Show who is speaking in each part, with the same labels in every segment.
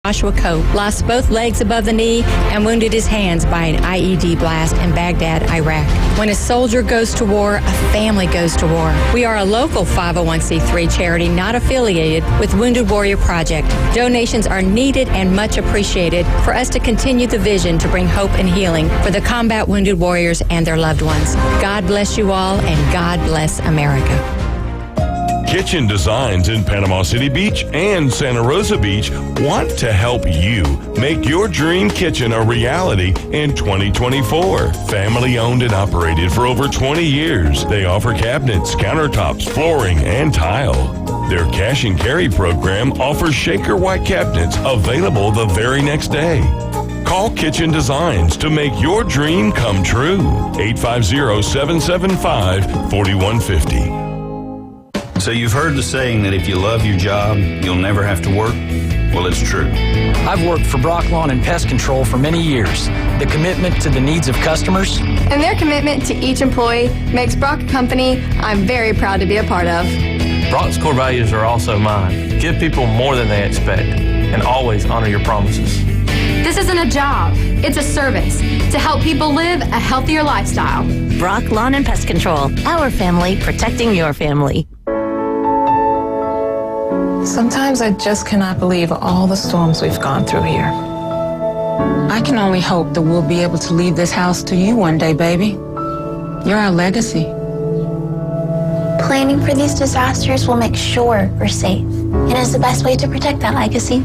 Speaker 1: Joshua Cope lost both legs above the knee and wounded his hands by an IED blast in Baghdad, Iraq. When a soldier goes to war, a family goes to war. We are a local 501c3 charity not affiliated with Wounded Warrior Project. Donations are needed and much appreciated for us to continue the vision to bring hope and healing for the combat wounded warriors and their loved ones. God bless you all, and God bless America.
Speaker 2: Kitchen Designs in Panama City Beach and Santa Rosa Beach want to help you make your dream kitchen a reality in 2024. Family owned and operated for over 20 years, they offer cabinets, countertops, flooring, and tile. Their cash and carry program offers shaker white cabinets available the very next day. Call Kitchen Designs to make your dream come true. 850-775-4150.
Speaker 3: So you've heard the saying that if you love your job, you'll never have to work? Well, it's true.
Speaker 4: I've worked for Brock Lawn and Pest Control for many years. The commitment to the needs of customers
Speaker 5: and their commitment to each employee makes Brock a company I'm very proud to be a part of.
Speaker 6: Brock's core values are also mine. Give people more than they expect and always honor your promises.
Speaker 5: This isn't a job, it's a service to help people live a healthier lifestyle.
Speaker 7: Brock Lawn and Pest Control, our family protecting your family.
Speaker 8: Sometimes I just cannot believe all the storms we've gone through here. I can only hope that we'll be able to leave this house to you one day, baby. You're our legacy.
Speaker 9: Planning for these disasters will make sure we're safe and is the best way to protect that legacy.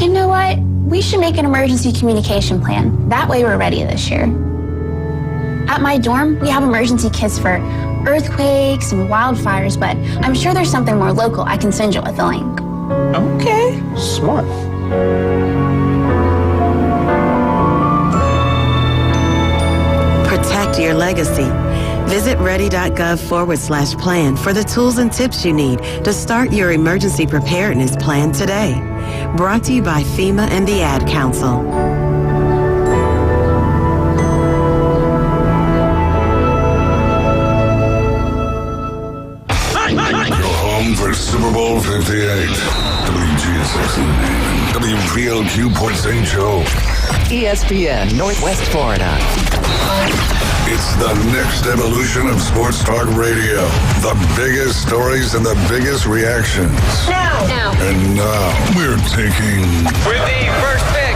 Speaker 9: You know what? We should make an emergency communication plan. That way we're ready this year. At my dorm, we have emergency kits for earthquakes and wildfires, but I'm sure there's something more local I can send you with a link.
Speaker 8: Okay. Smart.
Speaker 10: Protect your legacy. Visit ready.gov/plan for the tools and tips you need to start your emergency preparedness plan today. Brought to you by FEMA and the Ad Council.
Speaker 11: For Super Bowl 58, WGSX WPLQ Port St. Joe.
Speaker 12: ESPN Northwest Florida.
Speaker 11: It's the next evolution of sports talk radio. The biggest stories and the biggest reactions.
Speaker 12: Now.
Speaker 11: And now we're taking...
Speaker 12: With the first pick.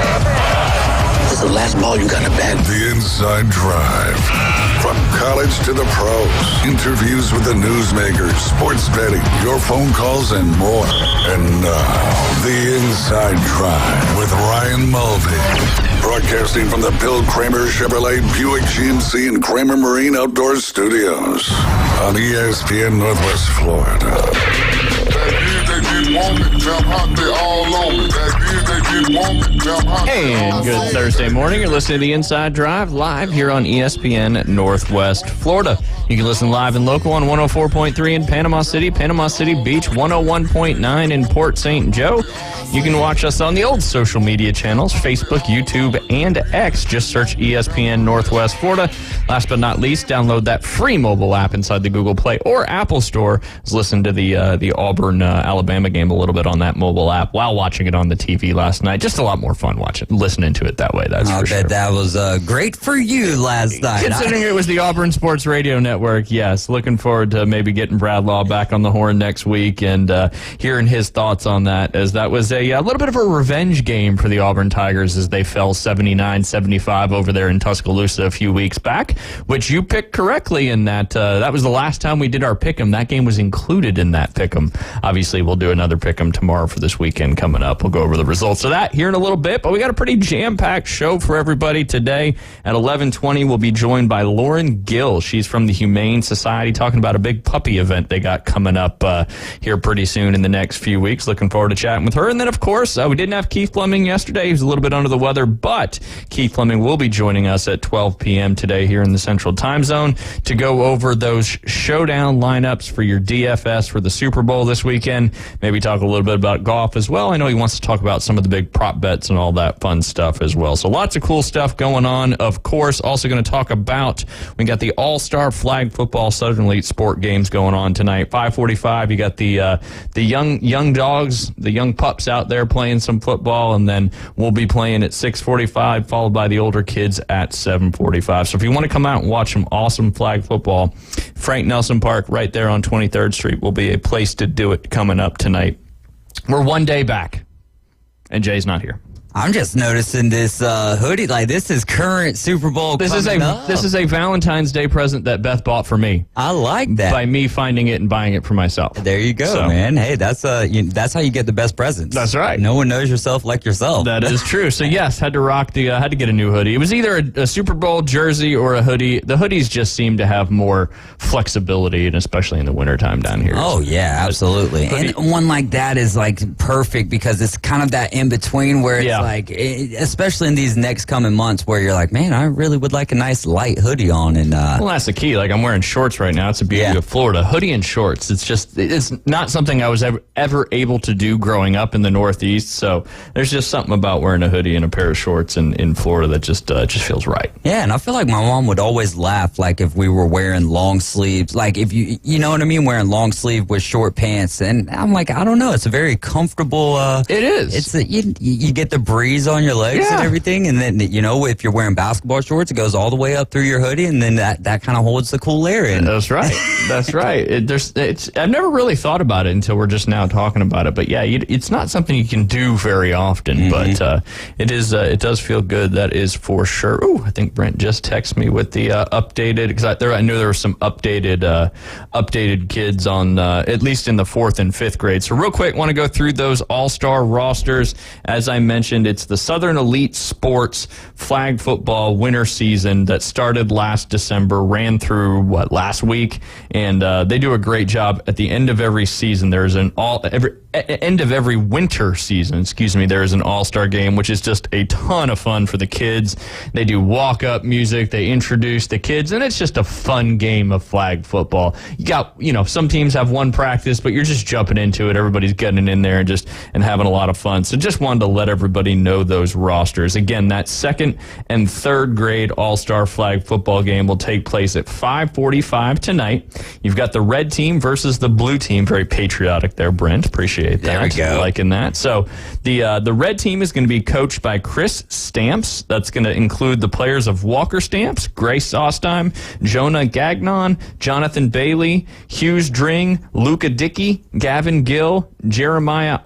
Speaker 11: This is the last ball you got in the bag. The Inside Drive. From college to the pros, interviews with the newsmakers, sports betting, your phone calls, and more. And now, The Inside Drive with Ryan Mulvey. Broadcasting from the Bill Kramer Chevrolet Buick GMC and Kramer Marine Outdoor Studios on ESPN Northwest Florida.
Speaker 6: And good Thursday morning. You're listening to The Inside Drive live here on ESPN Northwest Florida. You can listen live and local on 104.3 in Panama City Beach, 101.9 in Port St. Joe. You can watch us on the old social media channels, Facebook, YouTube, and X. Just search ESPN Northwest Florida. Last but not least, download that free mobile app inside the Google Play or Apple Store. Let's listen to the Auburn Alabama game a little bit on that mobile app while watching it on the TV last night. Just a lot more fun listening to it that way. That's for sure.
Speaker 13: I bet that was great for you last night.
Speaker 6: Considering it was the Auburn Sports Radio Network, yes. Looking forward to maybe getting Brad Law back on the horn next week and hearing his thoughts on that, as that was a little bit of a revenge game for the Auburn Tigers as they fell 79-75 over there in Tuscaloosa a few weeks back, which you picked correctly in that. That was the last time we did our pick'em. That game was included in that pick'em. Obviously, we'll do another pick'em tomorrow for this weekend coming up. We'll go over the results of that here in a little bit, but we got a pretty jam-packed show for everybody today. At 11:20, we'll be joined by Lauren Gill. She's from the Humane Society, talking about a big puppy event they got coming up here pretty soon in the next few weeks. Looking forward to chatting with her. And then, of course, we didn't have Keith Fleming yesterday. He was a little bit under the weather, but Keith Fleming will be joining us at 12 p.m. today here in the Central Time Zone to go over those showdown lineups for your DFS for the Super Bowl this weekend. Maybe talk a little bit about golf as well. I know he wants to talk about some of the big big prop bets and all that fun stuff as well. So lots of cool stuff going on. Of course, also going to talk about, we got the All-Star Flag Football Southern Elite Sport Games going on tonight. 5:45, you got the young dogs, the young pups out there playing some football, and then we'll be playing at 6:45, followed by the older kids at 7:45. So if you want to come out and watch some awesome flag football, Frank Nelson Park right there on 23rd Street will be a place to do it coming up tonight. We're one day back, and Jay's not here.
Speaker 13: I'm just noticing this hoodie. Like, this is current Super Bowl.
Speaker 6: This is a Valentine's Day present that Beth bought for me.
Speaker 13: I like that.
Speaker 6: By me finding it and buying it for myself.
Speaker 13: There you go, man. Hey, that's how you get the best presents.
Speaker 6: That's right.
Speaker 13: No one knows yourself like yourself.
Speaker 6: That is true. So yes, had to get a new hoodie. It was either a Super Bowl jersey or a hoodie. The hoodies just seem to have more flexibility, and especially in the wintertime down here.
Speaker 13: Oh yeah, absolutely. And one like that is like perfect because it's kind of that in between where it's like, especially in these next coming months where you're like, man, I really would like a nice light hoodie on. And
Speaker 6: well, that's the key. Like, I'm wearing shorts right now. It's a beauty of Florida. Hoodie and shorts. It's not something I was ever able to do growing up in the Northeast. So there's just something about wearing a hoodie and a pair of shorts in Florida that just feels right.
Speaker 13: Yeah, and I feel like my mom would always laugh, like if we were wearing long sleeves, like if you know what I mean, wearing long sleeve with short pants. And I'm like, I don't know, it's a very comfortable.
Speaker 6: It is.
Speaker 13: It's you get the breeze on your legs and everything, and then if you're wearing basketball shorts, it goes all the way up through your hoodie, and then that kind of holds the cool air in.
Speaker 6: That's right. That's right. I've never really thought about it until we're just now talking about it. But yeah, it's not something you can do very often, but it is. It does feel good. That is for sure. Ooh, I think Brent just texted me with the updated, because I knew there were some updated kids on at least in the 4th and 5th grade. So real quick, want to go through those all-star rosters. As I mentioned, it's the Southern Elite Sports Flag Football winter season that started last December, ran through last week, and they do a great job. At the end of every season, there's end of every winter season, there is an all-star game, which is just a ton of fun for the kids. They do walk-up music, they introduce the kids, and it's just a fun game of flag football. You got, some teams have one practice, but you're just jumping into it. Everybody's getting in there and having a lot of fun. So just wanted to let everybody know those rosters. Again, that 2nd and 3rd grade all-star flag football game will take place at 5:45 tonight. You've got the red team versus the blue team. Very patriotic there, Brent. Appreciate that.
Speaker 13: There we go.
Speaker 6: Liking that. So the red team is going to be coached by Chris Stamps. That's going to include the players of Walker Stamps, Grace Sostheim, Jonah Gagnon, Jonathan Bailey, Hughes Dring, Luca Dickey, Gavin Gill, Jeremiah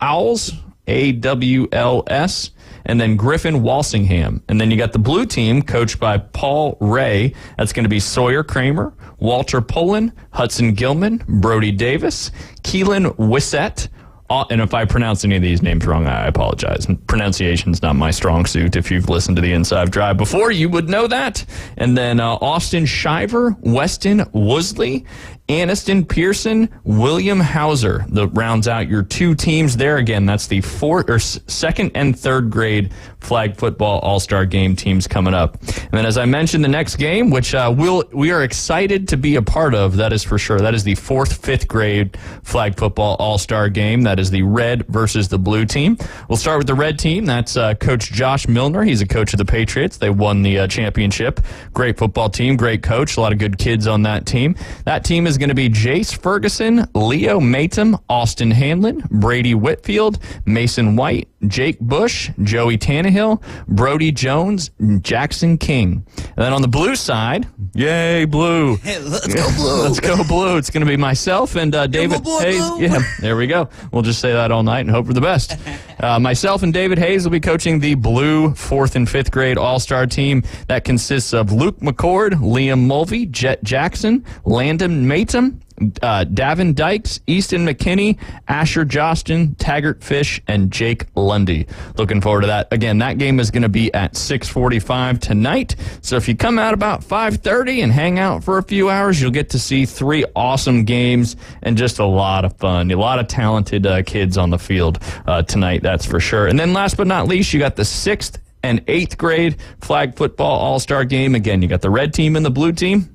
Speaker 6: Owls, AWLS, and then Griffin Walsingham. And then you got the blue team coached by Paul Ray. That's going to be Sawyer Kramer, Walter Pullen, Hudson Gilman, Brody Davis, Keelan Wissett. And if I pronounce any of these names wrong, I apologize. Pronunciation's not my strong suit. If you've listened to the Inside Drive before, you would know that. And then Austin Shiver, Weston Woosley, Aniston Pearson, William Hauser. That rounds out your two teams there. Again, that's the 2nd and 3rd grade flag football all-star game teams coming up. And then, as I mentioned, the next game, which we are excited to be a part of, that is for sure. That is the 4th, 5th grade flag football all-star game. That is the red versus the blue team. We'll start with the red team. That's Coach Josh Milner. He's a coach of the Patriots. They won the championship. Great football team, great coach. A lot of good kids on that team. That team is going to be Jace Ferguson, Leo Matum, Austin Hanlon, Brady Whitfield, Mason White, Jake Bush, Joey Tannehill, Brody Jones, Jackson King. And then on the blue side, yay, blue.
Speaker 13: Hey, let's go blue.
Speaker 6: Let's go blue. It's going to be myself and David Hayes.
Speaker 13: Blue.
Speaker 6: Yeah, there we go. We'll just say that all night and hope for the best. Myself and David Hayes will be coaching the blue 4th and 5th grade all-star team. That consists of Luke McCord, Liam Mulvey, Jet Jackson, Landon Matum, Davin Dykes, Easton McKinney, Asher Jostin, Taggart Fish, and Jake Lundy. Looking forward to that. Again, that game is going to be at 6:45 tonight. So if you come out about 5:30 and hang out for a few hours, you'll get to see 3 awesome games and just a lot of fun. A lot of talented kids on the field tonight, that's for sure. And then last but not least, you got the 6th and 8th grade flag football all-star game. Again, you got the red team and the blue team.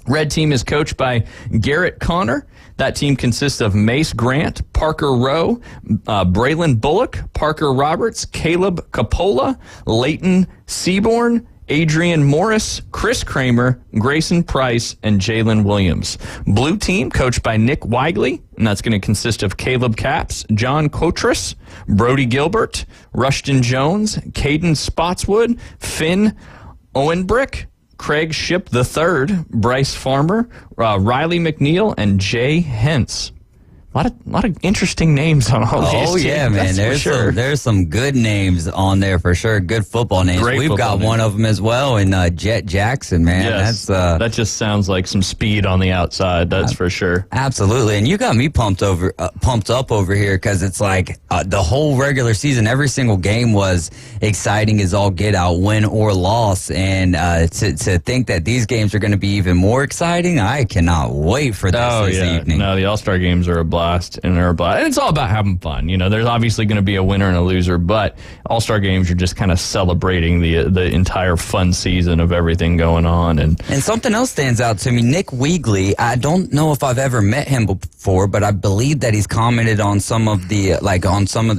Speaker 6: Red team is coached by Garrett Connor. That team consists of Mace Grant, Parker Rowe, Braylon Bullock, Parker Roberts, Caleb Capola, Leighton Seaborn, Adrian Morris, Chris Kramer, Grayson Price, and Jalen Williams. Blue team coached by Nick Weigley, and that's going to consist of Caleb Capps, John Kotras, Brody Gilbert, Rushton Jones, Caden Spotswood, Finn Owenbrick, Craig Ship III, Bryce Farmer, Riley McNeil, and Jay Hentz. A lot of interesting names on all these teams.
Speaker 13: Oh, yeah, man. There's some good names on there for sure. Good football names. We've got one of them as well in Jet Jackson, man.
Speaker 6: Yes, that just sounds like some speed on the outside. That's for sure.
Speaker 13: Absolutely. And you got me pumped up over here because it's like the whole regular season, every single game was exciting as all get out, win or loss. And to think that these games are going to be even more exciting, I cannot wait for this evening.
Speaker 6: No, the All-Star games are a blast. And it's all about having fun. There's obviously going to be a winner and a loser, but All-Star games are just kind of celebrating the entire fun season of everything going on. And
Speaker 13: something else stands out to me. Nick Weigley, I don't know if I've ever met him before, but I believe that he's commented on some of the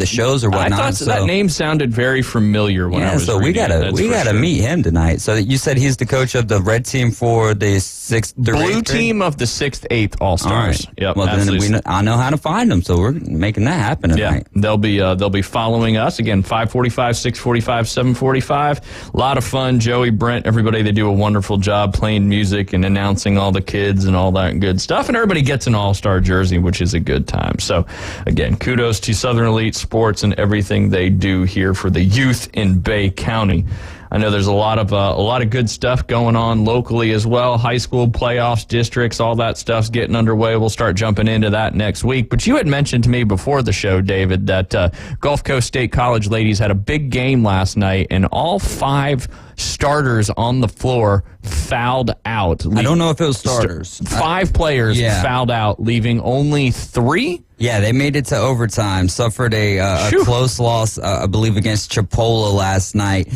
Speaker 13: shows or whatnot.
Speaker 6: I thought that name sounded very familiar when I was reading it.
Speaker 13: we gotta meet him tonight. So you said he's the coach of the red team for the 6th, the
Speaker 6: blue team of the 6th, 8th All-Stars.
Speaker 13: Right. Yep, well, then I know how to find them, so we're making that happen tonight.
Speaker 6: Yeah, they'll be following us again. 5:45, 6:45, 7:45. A lot of fun. Joey, Brent, everybody, they do a wonderful job playing music and announcing all the kids and all that good stuff. And everybody gets an All-Star jersey, which is a good time. So again, kudos to Southern Elite Sports and everything they do here for the youth in Bay County. I know there's a lot of good stuff going on locally as well. High school playoffs, districts, all that stuff's getting underway. We'll start jumping into that next week. But you had mentioned to me before the show, David, that Gulf Coast State College ladies had a big game last night, and all 5 starters on the floor fouled out.
Speaker 13: I don't know if it was starters.
Speaker 6: 5 players fouled out, leaving only 3.
Speaker 13: Yeah, they made it to overtime. Suffered a close loss, I believe, against Chipola last night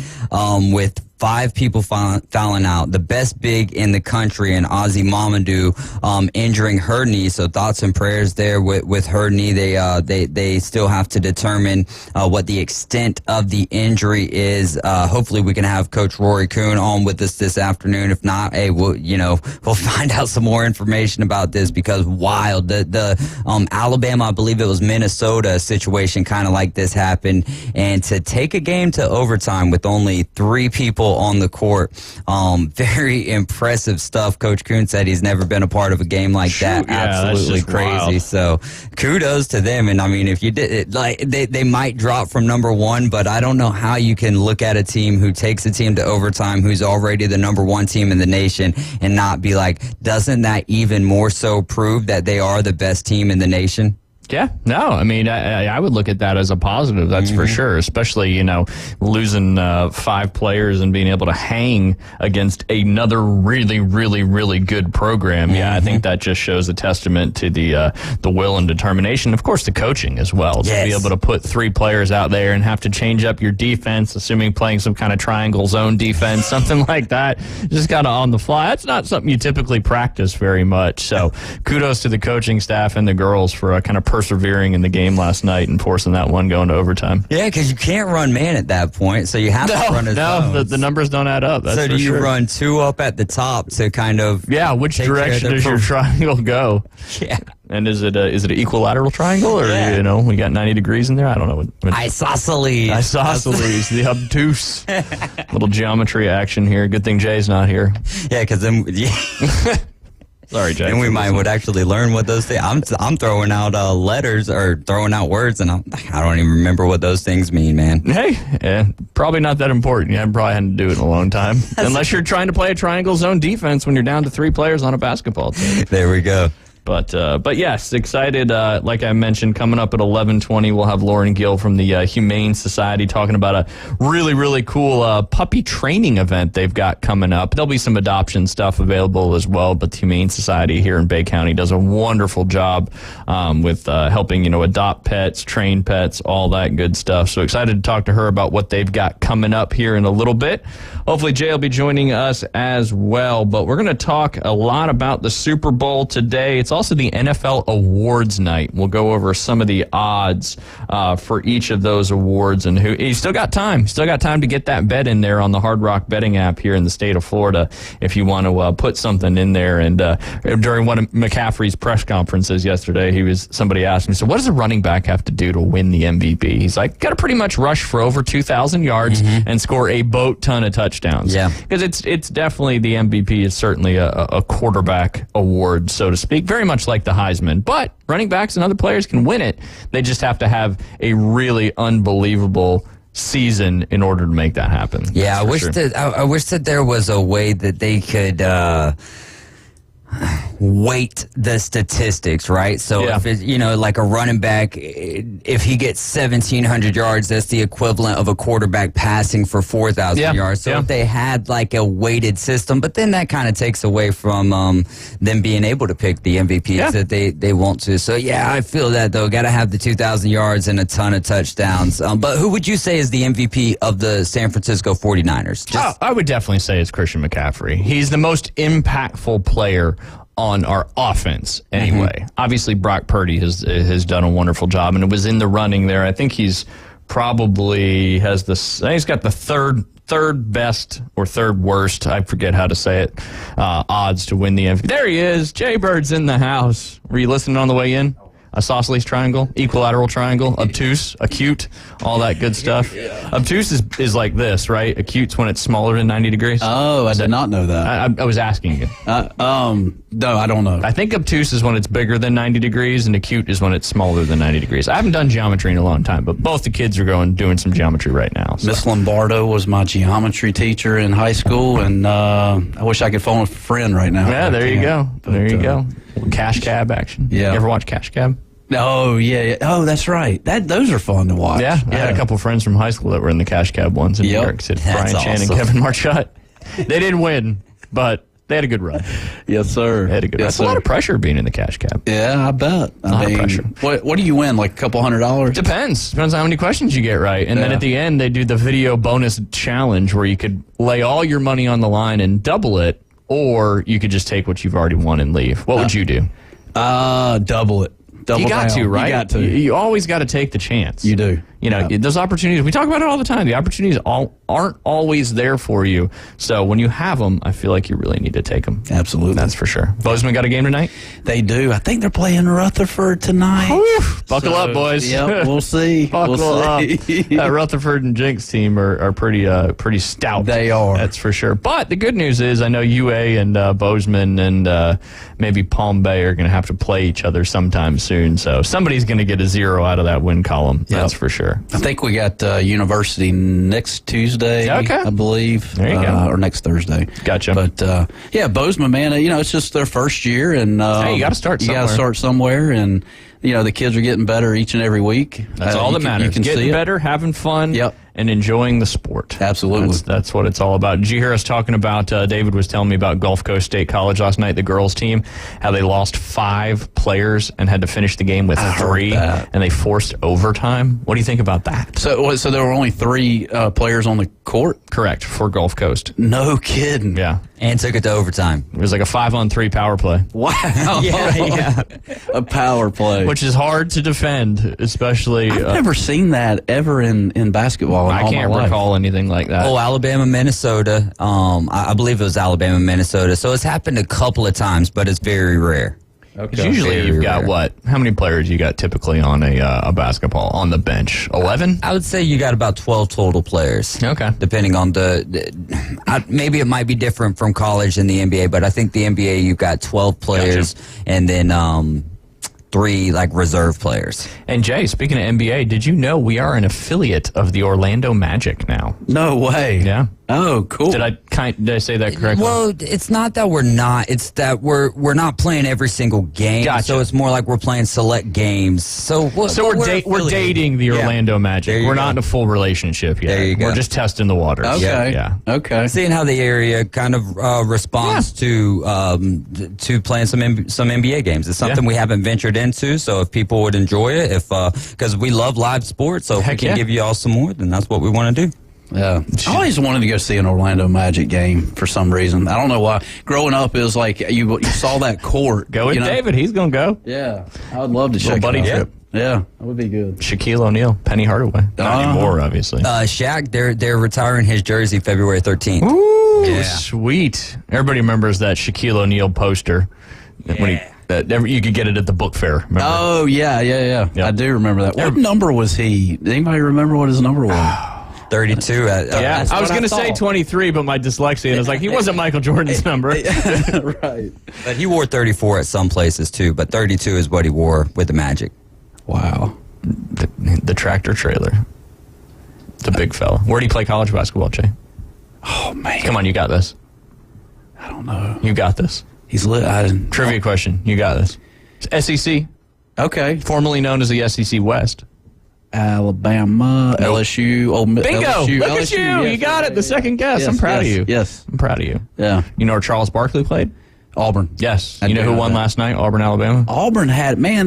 Speaker 13: with 5 people fouling out. The best big in the country, and Ozzy Mamadou injuring her knee. So thoughts and prayers there with her knee. They still have to determine what the extent of the injury is. Hopefully we can have Coach Rory Kuhn on with us this afternoon. If not, hey, we'll find out some more information about this because wild. The Alabama, I believe it was Minnesota situation kind of like this happened, and to take a game to overtime with only 3 people on the court, very impressive stuff. Coach Kuhn said he's never been a part of a game like that. Absolutely crazy. Wild. So kudos to them. And I mean, if you did it, they might drop from number 1, but I don't know how you can look at a team who takes a team to overtime, who's already the number 1 team in the nation, and not be like, doesn't that even more so prove that they are the best team in the nation?
Speaker 6: Yeah, no, I mean, I would look at that as a positive, that's for sure, especially, losing 5 players and being able to hang against another really, really, really good program. Yeah, I think that just shows a testament to the will and determination, of course, the coaching as well, to be able to put 3 players out there and have to change up your defense, assuming playing some kind of triangle zone defense, something like that, just kind of on the fly. That's not something you typically practice very much, so kudos to the coaching staff and the girls for kind of persevering in the game last night and forcing that one going to overtime.
Speaker 13: Yeah, because you can't run man at that point, so you have to run as
Speaker 6: the numbers don't add up. That's
Speaker 13: so do you run 2 up at the top to kind of
Speaker 6: which direction does your triangle go?
Speaker 13: Yeah.
Speaker 6: And is it an equilateral triangle, or we got 90 degrees in there? I don't know.
Speaker 13: Isosceles,
Speaker 6: the obtuse little geometry action here. Good thing Jay's not here.
Speaker 13: Yeah, because then.
Speaker 6: Sorry, Jay.
Speaker 13: And we would actually learn what those things. I'm throwing out letters or throwing out words, and I don't even remember what those things mean, man.
Speaker 6: Hey, probably not that important. You probably hadn't do it in a long time, unless you're trying to play a triangle zone defense when you're down to 3 players on a basketball team.
Speaker 13: There we go.
Speaker 6: But yes, excited. Like I mentioned, coming up at 11:20, we'll have Lauren Gill from the Humane Society talking about a really, really cool puppy training event they've got coming up. There'll be some adoption stuff available as well, but the Humane Society here in Bay County does a wonderful job with helping, adopt pets, train pets, all that good stuff. So excited to talk to her about what they've got coming up here in a little bit. Hopefully Jay will be joining us as well, but we're going to talk a lot about the Super Bowl today. It's also the NFL Awards night. We'll go over some of the odds for each of those awards, and you still got time. Still got time to get that bet in there on the Hard Rock betting app here in the state of Florida if you want to put something in there. And during one of McCaffrey's press conferences yesterday, somebody asked me, so what does a running back have to do to win the MVP? He's like, got to pretty much rush for over 2,000 yards and score a boat ton of touchdowns. Yeah, because it's definitely the MVP is certainly a quarterback award, so to speak, very much like the Heisman. But running backs and other players can win it. They just have to have a really unbelievable season in order to make that happen.
Speaker 13: Yeah, I wish that there was a way that they could weight the statistics, right? So if it's, like a running back, if he gets 1,700 yards, that's the equivalent of a quarterback passing for 4,000 yards. So if they had like a weighted system, but then that kind of takes away from them being able to pick the MVPs that they want to. So I feel that though. Got to have the 2,000 yards and a ton of touchdowns. But who would you say is the MVP of the San Francisco 49ers?
Speaker 6: I would definitely say it's Christian McCaffrey. He's the most impactful player on our offense anyway. Obviously, Brock Purdy has done a wonderful job, and it was in the running there. I think he's probably he's got the third best or third worst, I forget how to say it, odds to win the MVP. There he is. Jay Bird's in the house. Were you listening on the way in? Isosceles triangle, equilateral triangle, obtuse, acute, all that good stuff. Obtuse is like this, right? Acute's when it's smaller than 90 degrees.
Speaker 14: Oh, I did not know that.
Speaker 6: I was asking you.
Speaker 14: No, I don't know.
Speaker 6: I think obtuse is when it's bigger than 90 degrees, and acute is when it's smaller than 90 degrees. I haven't done geometry in a long time, but both the kids are doing some geometry right now. So.
Speaker 14: Miss Lombardo was my geometry teacher in high school, and I wish I could phone a friend right now.
Speaker 6: Yeah, there you go. There you go. Cash Cab action. Yeah. You ever watch Cash Cab?
Speaker 14: Oh, yeah. Oh, that's right. Those are fun to watch.
Speaker 6: Yeah. I had a couple of friends from high school that were in the Cash Cab ones in New York City. Brian Chan and Kevin Marchette. They didn't win, but they had a good run.
Speaker 14: Yes, sir.
Speaker 6: They had a good run. That's a lot of pressure being in the Cash Cab.
Speaker 14: Yeah, I bet.
Speaker 6: A lot of pressure.
Speaker 14: What do you win, like a couple $100?
Speaker 6: Depends on how many questions you get right. And then at the end, they do the video bonus challenge where you could lay all your money on the line and double it, or you could just take what you've already won and leave. What would you do?
Speaker 14: Double it.
Speaker 6: You got to, right?
Speaker 14: You got to.
Speaker 6: You always got to take the chance.
Speaker 14: You do.
Speaker 6: Those opportunities, we talk about it all the time. The opportunities aren't always there for you. So when you have them, I feel like you really need to take them.
Speaker 14: Absolutely.
Speaker 6: That's for sure. Bozeman got a game tonight?
Speaker 14: They do. I think they're playing Rutherford tonight.
Speaker 6: Buckle up, boys.
Speaker 14: Yep, we'll see.
Speaker 6: Buckle up. Rutherford and Jenks team are pretty stout.
Speaker 14: They are.
Speaker 6: That's for sure. But the good news is I know UA and Bozeman and maybe Palm Bay are going to have to play each other sometime soon. So somebody's going to get a 0 out of that win column. That's for sure.
Speaker 14: I think we got University next Tuesday, I believe.
Speaker 6: There you go.
Speaker 14: Or next Thursday.
Speaker 6: Gotcha.
Speaker 14: But, Bozeman, man, it's just their first year. And
Speaker 6: hey, you got to start somewhere.
Speaker 14: You got to start somewhere. And, the kids are getting better each and every week.
Speaker 6: That's all that matters.
Speaker 14: You can
Speaker 6: getting
Speaker 14: see
Speaker 6: better, having fun.
Speaker 14: Yep.
Speaker 6: And enjoying the sport.
Speaker 14: Absolutely.
Speaker 6: That's what it's all about. Did you hear us talking about, David was telling me about Gulf Coast State College last night, the girls team, how they lost 5 players and had to finish the game with 3, and they forced overtime. What do you think about that?
Speaker 14: So there were only 3 players on the court?
Speaker 6: Correct, for Gulf Coast.
Speaker 14: No kidding.
Speaker 6: Yeah.
Speaker 13: And took it to overtime.
Speaker 6: It was like a 5-on-3 power play.
Speaker 14: Wow.
Speaker 13: Yeah.
Speaker 14: A power play.
Speaker 6: Which is hard to defend, especially...
Speaker 14: I've never seen that ever in basketball in all my life.
Speaker 6: I can't recall anything like that.
Speaker 13: Oh, Alabama, Minnesota. I believe it was Alabama, Minnesota. So it's happened a couple of times, but it's very rare.
Speaker 6: Okay. Usually you've got what? How many players you got typically on a basketball on the bench? 11?
Speaker 13: I would say you got about 12 total players.
Speaker 6: Okay.
Speaker 13: Depending on maybe it might be different from college and the NBA, but I think the NBA you've got 12 players and then 3 reserve players.
Speaker 6: And Jay, speaking of NBA, did you know we are an affiliate of the Orlando Magic now?
Speaker 14: No way.
Speaker 6: Yeah.
Speaker 14: Oh, cool.
Speaker 6: Did I say that correctly?
Speaker 13: Well, it's not that we're not. It's that we're not playing every single game.
Speaker 6: Gotcha.
Speaker 13: So it's more like we're playing select games. So
Speaker 6: we're dating the Orlando Magic. We're not in a full relationship yet.
Speaker 13: There you go.
Speaker 6: We're just testing the waters.
Speaker 14: Okay.
Speaker 6: Yeah.
Speaker 14: Okay.
Speaker 13: Seeing how the area kind of responds to playing some NBA games. It's something we haven't ventured into. So if people would enjoy it, because we love live sports, so if we can give you all some more, then that's what we want to do.
Speaker 14: Yeah, I always wanted to go see an Orlando Magic game for some reason. I don't know why. Growing up, it was like you saw that court.
Speaker 6: Go with David. He's going to go.
Speaker 14: Yeah, I would love to check
Speaker 6: buddy
Speaker 14: it out.
Speaker 6: trip.
Speaker 14: Yeah, that would be good.
Speaker 6: Shaquille O'Neal, Penny Hardaway. Not anymore, obviously.
Speaker 13: Shaq, they're retiring his jersey February 13th.
Speaker 6: Ooh, sweet. Everybody remembers that Shaquille O'Neal poster when you could get it at the book fair. Remember?
Speaker 14: Oh, yeah. Yep. I do remember that. What number was he? Does anybody remember what his number was?
Speaker 13: 32.
Speaker 6: I was going to say 23, but my dyslexia was like, he wasn't Michael Jordan's number.
Speaker 14: Right.
Speaker 13: But he wore 34 at some places, too. But 32 is what he wore with the Magic.
Speaker 14: Wow.
Speaker 6: The tractor trailer. The big fella. Where do you play college basketball, Jay?
Speaker 14: Oh, man.
Speaker 6: Come on, you got this.
Speaker 14: I don't know.
Speaker 6: You got this.
Speaker 14: He's lit.
Speaker 6: Trivia question. You got this. SEC.
Speaker 14: Okay.
Speaker 6: Formerly known as the SEC West.
Speaker 14: Alabama, LSU, Ole Miss.
Speaker 6: Bingo!
Speaker 14: LSU,
Speaker 6: Look
Speaker 14: LSU,
Speaker 6: at you!
Speaker 14: yes.
Speaker 6: You got it. The second guess.
Speaker 14: Yes,
Speaker 6: I'm proud of you.
Speaker 14: Yes.
Speaker 6: I'm proud of you.
Speaker 14: Yeah.
Speaker 6: You know where Charles Barkley played?
Speaker 14: Auburn.
Speaker 6: Yes.
Speaker 14: I
Speaker 6: You know
Speaker 14: do
Speaker 6: who
Speaker 14: know
Speaker 6: won
Speaker 14: that.
Speaker 6: last night? Auburn, Alabama.
Speaker 14: Auburn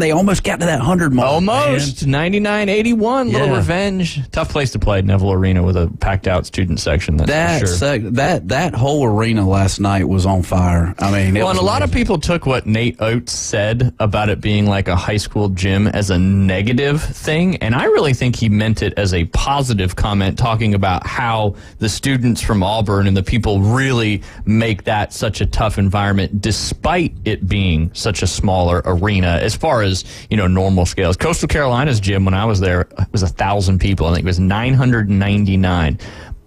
Speaker 14: they almost got to that 100 mark.
Speaker 6: Almost. 99-81. Little revenge. Tough place to play, Neville Arena, with a packed-out student section. That's for sure.
Speaker 14: That whole arena last night was on fire. I mean,
Speaker 6: and a lot of people took what Nate Oates said about it being like a high school gym as a negative thing, and I really think he meant it as a positive comment, talking about how the students from Auburn and the people really make that such a tough environment, despite it being such a smaller arena as far as, normal scales. Coastal Carolina's gym, when I was there, was 1,000 people. I think it was 999,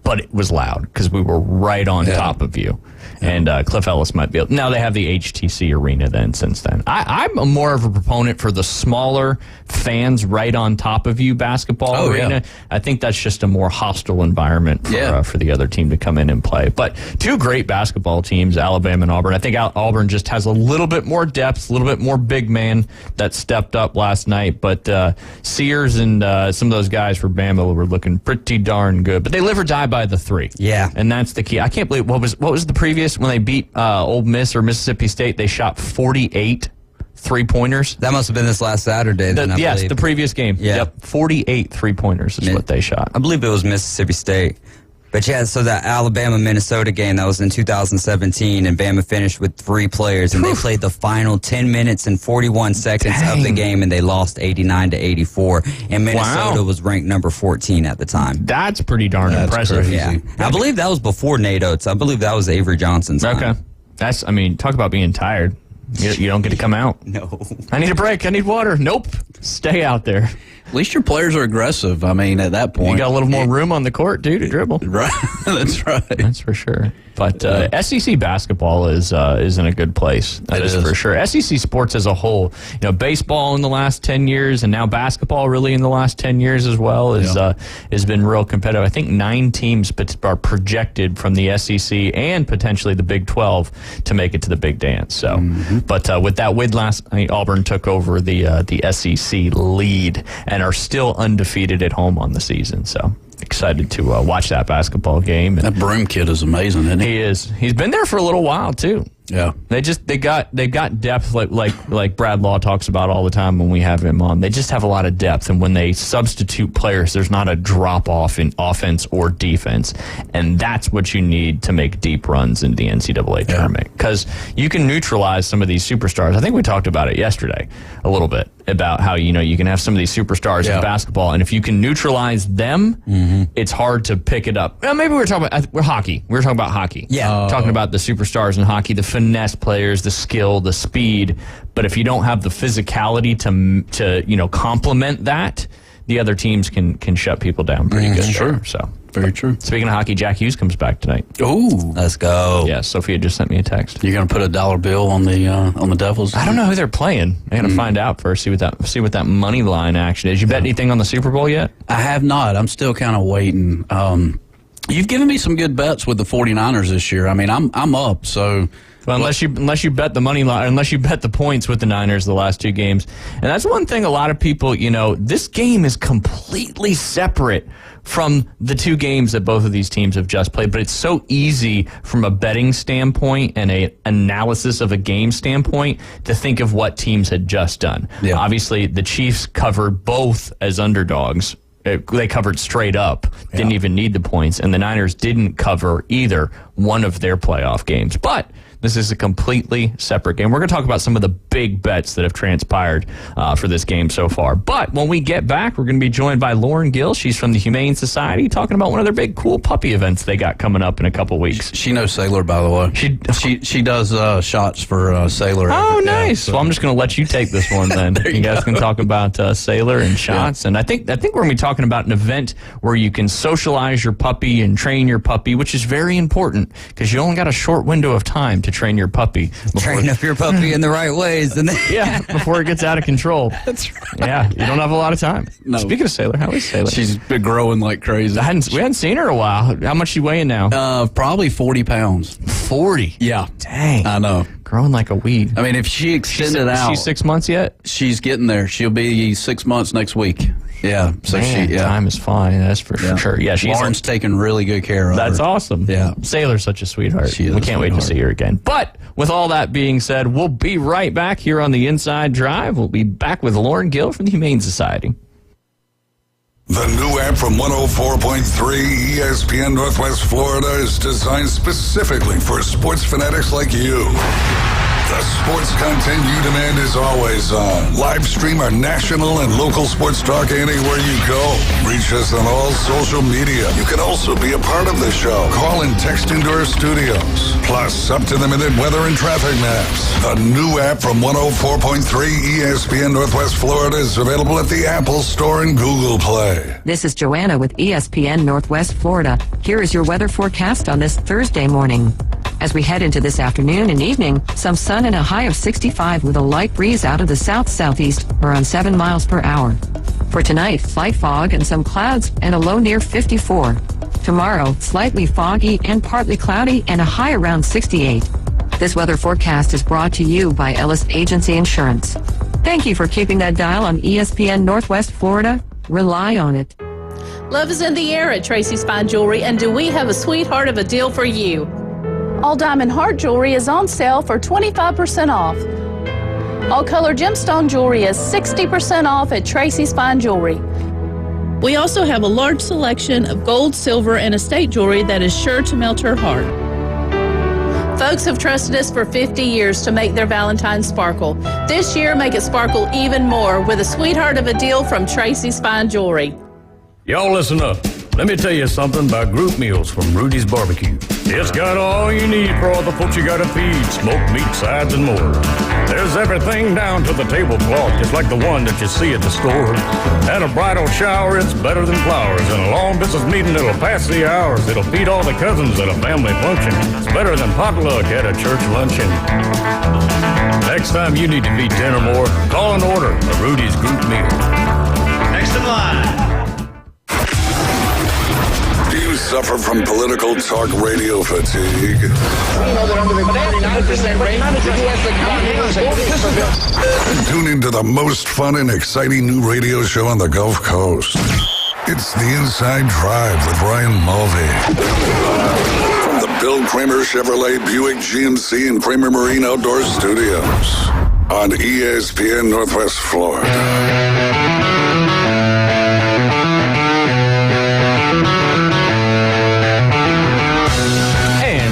Speaker 6: but it was loud because we were right on top of you. And Cliff Ellis might be able. Now they have the HTC Arena since then. I'm more of a proponent for the smaller fans right on top of you basketball arena. Yeah. I think that's just a more hostile environment for the other team to come in and play. But two great basketball teams, Alabama and Auburn. I think Auburn just has a little bit more depth, a little bit more big man that stepped up last night. But Sears and some of those guys for Bama were looking pretty darn good. But they live or die by the three.
Speaker 13: Yeah.
Speaker 6: And that's the key. I can't believe what was the previous when they beat Ole Miss or Mississippi State, they shot 48 three-pointers.
Speaker 13: That must have been this last Saturday.
Speaker 6: Yes, the previous game.
Speaker 13: Yeah.
Speaker 6: Yep, 48 three-pointers is what they shot.
Speaker 13: I believe it was Mississippi State. But yeah, so that Alabama-Minnesota game, that was in 2017, and Bama finished with 3 players, and they played the final 10 minutes and 41 seconds of the game, and they lost 89-84. And Minnesota was ranked number 14 at the time.
Speaker 6: That's pretty darn impressive.
Speaker 13: Crazy. Yeah. I believe that was before Nate Oates. I believe that was Avery Johnson's time.
Speaker 6: Okay. Talk about being tired. You don't get to come out.
Speaker 13: No.
Speaker 6: I need a break. I need water. Nope. Stay out there.
Speaker 14: At least your players are aggressive. I mean, at that point.
Speaker 6: You got a little more room on the court, too, to dribble.
Speaker 14: Right. That's right.
Speaker 6: That's for sure. But SEC basketball is in a good place. That is for sure. SEC sports as a whole, baseball in the last 10 years and now basketball really in the last 10 years as well has been real competitive. I think 9 teams are projected from the SEC and potentially the Big 12 to make it to the big dance. So, but with that win last night, Auburn took over the SEC lead and are still undefeated at home on the season. So excited to watch that basketball game.
Speaker 14: That Broom kid is amazing, isn't he?
Speaker 6: He is. He's been there for a little while too.
Speaker 14: Yeah.
Speaker 6: They've got depth like Brad Law talks about all the time when we have him on. They just have a lot of depth, and when they substitute players, there's not a drop off in offense or defense, and that's what you need to make deep runs in the NCAA tournament, because you can neutralize some of these superstars. I think we talked about it yesterday a little bit about how you can have some of these superstars in basketball, and if you can neutralize them, it's hard to pick it up. Well, maybe we're talking about hockey. We were talking about hockey.
Speaker 13: Yeah,
Speaker 6: talking about the superstars in hockey, the finesse players, the skill, the speed. But if you don't have the physicality to complement that, the other teams can shut people down pretty good.
Speaker 14: Sure.
Speaker 6: So
Speaker 14: very true.
Speaker 6: Speaking of hockey, Jack Hughes comes back tonight.
Speaker 14: Ooh,
Speaker 13: let's go.
Speaker 6: Yeah, Sophia just sent me a text.
Speaker 14: You're gonna put a dollar bill on the Devils?
Speaker 6: I don't know who they're playing. I gotta find out first. See what that money line action is. You bet anything on the Super Bowl yet?
Speaker 14: I have not. I'm still kind of waiting. You've given me some good bets with the 49ers this year. I mean, I'm up, so...
Speaker 6: Well, unless you bet the money line, unless you bet the points with the Niners the last 2 games. And that's one thing a lot of people, this game is completely separate from the 2 games that both of these teams have just played, but it's so easy from a betting standpoint and a analysis of a game standpoint to think of what teams had just done. Yeah. Obviously, the Chiefs covered both as underdogs. They covered straight up, didn't even need the points, and the Niners didn't cover either one of their playoff games. But this is a completely separate game. We're going to talk about some of the big bets that have transpired for this game so far. But when we get back, we're going to be joined by Lauren Gill. She's from the Humane Society, talking about one of their big, cool puppy events they got coming up in a couple weeks.
Speaker 14: She knows Sailor, by the way. She does shots for Sailor.
Speaker 6: Oh, nice. So. Well, I'm just going to let you take this one then. you guys can talk about Sailor and shots. Yeah. And I think we're going to be talking about an event where you can socialize your puppy and train your puppy, which is very important because you only got a short window of time to train your puppy.
Speaker 13: Train up your puppy in the right ways. And
Speaker 6: before it gets out of control.
Speaker 14: That's right.
Speaker 6: Yeah, you don't have a lot of time.
Speaker 14: No.
Speaker 6: Speaking of Sailor, how is Sailor?
Speaker 14: She's been growing like crazy.
Speaker 6: We hadn't seen her in a while. How much is she weighing now?
Speaker 14: Probably 40 pounds.
Speaker 6: 40?
Speaker 14: Yeah.
Speaker 6: Dang.
Speaker 14: I know.
Speaker 6: Growing like a weed.
Speaker 14: I mean, if she extended out.
Speaker 6: She's 6 months yet?
Speaker 14: She's getting there. She'll be 6 months next week. Yeah, so
Speaker 6: time is flying. That's for sure. Yeah,
Speaker 14: Lauren's taking really good care of her.
Speaker 6: That's awesome.
Speaker 14: Yeah,
Speaker 6: Sailor's such a sweetheart.
Speaker 14: She is.
Speaker 6: We can't wait to see her again. But with all that being said, we'll be right back here on the Inside Drive. We'll be back with Lauren Gill from the Humane Society.
Speaker 11: The new app from 104.3 ESPN Northwest Florida is designed specifically for sports fanatics like you. The sports content you demand is always on. Live stream our national and local sports talk anywhere you go. Reach us on all social media. You can also be a part of the show. Call and text into our studios. Plus, up-to-the-minute weather and traffic maps. The new app from 104.3 ESPN Northwest Florida is available at the Apple Store and Google Play.
Speaker 15: This is Joanna with ESPN Northwest Florida. Here is your weather forecast on this Thursday morning. As we head into this afternoon and evening, some sun and a high of 65 with a light breeze out of the south-southeast around 7 miles per hour. For tonight, light fog and some clouds and a low near 54. Tomorrow, slightly foggy and partly cloudy and a high around 68. This weather forecast is brought to you by Ellis Agency Insurance. Thank you for keeping that dial on ESPN Northwest Florida. Rely on it.
Speaker 16: Love is in the air at Tracy's Fine Jewelry, and do we have a sweetheart of a deal for you? All diamond heart jewelry is on sale for 25% off. All color gemstone jewelry is 60% off at Tracy's Fine Jewelry. We also have a large selection of gold, silver, and estate jewelry that is sure to melt her heart. Folks have trusted us for 50 years to make their Valentine's sparkle. This year, make it sparkle even more with a sweetheart of a deal from Tracy's Fine Jewelry.
Speaker 17: Y'all listen up. Let me tell you something about group meals from Rudy's Barbecue. It's got all you need for all the folks you gotta feed, smoked meat, sides, and more. There's everything down to the tablecloth, just like the one that you see at the store. At a bridal shower, it's better than flowers. And a long business meeting, it'll pass the hours. It'll feed all the cousins at a family function. It's better than potluck at a church luncheon. Next time you need to feed 10 or more, call and order a Rudy's group meal.
Speaker 18: Next in line.
Speaker 11: Do you suffer from political talk radio fatigue? Tune into the most fun and exciting new radio show on the Gulf Coast. It's The Inside Drive with Brian Mulvey. From the Bill Kramer Chevrolet Buick GMC and Kramer Marine Outdoor Studios on ESPN Northwest Florida.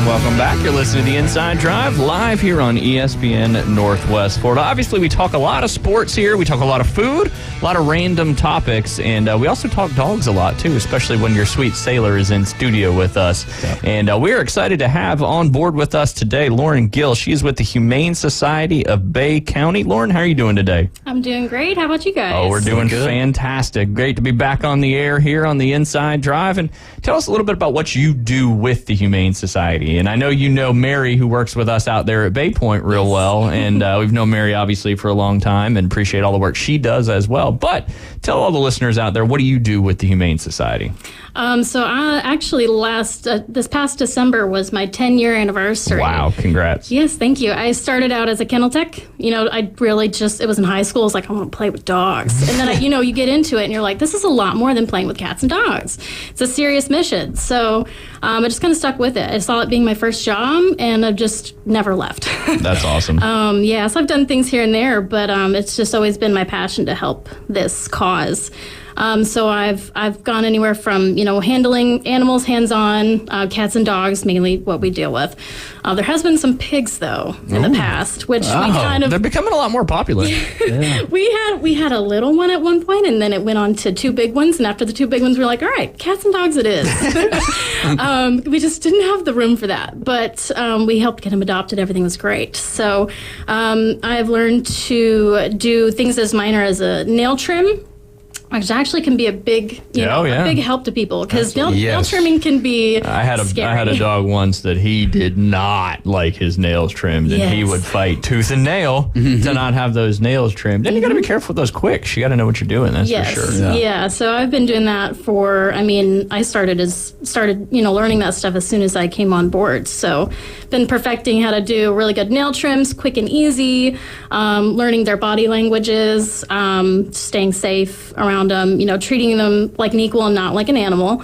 Speaker 6: Welcome back. You're listening to The Inside Drive live here on ESPN Northwest Florida. Obviously, we talk a lot of sports here. We talk a lot of food, a lot of random topics, and we also talk dogs a lot, too, especially when your sweet Sailor is in studio with us. Yeah. And we're excited to have on board with us today Lauren Gill. She's with the Humane Society of Bay County. Lauren, how are you doing today?
Speaker 19: I'm doing great. How about you guys?
Speaker 6: Oh, we're doing fantastic. Great to be back on the air here on The Inside Drive. And tell us a little bit about what you do with the Humane Society. And I know you know Mary, who works with us out there at Bay Point real well, and we've known Mary, obviously, for a long time and appreciate all the work she does as well. well. But tell all the listeners out there, what do you do with the Humane Society?
Speaker 19: So I actually this past December was my 10-year anniversary.
Speaker 6: Wow, congrats.
Speaker 19: Yes, thank you. I started out as a kennel tech. I really it was in high school. I was like, I want to play with dogs. And then, you get into it and you're like, this is a lot more than playing with cats and dogs. It's a serious mission. So I just kind of stuck with it. I saw it being my first job and I've just never left.
Speaker 6: That's awesome.
Speaker 19: So I've done things here and there, but it's just always been my passion to help this cause. So I've gone anywhere from, handling animals hands-on, cats and dogs, mainly what we deal with. There has been some pigs, though, in the past, which we kind of...
Speaker 6: They're becoming a lot more popular.
Speaker 19: Yeah. We had a little one at one point, and then it went on to 2 big ones, and after the 2 big ones, we were like, all right, cats and dogs it is. We just didn't have the room for that, but we helped get him adopted. Everything was great. So I've learned to do things as minor as a nail trim, which actually can be a big, a big help to people because nail trimming can be
Speaker 6: I had a dog once that he did not like his nails trimmed, and he would fight tooth and nail to not have those nails trimmed. And you got to be careful with those quicks. You got to know what you're doing. That's for sure.
Speaker 19: Yeah. So I've been doing that for. I started learning that stuff as soon as I came on board. So been perfecting how to do really good nail trims, quick and easy, learning their body languages, staying safe around them, treating them like an equal and not like an animal.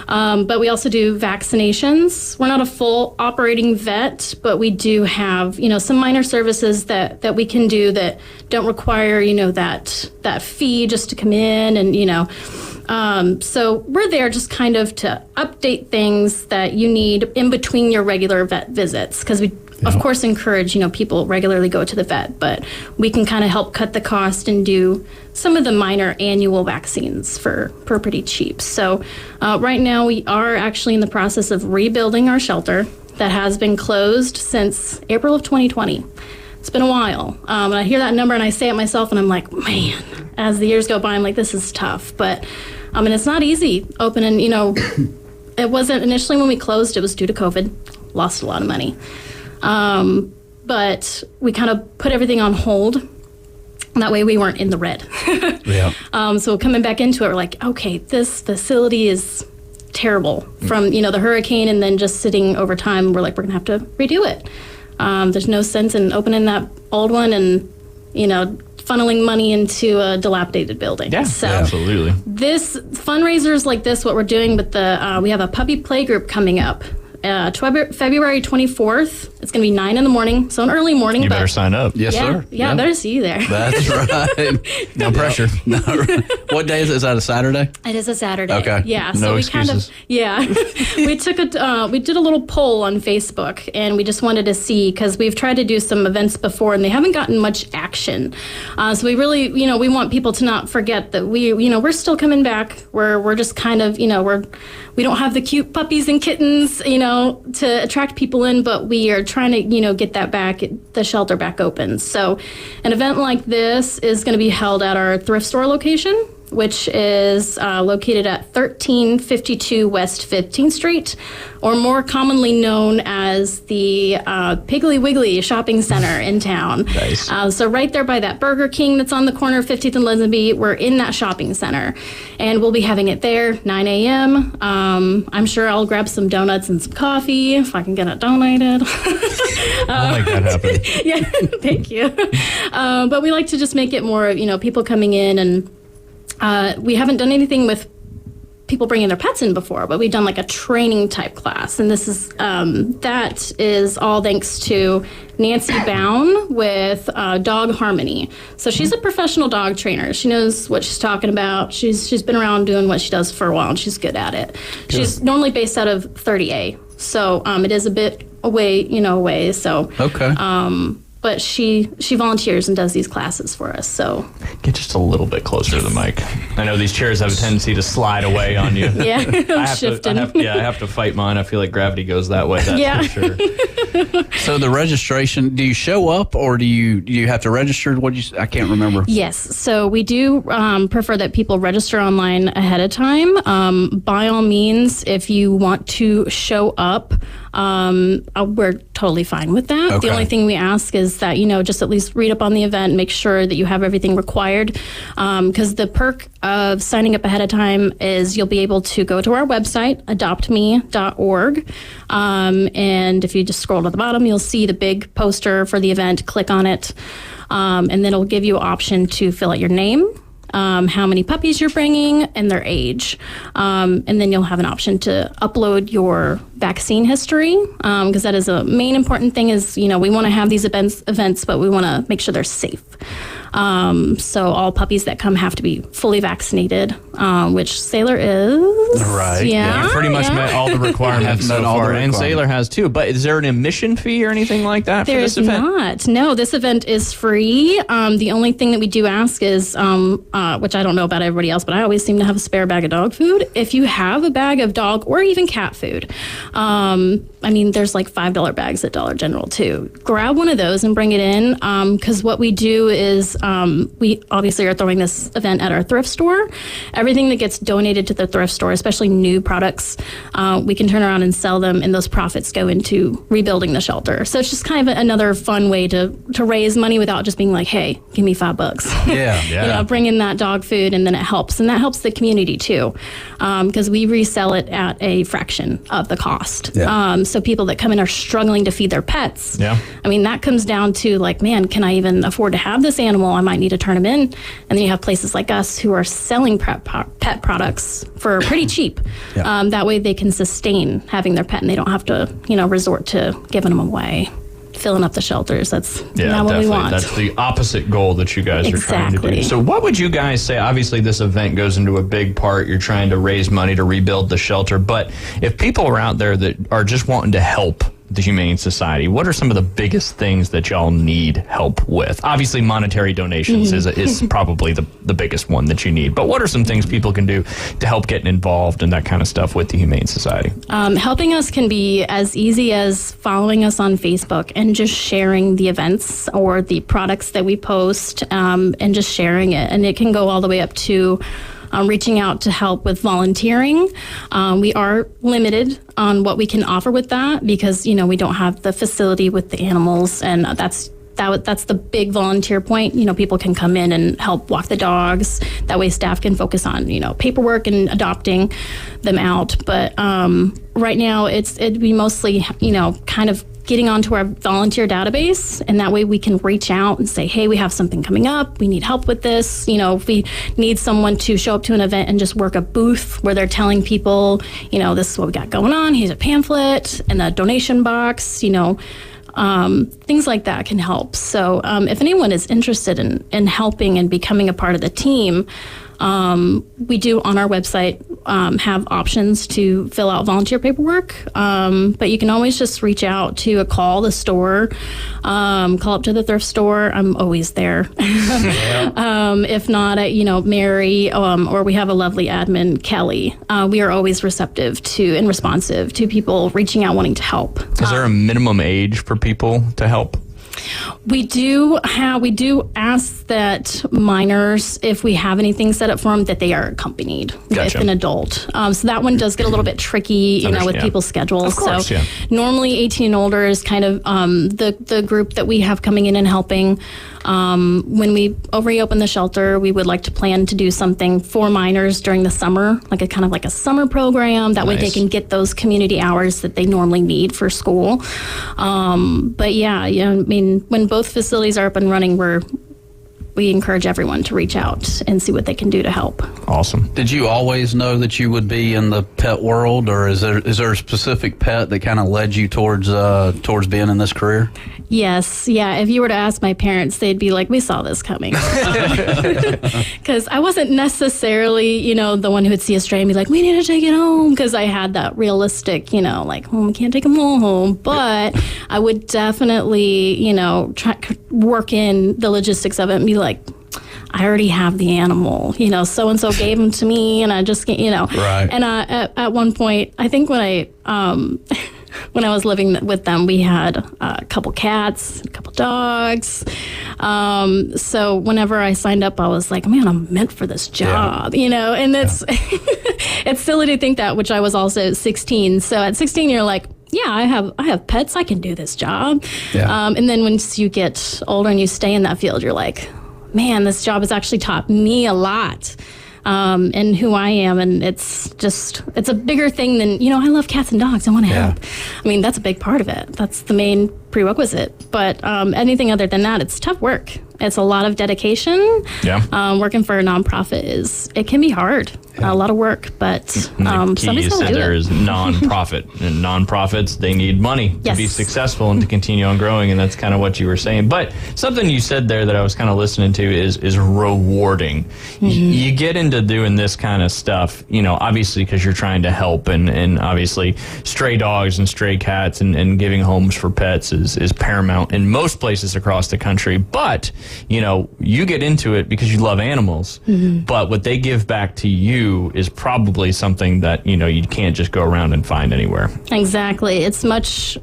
Speaker 19: But we also do vaccinations. We're not a full operating vet, but we do have, some minor services that we can do that don't require, that fee just to come in and, so we're there just kind of to update things that you need in between your regular vet visits because we, of course, encourage, people regularly go to the vet, but we can kind of help cut the cost and do some of the minor annual vaccines for pretty cheap. So right now we are actually in the process of rebuilding our shelter that has been closed since April of 2020. It's been a while. And I hear that number and I say it myself and I'm like, man, as the years go by, I'm like, this is tough. But and it's not easy opening, it wasn't initially when we closed, it was due to COVID, lost a lot of money. But we kind of put everything on hold. That way we weren't in the red. So coming back into it, we're like, okay, this facility is terrible from, the hurricane and then just sitting over time. We're like, we're going to have to redo it. There's no sense in opening that old one and, funneling money into a dilapidated building.
Speaker 6: Yeah,
Speaker 19: so
Speaker 6: absolutely.
Speaker 19: This fundraisers like this, what we're doing with we have a puppy play group coming up. February 24th. It's going to be 9 in the morning, so an early morning.
Speaker 6: You better sign up.
Speaker 14: Yes, sir.
Speaker 19: Yeah, I better see you there.
Speaker 14: That's right.
Speaker 6: No pressure.
Speaker 14: No. What day is it? Is that a Saturday?
Speaker 19: It is a Saturday.
Speaker 14: Okay.
Speaker 19: Yeah.
Speaker 6: No
Speaker 19: So we
Speaker 6: excuses.
Speaker 19: we we did a little poll on Facebook, and we just wanted to see because we've tried to do some events before, and they haven't gotten much action. So we really, we want people to not forget that we're still coming back. We're just kind of, we don't have the cute puppies and kittens, to attract people in, but we are trying to, get the shelter back open. So an event like this is going to be held at our thrift store location, which is located at 1352 West 15th Street, or more commonly known as the Piggly Wiggly Shopping Center in town.
Speaker 6: Nice.
Speaker 19: So right there by that Burger King that's on the corner of 50th and Lisenby, we're in that shopping center. And we'll be having it there, 9 a.m. I'm sure I'll grab some donuts and some coffee if I can get it donated.
Speaker 6: I'll make that happen.
Speaker 19: Yeah, thank you. But we like to just make it more, people coming in and we haven't done anything with people bringing their pets in before, but we've done like a training type class. And this is, that is all thanks to Nancy Bown with Dog Harmony. So she's a professional dog trainer. She knows what she's talking about. She's been around doing what she does for a while and she's good at it. Good. She's normally based out of 30A. So it is a bit away, so.
Speaker 14: Okay.
Speaker 19: But she volunteers and does these classes for us. So
Speaker 6: get just a little bit closer to the mic. I know these chairs have a tendency to slide away on you.
Speaker 19: Yeah, I'm shifting.
Speaker 6: I have to fight mine. I feel like gravity goes that way. That's for sure.
Speaker 14: So the registration, do you show up or do you have to register? I can't remember.
Speaker 19: Yes. So we do prefer that people register online ahead of time. By all means, if you want to show up, we're totally fine with that.
Speaker 14: Okay.
Speaker 19: The only thing we ask is is that, just at least read up on the event, make sure that you have everything required. Because the perk of signing up ahead of time is you'll be able to go to our website, adoptme.org. And if you just scroll to the bottom, you'll see the big poster for the event. Click on it. And then it'll give you an option to fill out your name, how many puppies you're bringing, and their age. And then you'll have an option to upload your vaccine history, because that is a main important thing is, we want to have these events, but we want to make sure they're safe. So all puppies that come have to be fully vaccinated, which Sailor is.
Speaker 14: Right.
Speaker 19: Yeah.
Speaker 6: You pretty much met all the requirements so far, and Sailor has too. But is there an admission fee or anything like that for this event?
Speaker 19: There's not. No, this event is free. The only thing that we do ask is, which I don't know about everybody else, but I always seem to have a spare bag of dog food. If you have a bag of dog or even cat food, there's like $5 bags at Dollar General too. Grab one of those and bring it in, because what we do is we obviously are throwing this event at our thrift store. Everything that gets donated to the thrift store, especially new products, we can turn around and sell them, and those profits go into rebuilding the shelter. So it's just kind of another fun way to raise money without just being like, hey, give me $5.
Speaker 14: Yeah.
Speaker 19: Bring in that dog food, and then it helps. And that helps the community too, because we resell it at a fraction of the cost.
Speaker 14: Yeah.
Speaker 19: So people that come in are struggling to feed their pets.
Speaker 6: Yeah.
Speaker 19: That comes down to like, man, can I even afford to have this animal? I might need to turn them in. And then you have places like us who are selling pet products for pretty cheap.
Speaker 14: Yeah.
Speaker 19: That way they can sustain having their pet, and they don't have to, resort to giving them away, filling up the shelters. That's not what we want.
Speaker 6: That's the opposite goal that you guys are trying to do.
Speaker 19: Exactly.
Speaker 6: So what would you guys say? Obviously, this event goes into a big part. You're trying to raise money to rebuild the shelter. But if people are out there that are just wanting to help the Humane Society, what are some of the biggest things that y'all need help with? Obviously, monetary donations is probably the biggest one that you need. But what are some things people can do to help getting involved and that kind of stuff with the Humane Society?
Speaker 19: Helping us can be as easy as following us on Facebook and just sharing the events or the products that we post, and just sharing it. And it can go all the way up to reaching out to help with volunteering. We are limited on what we can offer with that because, we don't have the facility with the animals, and that's the big volunteer point. People can come in and help walk the dogs. That way staff can focus on, paperwork and adopting them out. But right now it'd be mostly, kind of getting onto our volunteer database, and that way we can reach out and say, hey, we have something coming up, we need help with this. If we need someone to show up to an event and just work a booth where they're telling people, this is what we got going on, here's a pamphlet and a donation box, things like that can help. So if anyone is interested in helping and becoming a part of the team, we do on our website have options to fill out volunteer paperwork, but you can always just reach out to call the store, call up to the thrift store. I'm always there. If not, Mary, or we have a lovely admin, Kelly. We are always receptive to and responsive to people reaching out wanting to help.
Speaker 6: Is there a minimum age for people to help?
Speaker 19: We do ask that minors, if we have anything set up for them, that they are accompanied with an adult. So that one does get a little bit tricky, with people's schedules.
Speaker 6: Of course,
Speaker 19: so normally 18 and older is kind of the group that we have coming in and helping. When we reopen the shelter, we would like to plan to do something for minors during the summer, like a summer program. That way they can get those community hours that they normally need for school. But when both facilities are up and running, we encourage everyone to reach out and see what they can do to help.
Speaker 6: Awesome.
Speaker 14: Did you always know that you would be in the pet world, or is there a specific pet that kind of led you towards being in this career?
Speaker 19: Yes. Yeah. If you were to ask my parents, they'd be like, we saw this coming. Because I wasn't necessarily, the one who would see a stray and be like, we need to take it home. Because I had that realistic, we can't take them all home. But I would definitely, try work in the logistics of it and be like, I already have the animal, so-and-so gave him to me, and I just,
Speaker 14: Right.
Speaker 19: And at one point, I think when I was living with them, we had a couple cats, a couple dogs. So whenever I signed up, I was like, man, I'm meant for this job, and it's, it's silly to think that, which I was also 16. So at 16, you're like, yeah, I have pets. I can do this job.
Speaker 14: Yeah.
Speaker 19: And then once you get older and you stay in that field, you're like, man, this job has actually taught me a lot. And who I am, and it's a bigger thing than, I love cats and dogs. I want to help. I mean, that's a big part of it. That's the main prerequisite. But anything other than that, it's tough work. It's a lot of dedication.
Speaker 6: Yeah.
Speaker 19: Working for a nonprofit it can be hard. A lot of work, but
Speaker 6: the key
Speaker 19: somebody's
Speaker 6: you
Speaker 19: got to
Speaker 6: said
Speaker 19: do
Speaker 6: there
Speaker 19: it.
Speaker 6: is nonprofit, and nonprofits, they need money to
Speaker 19: Yes.
Speaker 6: be successful and to continue on growing, and that's kind of what you were saying. But something you said there that I was kind of listening to is rewarding. You get into doing this kind of stuff, obviously because you're trying to help, and obviously stray dogs and stray cats and giving homes for pets is paramount in most places across the country. But you get into it because you love animals, but what they give back to you is probably something that you can't just go around and find anywhere.
Speaker 19: Exactly. It's much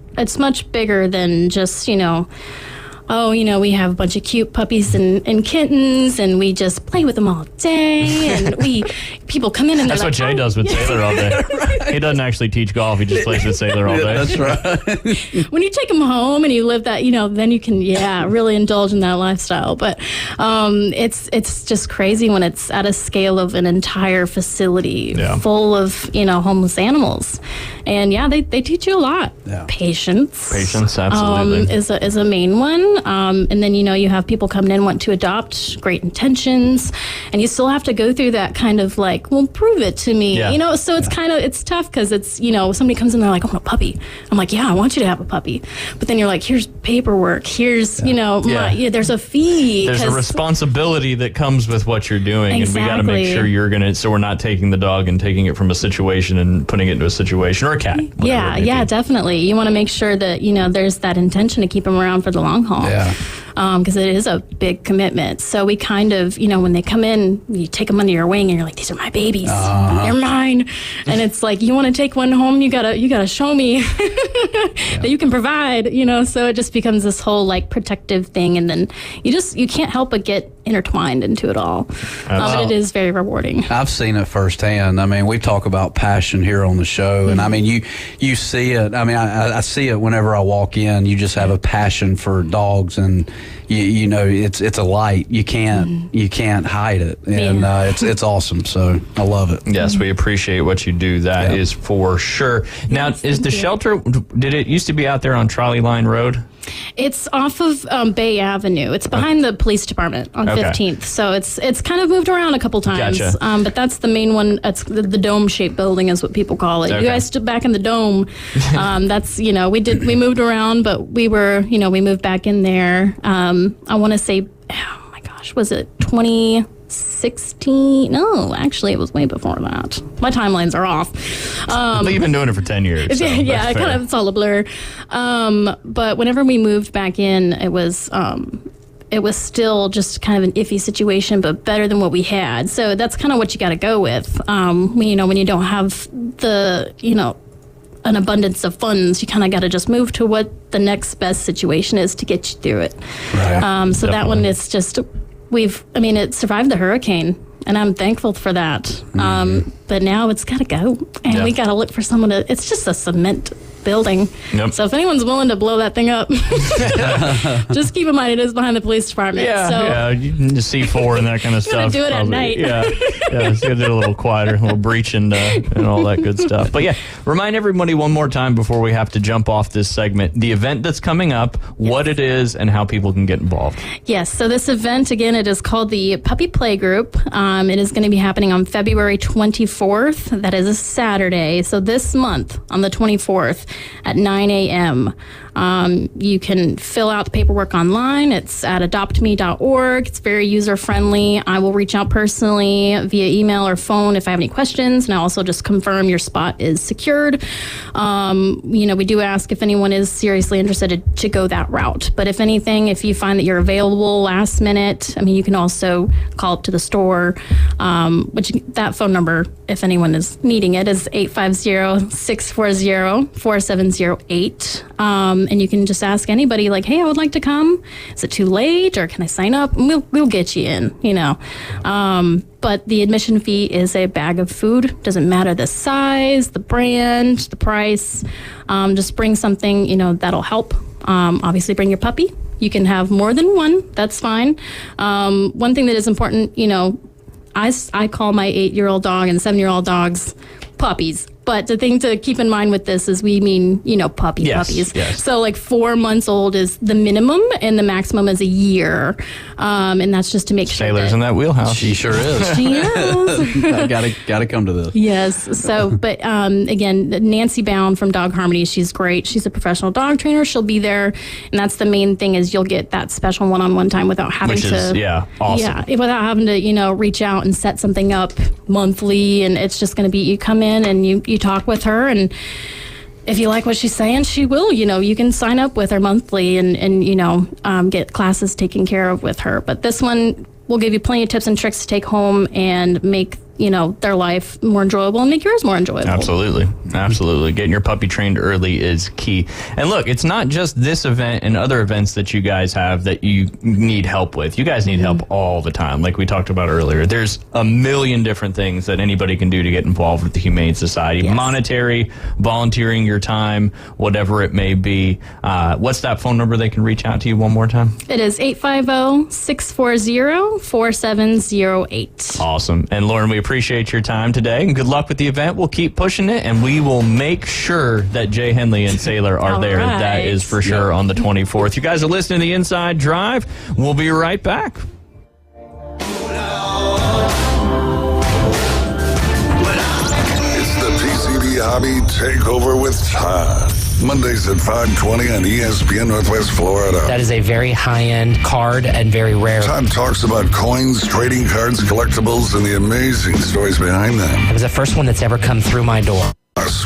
Speaker 19: bigger than just, we have a bunch of cute puppies and kittens, and we just play with them all day, and people come in and
Speaker 6: That's
Speaker 19: they're
Speaker 6: what
Speaker 19: like,
Speaker 6: Jay does with Sailor all day. He doesn't actually teach golf. He just plays with Sailor all day.
Speaker 14: That's right.
Speaker 19: when you take them home and you live that, then you can, really indulge in that lifestyle. But it's just crazy when it's at a scale of an entire facility full of, homeless animals. And they teach you a lot.
Speaker 14: Yeah.
Speaker 19: Patience.
Speaker 6: Patience, absolutely.
Speaker 19: Is a main one. And then, you have people coming in wanting to adopt, great intentions, and you still have to go through that kind of like, well, prove it to me.
Speaker 6: Yeah.
Speaker 19: So it's it's tough because it's, somebody comes in, they're like, I want a puppy. I'm like, yeah, I want you to have a puppy. But then you're like, here's paperwork. Here's, there's a fee.
Speaker 6: There's a responsibility that comes with what you're doing, and we got to make
Speaker 19: Exactly.
Speaker 6: sure so we're not taking the dog and taking it from a situation and putting it into a situation, or a cat.
Speaker 19: Yeah, definitely. You want to make sure that, there's that intention to keep them around for the long haul.
Speaker 14: Yeah.
Speaker 19: Because it is a big commitment. So we kind of, when they come in, you take them under your wing and you're like, these are my babies. They're mine. And it's like, you want to take one home, you gotta show me that you can provide, so it just becomes this whole like protective thing. And then you can't help but get intertwined into it all. But it is very rewarding.
Speaker 14: I've seen it firsthand. I mean, we talk about passion here on the show, and I mean, you see it. I mean, I see it whenever I walk in. You just have a passion for dogs, and it's a light. You can't hide it, and it's awesome. So I love it.
Speaker 6: Yes, we appreciate what you do. That is for sure. Now, is the shelter? Did it used to be out there on Trolley Line Road?
Speaker 19: It's off of Bay Avenue. It's behind the police department on
Speaker 6: Okay.
Speaker 19: 15th. So it's kind of moved around a couple times.
Speaker 6: Gotcha.
Speaker 19: But that's the main one. It's the dome-shaped building is what people call it.
Speaker 6: Okay.
Speaker 19: You guys stood back in the dome. That's, we moved around, but we moved back in there. I want to say, oh my gosh, was it 2016? No, actually, it was way before that. My timelines are off.
Speaker 6: Well, you've been doing it for 10 years. So
Speaker 19: Yeah, it's all a blur. But whenever we moved back in, it was still just kind of an iffy situation, but better than what we had. So that's kind of what you got to go with. When you don't have an abundance of funds, you kind of got to just move to what the next best situation is to get you through it.
Speaker 14: Right.
Speaker 19: So that one is just, it survived the hurricane, and I'm thankful for that. But now it's got to go, and we got to look for someone to, it's just a cement building.
Speaker 6: Yep.
Speaker 19: So if anyone's willing to blow that thing up, just keep in mind it is behind the police department. So
Speaker 6: You can just C4 and that kind of
Speaker 19: You gotta
Speaker 6: stuff.
Speaker 19: do it at night.
Speaker 6: Yeah, it's gonna do it a little quieter, a little breach and all that good stuff. But remind everybody one more time before we have to jump off this segment, the event that's coming up, what it is, and how people can get involved.
Speaker 19: Yes, so this event, again, it is called the Puppy Play Group. It is going to be happening on February 24th. That is a Saturday. So this month, on the 24th at 9 a.m., you can fill out the paperwork online. It's at adoptme.org. It's very user-friendly. I will reach out personally via email or phone if I have any questions, and I'll also just confirm your spot is secured. We do ask if anyone is seriously interested to go that route. But if anything, if you find that you're available last minute, you can also call up to the store, which that phone number, if anyone is needing it, is 850-640-4708. And you can just ask anybody, like, hey, I would like to come. Is it too late, or can I sign up? And we'll get you in, But the admission fee is a bag of food. Doesn't matter the size, the brand, the price. Just bring something, that'll help. Obviously, bring your puppy. You can have more than one. That's fine. One thing that is important, I call my 8-year-old dog and 7-year-old dogs puppies. But the thing to keep in mind with this is we mean, puppies.
Speaker 6: Yes.
Speaker 19: So like 4 months old is the minimum and the maximum is a year. And that's just to make sure
Speaker 6: Sailor's in that wheelhouse.
Speaker 14: She sure is.
Speaker 19: She is.
Speaker 14: Gotta come to this.
Speaker 19: Yes. So, but again, Nancy Bound from Dog Harmony, she's great. She's a professional dog trainer. She'll be there. And that's the main thing is you'll get that special one-on-one time without having
Speaker 6: Which is, awesome.
Speaker 19: Yeah, without having to, reach out and set something up monthly. And it's just going to be, you come in and you talk with her, and if you like what she's saying, she will, you can sign up with her monthly and get classes taken care of with her. But this one will give you plenty of tips and tricks to take home and make their life more enjoyable and make yours more enjoyable.
Speaker 6: Absolutely. Getting your puppy trained early is key. And look, it's not just this event and other events that you guys have that you need help with. You guys need help all the time, like we talked about earlier. There's a million different things that anybody can do to get involved with the Humane Society. Yes. Monetary, volunteering your time, whatever it may be. What's that phone number they can reach out to you one more time?
Speaker 19: It is 850-640-4708.
Speaker 6: Awesome. And Lauren, we appreciate your time today, and good luck with the event. We'll keep pushing it, and we will make sure that Jay Henley and Sailor are there.
Speaker 19: Right.
Speaker 6: That is for sure on the 24th. You guys are listening to The Inside Drive. We'll be right back.
Speaker 11: It's the PCB Hobby Takeover with Todd. Mondays at 5:20 on ESPN Northwest Florida.
Speaker 20: That is a very high-end card and very rare.
Speaker 11: Todd talks about coins, trading cards, collectibles, and the amazing stories behind them.
Speaker 20: It was the first one that's ever come through my door.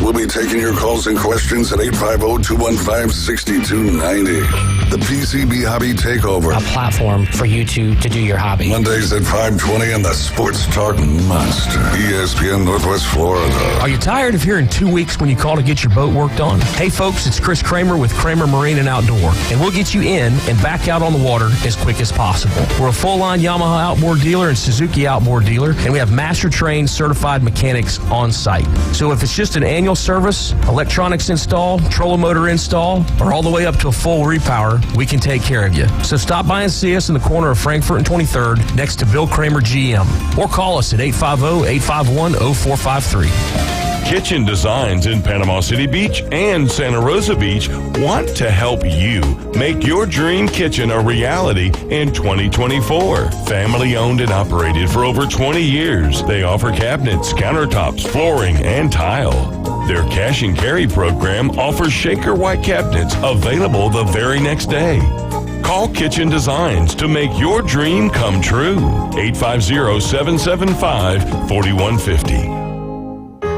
Speaker 11: We'll be taking your calls and questions at 850-215-6290. The PCB Hobby Takeover.
Speaker 20: A platform for you to do your hobby.
Speaker 11: Mondays at 5:20 on the Sports Talk Monster. ESPN Northwest Florida.
Speaker 21: Are you tired of hearing 2 weeks when you call to get your boat worked on? Hey folks, it's Chris Kramer with Kramer Marine and Outdoor, and we'll get you in and back out on the water as quick as possible. We're a full-line Yamaha outboard dealer and Suzuki outboard dealer, and we have master-trained certified mechanics on site. So if it's just an annual service, electronics install, trolling motor install, or all the way up to a full repower, we can take care of you. So stop by and see us in the corner of Frankfurt and 23rd next to Bill Kramer GM, or call us at 850-851-0453.
Speaker 2: Kitchen Designs in Panama City Beach and Santa Rosa Beach want to help you make your dream kitchen a reality in 2024. Family owned and operated for over 20 years, they offer cabinets, countertops, flooring, and tile. Their cash and carry program offers Shaker White cabinets available the very next day. Call Kitchen Designs to make your dream come true. 850-775-4150.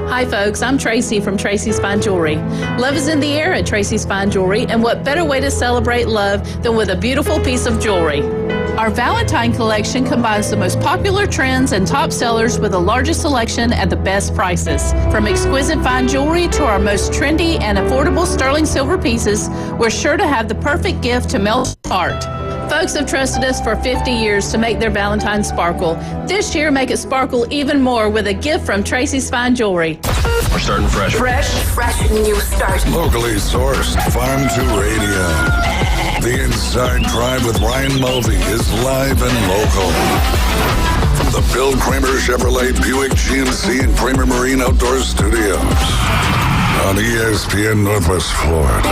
Speaker 16: Hi folks, I'm Tracy from Tracy's Fine Jewelry. Love is in the air at Tracy's Fine Jewelry, and what better way to celebrate love than with a beautiful piece of jewelry? Our Valentine collection combines the most popular trends and top sellers with the largest selection at the best prices. From exquisite fine jewelry to our most trendy and affordable sterling silver pieces, we're sure to have the perfect gift to melt your heart. Folks have trusted us for 50 years to make their Valentine sparkle. This year, make it sparkle even more with a gift from Tracy's Fine Jewelry.
Speaker 11: We're starting fresh.
Speaker 22: Fresh new start.
Speaker 11: Locally sourced, farm to radio. The Inside Drive with Ryan Mulvey is live and local. From the Bill Kramer Chevrolet Buick GMC and Kramer Marine Outdoor Studios on ESPN Northwest Florida.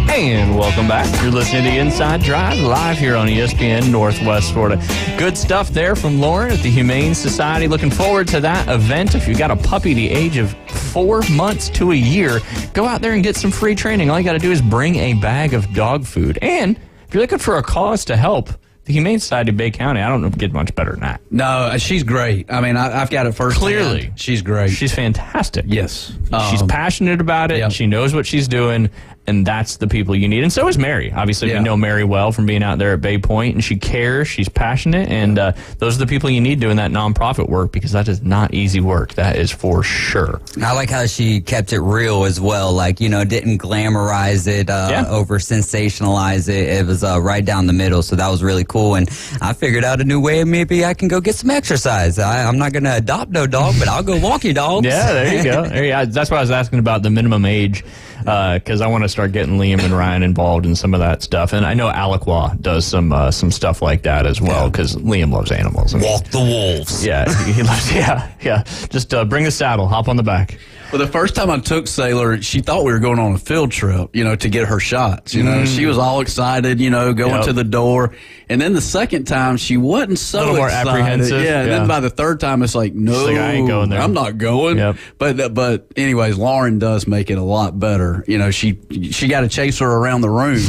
Speaker 6: And welcome back. You're listening to The Inside Drive live here on ESPN Northwest Florida. Good stuff there from Lauren at the Humane Society. Looking forward to that event. If you've got a puppy the age of 4 months to a year, go out there and get some free training. All you got to do is bring a bag of dog food. And if you're looking for a cause to help, the Humane Society of Bay County, I don't get much better than that.
Speaker 14: No, she's great. I mean, I've got it first.
Speaker 6: Clearly.
Speaker 14: Hand. She's great.
Speaker 6: She's fantastic.
Speaker 14: Yes.
Speaker 6: She's passionate about it.
Speaker 14: Yep.
Speaker 6: She knows what she's doing. And that's the people you need. And so is Mary. Obviously, we know Mary well from being out there at Bay Point, and she cares. She's passionate. And those are the people you need doing that nonprofit work, because that is not easy work. That is for sure.
Speaker 13: I like how she kept it real as well. Like, didn't glamorize it, over sensationalize it. It was right down the middle. So that was really cool. And I figured out a new way. Maybe I can go get some exercise. I'm not going to adopt no dog, but I'll go walk your dogs.
Speaker 6: Yeah, there you go. That's why I was asking about the minimum age, because I want to start getting Liam and Ryan involved in some of that stuff. And I know Alaqua does some stuff like that as well, because Liam loves animals.
Speaker 13: Walk the wolves.
Speaker 6: Yeah, he loves. Yeah. Just bring the saddle, hop on the back.
Speaker 14: Well, the first time I took Sailor, she thought we were going on a field trip, to get her shots. She was all excited, going to the door. And then the second time, she wasn't so
Speaker 6: a little more
Speaker 14: excited.
Speaker 6: apprehensive.
Speaker 14: Yeah, and then by the third time, it's like, no,
Speaker 6: She's like, I ain't going there.
Speaker 14: I'm not going.
Speaker 6: Yep.
Speaker 14: But anyways, Lauren does make it a lot better. She got to chase her around the room,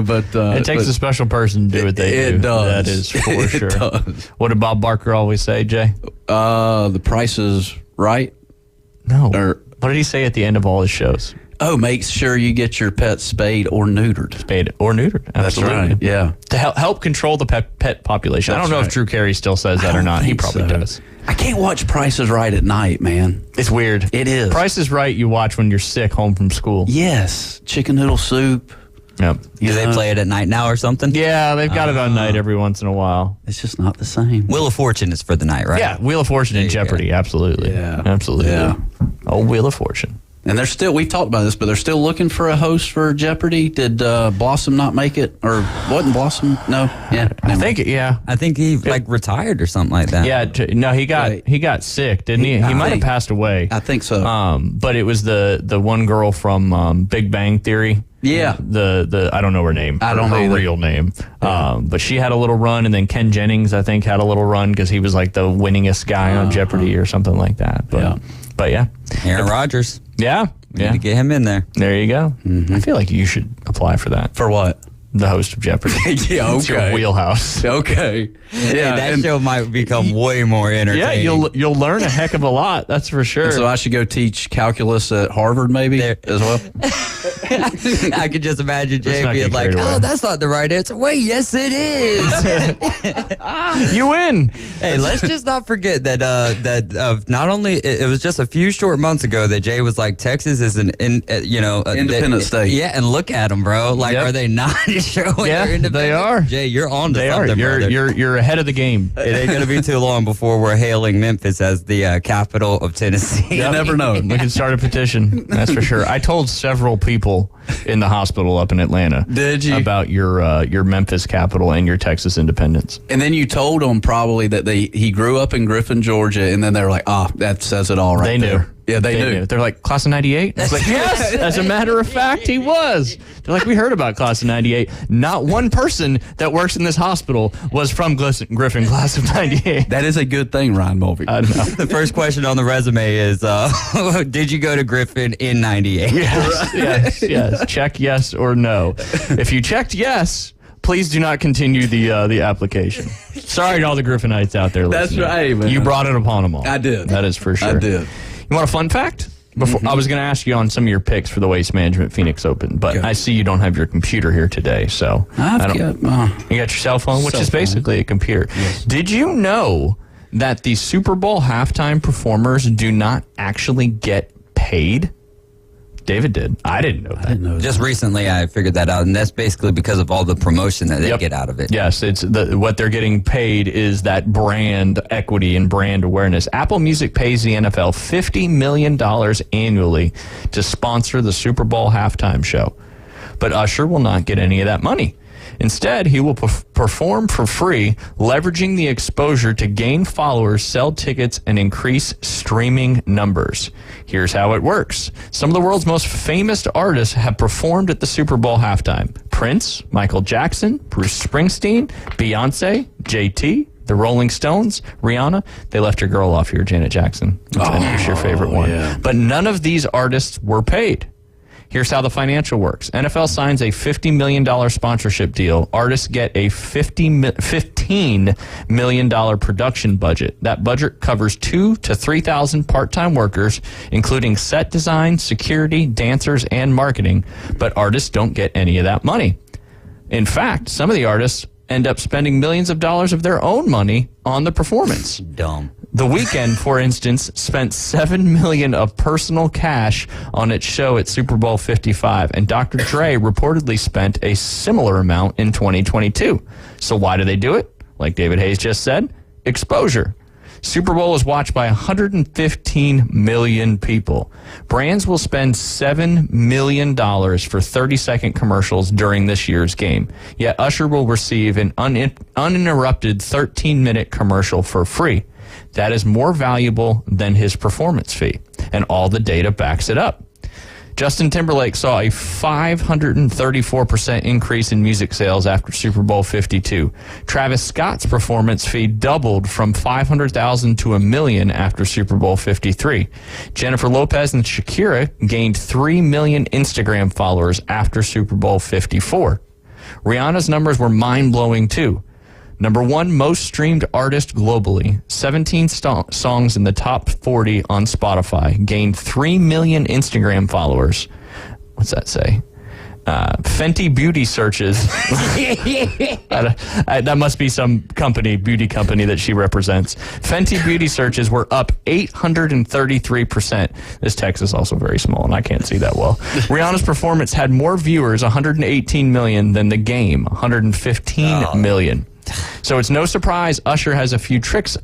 Speaker 14: But
Speaker 6: it takes a special person to do what they do.
Speaker 14: It does.
Speaker 6: That is for sure.
Speaker 14: It does.
Speaker 6: What did Bob Barker always say, Jay?
Speaker 14: The Price is Right.
Speaker 6: No. What did he say at the end of all his shows?
Speaker 14: Oh, make sure you get your pet spayed or neutered.
Speaker 6: Spayed or neutered. Absolutely.
Speaker 14: That's right. Yeah.
Speaker 6: To help control the pet population. I don't know if Drew Carey still says that or not. He probably does.
Speaker 14: I can't watch Price is Right at night, man.
Speaker 6: It's weird.
Speaker 14: It is.
Speaker 6: Price is Right you watch when you're sick home from school.
Speaker 14: Yes. Chicken noodle soup.
Speaker 6: Yep.
Speaker 13: Do they play it at night now or something?
Speaker 6: Yeah, they've got it on night every once in a while.
Speaker 14: It's just not the same.
Speaker 13: Wheel of Fortune is for the night, right?
Speaker 6: Yeah, Wheel of Fortune and Jeopardy, absolutely.
Speaker 14: Yeah.
Speaker 6: Absolutely.
Speaker 14: Yeah.
Speaker 6: Oh, Wheel of Fortune.
Speaker 14: And we've talked about this, but they're still looking for a host for Jeopardy. Did Blossom not make it? Or wasn't Blossom? No? Yeah.
Speaker 6: I think
Speaker 13: he retired or something like that.
Speaker 6: Yeah, no, he got sick, didn't he? He might have passed away.
Speaker 14: I think so.
Speaker 6: But it was the one girl from Big Bang Theory.
Speaker 14: Yeah.
Speaker 6: The I don't know her name.
Speaker 14: I don't know
Speaker 6: her
Speaker 14: either.
Speaker 6: real name. But she had a little run, and then Ken Jennings, I think, had a little run because he was like the winningest guy on Jeopardy or something like that. But yeah.
Speaker 13: Aaron Rodgers.
Speaker 6: Yeah.
Speaker 13: Need to get him in there.
Speaker 6: There you go. I feel like you should apply for that.
Speaker 14: For what?
Speaker 6: The host of Jeopardy.
Speaker 14: Yeah, okay.
Speaker 6: It's your wheelhouse.
Speaker 14: Okay.
Speaker 13: Yeah, that show might become way more entertaining.
Speaker 6: Yeah, you'll learn a heck of a lot. That's for sure.
Speaker 14: And so I should go teach calculus at Harvard, maybe as well.
Speaker 13: I could just imagine Jay
Speaker 6: not
Speaker 13: being
Speaker 6: get
Speaker 13: like,
Speaker 6: carried away.
Speaker 13: "Oh, that's not the right answer." Wait, yes, it is.
Speaker 6: You win.
Speaker 13: Hey, let's just not forget that not only it was just a few short months ago that Jay was like, Texas is an
Speaker 14: independent state.
Speaker 13: Yeah, and look at them, bro. Like, are they not showing?
Speaker 6: Yeah,
Speaker 13: they're independent?
Speaker 6: they are.
Speaker 13: Jay, you're on to
Speaker 6: They are.
Speaker 13: something, brother.
Speaker 6: You're ahead of the game.
Speaker 13: It ain't gonna be too long before we're hailing Memphis as the capital of Tennessee.
Speaker 6: You never know. We can start a petition. That's for sure. I told several people in the hospital up in Atlanta.
Speaker 14: Did you?
Speaker 6: About your Memphis capital and your Texas independence.
Speaker 14: And then you told them probably that he grew up in Griffin, Georgia, and then they were like, that says it all right
Speaker 6: They knew.
Speaker 14: there. Yeah, they knew.
Speaker 6: They're like, class of 98? I was like, yes, as a matter of fact, he was. They're like, we heard about class of 98. Not one person that works in this hospital was from Griffin, class of 98.
Speaker 14: That is a good thing, Ryan Mulvey.
Speaker 6: I know.
Speaker 13: The first question on the resume is, did you go to Griffin in 98?
Speaker 6: Yes. Check yes or no. If you checked yes, please do not continue the application. Sorry to all the Griffinites out there listening.
Speaker 14: That's right, man.
Speaker 6: You brought it upon them all.
Speaker 14: I did.
Speaker 6: That is for sure.
Speaker 14: I did.
Speaker 6: You want a fun fact? Before I was going to ask you on some of your picks for the Waste Management Phoenix Open, but I see you don't have your computer here today, so you got your cell phone, which is basically a computer.
Speaker 14: Yes.
Speaker 6: Did you know that the Super Bowl halftime performers do not actually get paid? David did. I didn't know that.
Speaker 14: I didn't know that.
Speaker 13: Just recently I figured that out, and that's basically because of all the promotion that they get out of it.
Speaker 6: Yes, it's what they're getting paid is that brand equity and brand awareness. Apple Music pays the NFL $50 million annually to sponsor the Super Bowl halftime show. But Usher will not get any of that money. Instead, he will perform for free, leveraging the exposure to gain followers, sell tickets, and increase streaming numbers. Here's how it works. Some of the world's most famous artists have performed at the Super Bowl halftime. Prince, Michael Jackson, Bruce Springsteen, Beyonce, JT, the Rolling Stones, Rihanna. They left your girl off here, Janet Jackson, which I know is your favorite one.
Speaker 14: Yeah.
Speaker 6: But none of these artists were paid. Here's how the financial works. NFL signs a $50 million sponsorship deal. Artists get a $15 million production budget. That budget covers 2,000 to 3,000 part-time workers, including set design, security, dancers, and marketing. But artists don't get any of that money. In fact, some of the artists end up spending millions of dollars of their own money on the performance.
Speaker 13: Dumb.
Speaker 6: The Weeknd, for instance, spent $7 million of personal cash on its show at Super Bowl 55, and Dr. Dre reportedly spent a similar amount in 2022. So why do they do it? Like David Hayes just said, exposure. Super Bowl is watched by 115 million people. Brands will spend $7 million for 30-second commercials during this year's game. Yet Usher will receive an uninterrupted 13-minute commercial for free. That is more valuable than his performance fee, and all the data backs it up. Justin Timberlake saw a 534% increase in music sales after Super Bowl 52. Travis Scott's performance fee doubled from $500,000 to $1 million after Super Bowl 53. Jennifer Lopez and Shakira gained 3 million Instagram followers after Super Bowl 54. Rihanna's numbers were mind-blowing too. Number 1 most streamed artist globally, 17 songs in the top 40 on Spotify, gained 3 million Instagram followers. What's that say? Fenty beauty searches. That must be some beauty company that she represents. Fenty beauty searches were up 833%. This text is also very small, and I can't see that well. Rihanna's performance had more viewers, 118 million, than The Game, 115 million. So it's no surprise Usher has a few tricks up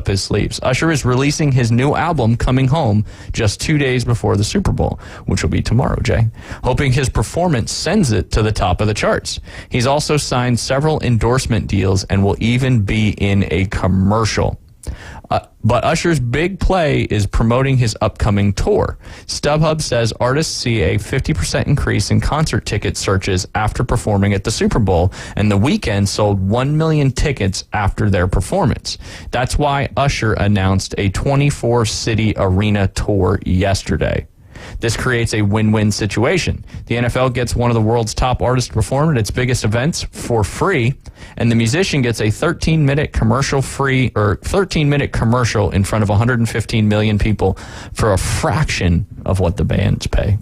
Speaker 6: his sleeves. Usher is releasing his new album, Coming Home, just 2 days before the Super Bowl, which will be tomorrow, Jay, hoping his performance sends it to the top of the charts. He's also signed several endorsement deals and will even be in a commercial. But Usher's big play is promoting his upcoming tour. StubHub says artists see a 50% increase in concert ticket searches after performing at the Super Bowl, and The Weeknd sold 1 million tickets after their performance. That's why Usher announced a 24-city arena tour yesterday. This creates a win-win situation. The NFL gets one of the world's top artists to perform at its biggest events for free, and the musician gets a 13-minute commercial in front of 115 million people for a fraction of what the brands pay.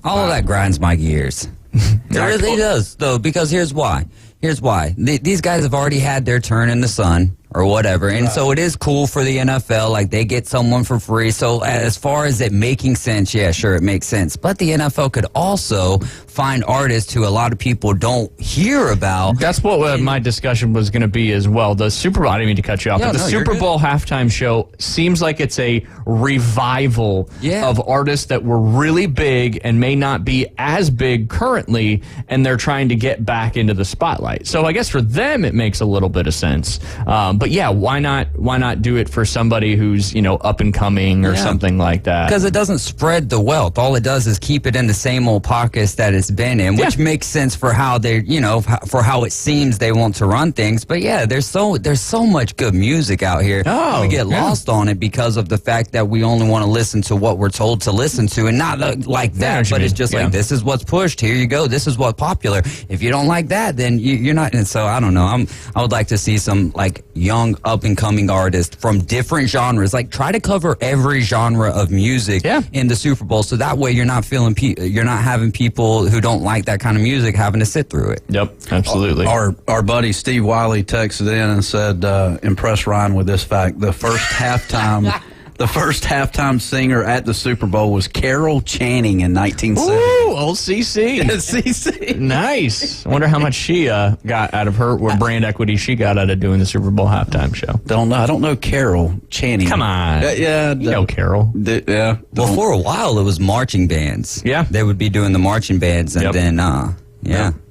Speaker 13: All of that grinds my gears. It really does, though, because here's why. These guys have already had their turn in the sun or whatever, and so it is cool for the NFL. Like, they get someone for free. So as far as it making sense, yeah, sure, it makes sense. But the NFL could also find artists who a lot of people don't hear about.
Speaker 6: That's what my discussion was going to be as well. The Super Bowl, I didn't mean to cut you off, but the Super Bowl halftime show seems like it's a revival of artists that were really big and may not be as big currently, and they're trying to get back into the spotlight. So I guess for them it makes a little bit of sense. But yeah, why not do it for somebody who's, up and coming or something like that?
Speaker 13: Because it doesn't spread the wealth. All it does is keep it in the same old pockets that it's been in, which makes sense for how they, for how it seems they want to run things. But yeah, there's so much good music out here. We get lost on it because of the fact that we only want to listen to what we're told to listen to, and not like that. But it's just like, this is what's pushed. Here you go. This is what's popular. If you don't like that, then you're not. And so I don't know. I would like to see some young up and coming artists from different genres. Like, try to cover every genre of music in the Super Bowl, so that way you're not having people who don't like that kind of music having to sit through it.
Speaker 6: Yep, absolutely.
Speaker 14: Our buddy Steve Wiley texted in and said, impress Ryan with this fact: the first halftime singer at the Super Bowl was Carol Channing in 1970.
Speaker 6: Ooh, old CC.
Speaker 14: CC.
Speaker 6: Nice. I wonder how much she got out of what brand equity she got out of doing the Super Bowl halftime show.
Speaker 14: Don't know. I don't know Carol Channing.
Speaker 6: Come on.
Speaker 14: You
Speaker 6: know Carol.
Speaker 14: Yeah.
Speaker 13: Well, for a while it was marching bands.
Speaker 6: Yeah.
Speaker 13: They would be doing the marching bands, and then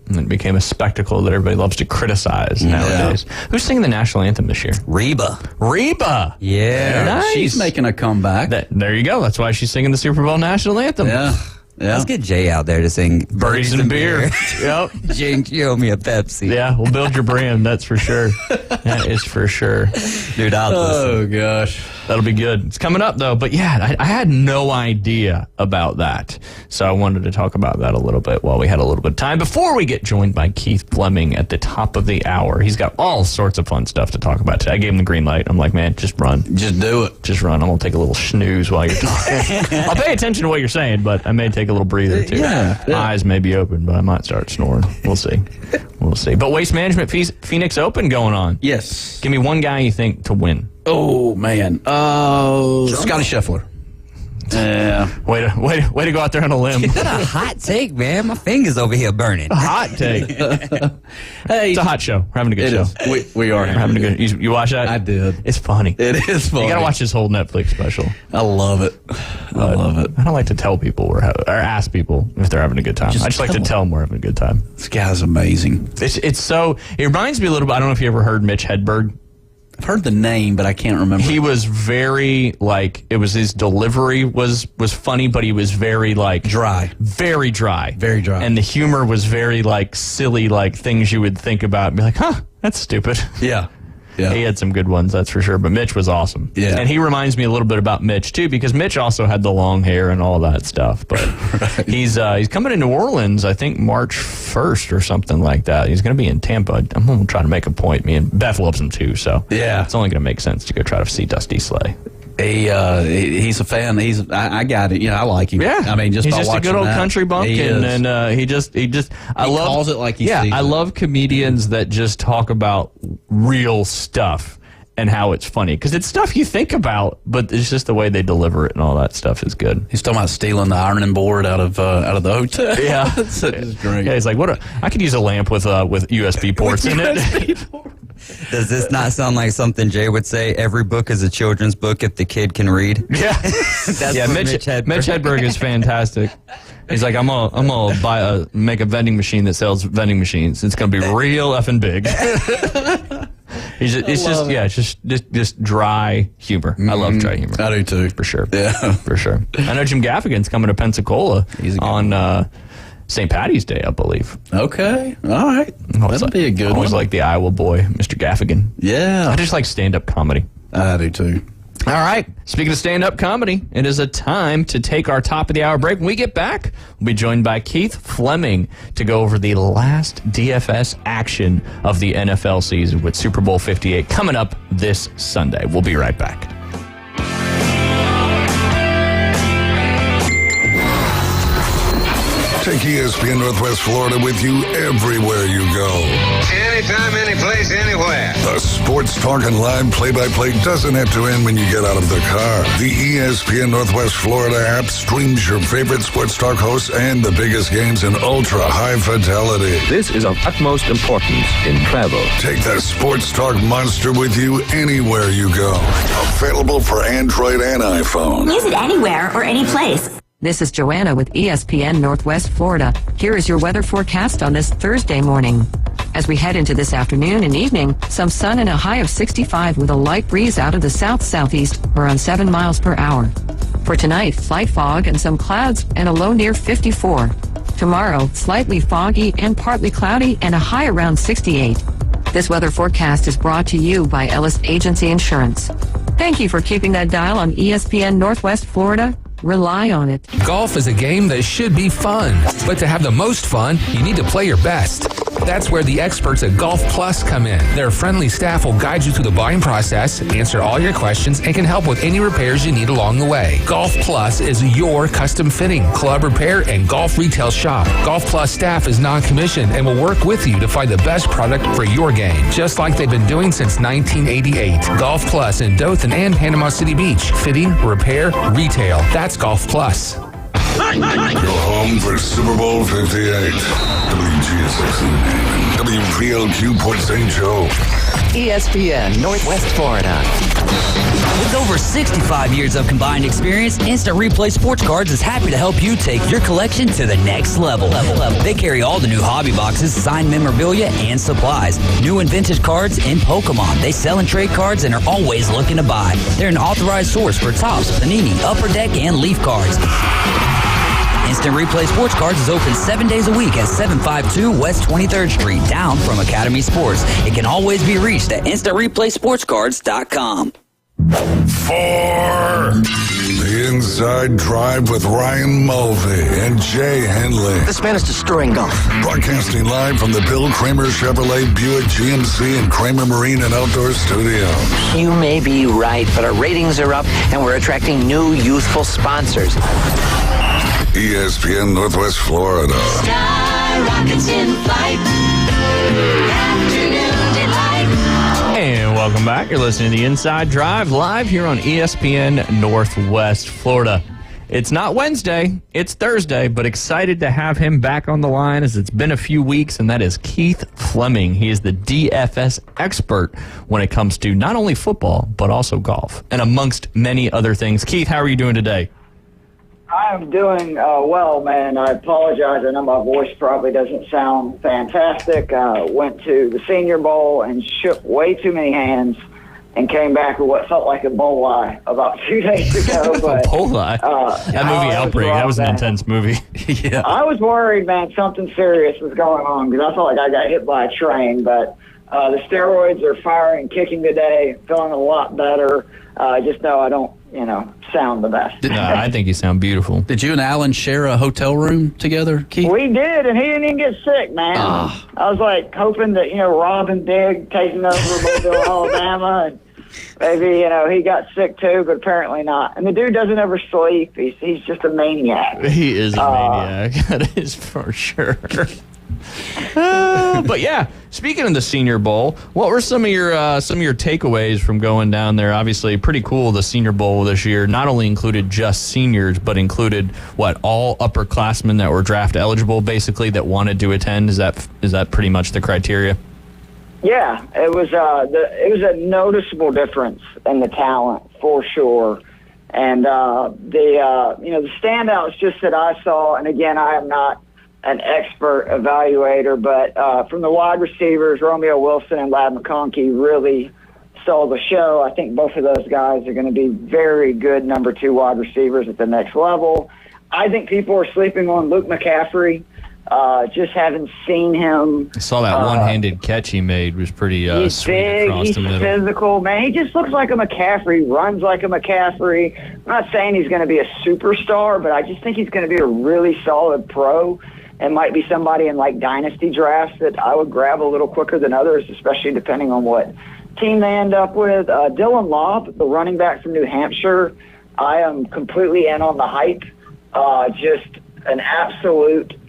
Speaker 6: and it became a spectacle that everybody loves to criticize nowadays. Who's singing the national anthem this year?
Speaker 13: Reba.
Speaker 6: Yeah. Nice.
Speaker 14: She's making a comeback.
Speaker 6: There you go. That's why she's singing the Super Bowl national anthem.
Speaker 14: Yeah.
Speaker 13: Let's get Jay out there to sing
Speaker 6: Birdies and Beer. Yep.
Speaker 13: Jinx, you owe me a Pepsi.
Speaker 6: Yeah, we'll build your brand. That's for sure. That is for sure.
Speaker 13: Dude, I'll listen.
Speaker 14: Oh, gosh.
Speaker 6: That'll be good. It's coming up, though. But, yeah, I had no idea about that. So I wanted to talk about that a little bit while we had a little bit of time. Before we get joined by Keith Fleming at the top of the hour, he's got all sorts of fun stuff to talk about today. I gave him the green light. I'm like, man, just run.
Speaker 14: Just do it.
Speaker 6: Just run. I'm going to take a little snooze while you're talking. I'll pay attention to what you're saying, but I may take a little breather, too.
Speaker 14: Yeah.
Speaker 6: My eyes may be open, but I might start snoring. We'll see. We'll see. But Waste Management Phoenix Open going on.
Speaker 14: Yes.
Speaker 6: Give me one guy you think to win.
Speaker 14: Oh, man. Scotty Scheffler. Yeah.
Speaker 6: Way to go out there on a limb.
Speaker 13: Is that a hot take, man? My finger's over here burning.
Speaker 6: A hot take.
Speaker 14: Hey,
Speaker 6: it's a hot show. We're having a good show.
Speaker 14: We are
Speaker 6: We're having a good. You watch that?
Speaker 14: I did.
Speaker 6: It's funny.
Speaker 14: It is funny.
Speaker 6: You gotta watch this whole Netflix special.
Speaker 14: I love it. I love it.
Speaker 6: I don't like to tell people or ask people if they're having a good time. I just like to tell them we're having a good time.
Speaker 14: This guy's amazing.
Speaker 6: It's so. It reminds me a little bit. I don't know if you ever heard Mitch Hedberg.
Speaker 14: I've heard the name, but I can't remember.
Speaker 6: He was very his delivery was funny, but he was very
Speaker 14: dry.
Speaker 6: Very dry.
Speaker 14: Very dry.
Speaker 6: And the humor was very silly, things you would think about and be like, huh, that's stupid.
Speaker 14: Yeah. Yeah.
Speaker 6: He had some good ones, that's for sure. But Mitch was awesome.
Speaker 14: Yeah.
Speaker 6: And he reminds me a little bit about Mitch, too, because Mitch also had the long hair and all that stuff. But
Speaker 14: right.
Speaker 6: He's coming to New Orleans, I think, March 1st or something like that. He's going to be in Tampa. I'm going to try to make a point. Me and Beth loves him, too. So
Speaker 14: yeah,
Speaker 6: it's only going to make sense to go try to see Dusty Slay.
Speaker 14: He's a fan. I got it. I like him.
Speaker 6: Yeah,
Speaker 14: I mean,
Speaker 6: he's just a good old country bumpkin, and he
Speaker 14: calls it like he sees
Speaker 6: I love comedians that just talk about real stuff and how it's funny because it's stuff you think about, but it's just the way they deliver it and all that stuff is good.
Speaker 14: He's talking about stealing the ironing board out of the hotel.
Speaker 6: Yeah,
Speaker 14: it's great.
Speaker 6: Yeah, he's like, I could use a lamp with USB ports in it.
Speaker 13: Does this not sound like something Jay would say? Every book is a children's book if the kid can read.
Speaker 6: Yeah, Mitch Hedberg is fantastic. He's like, I'm gonna make a vending machine that sells vending machines. It's gonna be real effing big. It's just dry humor. I love dry humor.
Speaker 14: I do too,
Speaker 6: for sure.
Speaker 14: Yeah,
Speaker 6: for sure. I know Jim Gaffigan's coming to Pensacola on St. Patty's Day, I believe.
Speaker 14: Okay, all right. That'll be a good one.
Speaker 6: Always like the Iowa boy, Mr. Gaffigan.
Speaker 14: Yeah,
Speaker 6: I just like stand-up comedy.
Speaker 14: I do too.
Speaker 6: All right. Speaking of stand-up comedy, it is a time to take our top of the hour break. When we get back, we'll be joined by Keith Fleming to go over the last DFS action of the NFL season with Super Bowl 58 coming up this Sunday. We'll be right back.
Speaker 11: Take ESPN Northwest Florida with you everywhere you go.
Speaker 18: Anytime, anyplace, anywhere.
Speaker 11: The sports talk and live play-by-play doesn't have to end when you get out of the car. The ESPN Northwest Florida app streams your favorite sports talk hosts and the biggest games in ultra-high fidelity.
Speaker 1: This is of utmost importance in travel.
Speaker 11: Take the sports talk monster with you anywhere you go. Available for Android and iPhone.
Speaker 7: Use it anywhere or any place.
Speaker 15: This is Joanna with ESPN Northwest Florida. Here is your weather forecast on this Thursday morning. As we head into this afternoon and evening, some sun and a high of 65 with a light breeze out of the south-southeast around 7 miles per hour. For tonight, light fog and some clouds and a low near 54. Tomorrow, slightly foggy and partly cloudy and a high around 68. This weather forecast is brought to you by Ellis Agency Insurance. Thank you for keeping that dial on ESPN Northwest Florida. Rely on it.
Speaker 3: Golf is a game that should be fun, but to have the most fun, you need to play your best. That's where the experts at Golf Plus come in. Their friendly staff will guide you through the buying process, answer all your questions, and can help with any repairs you need along the way. Golf Plus is your custom fitting, club repair, and golf retail shop. Golf Plus staff is non-commissioned and will work with you to find the best product for your game, just like they've been doing since 1988. Golf Plus in Dothan and Panama City Beach. Fitting, repair, retail. That's Golf Plus.
Speaker 11: Go home for Super Bowl 58. WGSX, WPLQ Port St. Joe.
Speaker 12: ESPN Northwest Florida.
Speaker 13: With over 65 years of combined experience, Instant Replay Sports Cards is happy to help you take your collection to the next level. They carry all the new hobby boxes, signed memorabilia, and supplies. New and vintage cards in Pokemon. They sell and trade cards and are always looking to buy. They're an authorized source for Topps, Panini, Upper Deck, and Leaf cards. Instant Replay Sports Cards is open 7 days a week at 752 West 23rd Street, down from Academy Sports. It can always be reached at InstantReplaySportsCards.com.
Speaker 11: 4. The Inside Drive with Ryan Mulvey and Jay Henley.
Speaker 12: This man is destroying golf.
Speaker 11: Broadcasting live from the Bill Kramer Chevrolet Buick GMC and Kramer Marine and Outdoor Studios.
Speaker 12: You may be right, but our ratings are up and we're attracting new youthful sponsors.
Speaker 11: ESPN Northwest Florida.
Speaker 22: Sky rockets in flight. Afternoon delight.
Speaker 6: And welcome back. You're listening to the Inside Drive live here on ESPN Northwest Florida. It's not Wednesday, it's Thursday, but excited to have him back on the line as it's been a few weeks, and that is Keith Fleming. He is the DFS expert when it comes to not only football, but also golf, and amongst many other things. Keith, how are you doing today?
Speaker 4: I'm doing well, man. I apologize. I know my voice probably doesn't sound fantastic. Went to the Senior Bowl and shook way too many hands and came back with what felt like a bowl eye about 2 days ago. But,
Speaker 6: a bowl eye? That movie Outbreak, that was an intense movie.
Speaker 4: Yeah. I was worried, man, something serious was going on because I felt like I got hit by a train. But the steroids are firing, kicking today, feeling a lot better. Just know I don't, sound the best.
Speaker 6: I think you sound beautiful.
Speaker 14: Did you and Alan share a hotel room together, Keith?
Speaker 4: We did, and he didn't even get sick, man. I was like hoping that, Robin Big taking over Mobile, Alabama, and maybe, he got sick too, but apparently not. And the dude doesn't ever sleep. He's just a maniac.
Speaker 6: He is a maniac. That is for sure. But yeah, speaking of the Senior Bowl, what were some of your takeaways from going down there? Obviously, pretty cool. The Senior Bowl this year not only included just seniors, but included all upperclassmen that were draft eligible, basically, that wanted to attend. Is that pretty much the criteria?
Speaker 4: Yeah, it was a noticeable difference in the talent for sure, and the standouts just that I saw. And again, I am not an expert evaluator, but from the wide receivers, Romeo Wilson and Ladd McConkey really stole the show. I think both of those guys are going to be very good number 2 wide receivers at the next level. I think people are sleeping on Luke McCaffrey. Just haven't seen him.
Speaker 6: I saw that one-handed catch he made was pretty
Speaker 4: he's
Speaker 6: sweet
Speaker 4: big,
Speaker 6: across
Speaker 4: he's
Speaker 6: the middle.
Speaker 4: Physical, man. He just looks like a McCaffrey, runs like a McCaffrey. I'm not saying he's going to be a superstar, but I just think he's going to be a really solid pro. And might be somebody in dynasty drafts that I would grab a little quicker than others, especially depending on what team they end up with. Dylan Lobb, the running back from New Hampshire, I am completely in on the hype. Just an absolute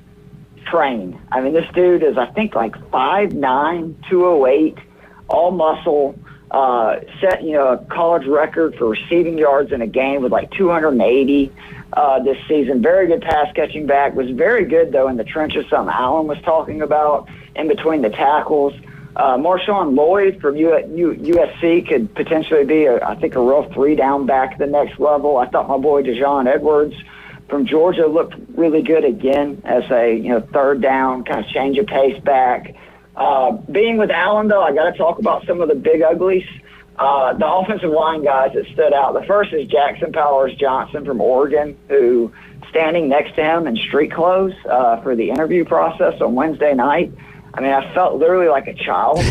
Speaker 4: train. I mean, this dude is, I think, 5'9", 208, all muscle. Set a college record for receiving yards in a game with 280 this season. Very good pass catching back. Was very good though in the trenches. Something Allen was talking about in between the tackles. Marshawn Lloyd from USC could potentially be I think a real 3-down back at the next level. I thought my boy Dejon Edwards from Georgia looked really good again as a 3rd down kind of change of pace back. Being with Allen, though, I got to talk about some of the big uglies. The offensive line guys that stood out. The first is Jackson Powers Johnson from Oregon, who standing next to him in street clothes for the interview process on Wednesday night. I mean, I felt literally like a child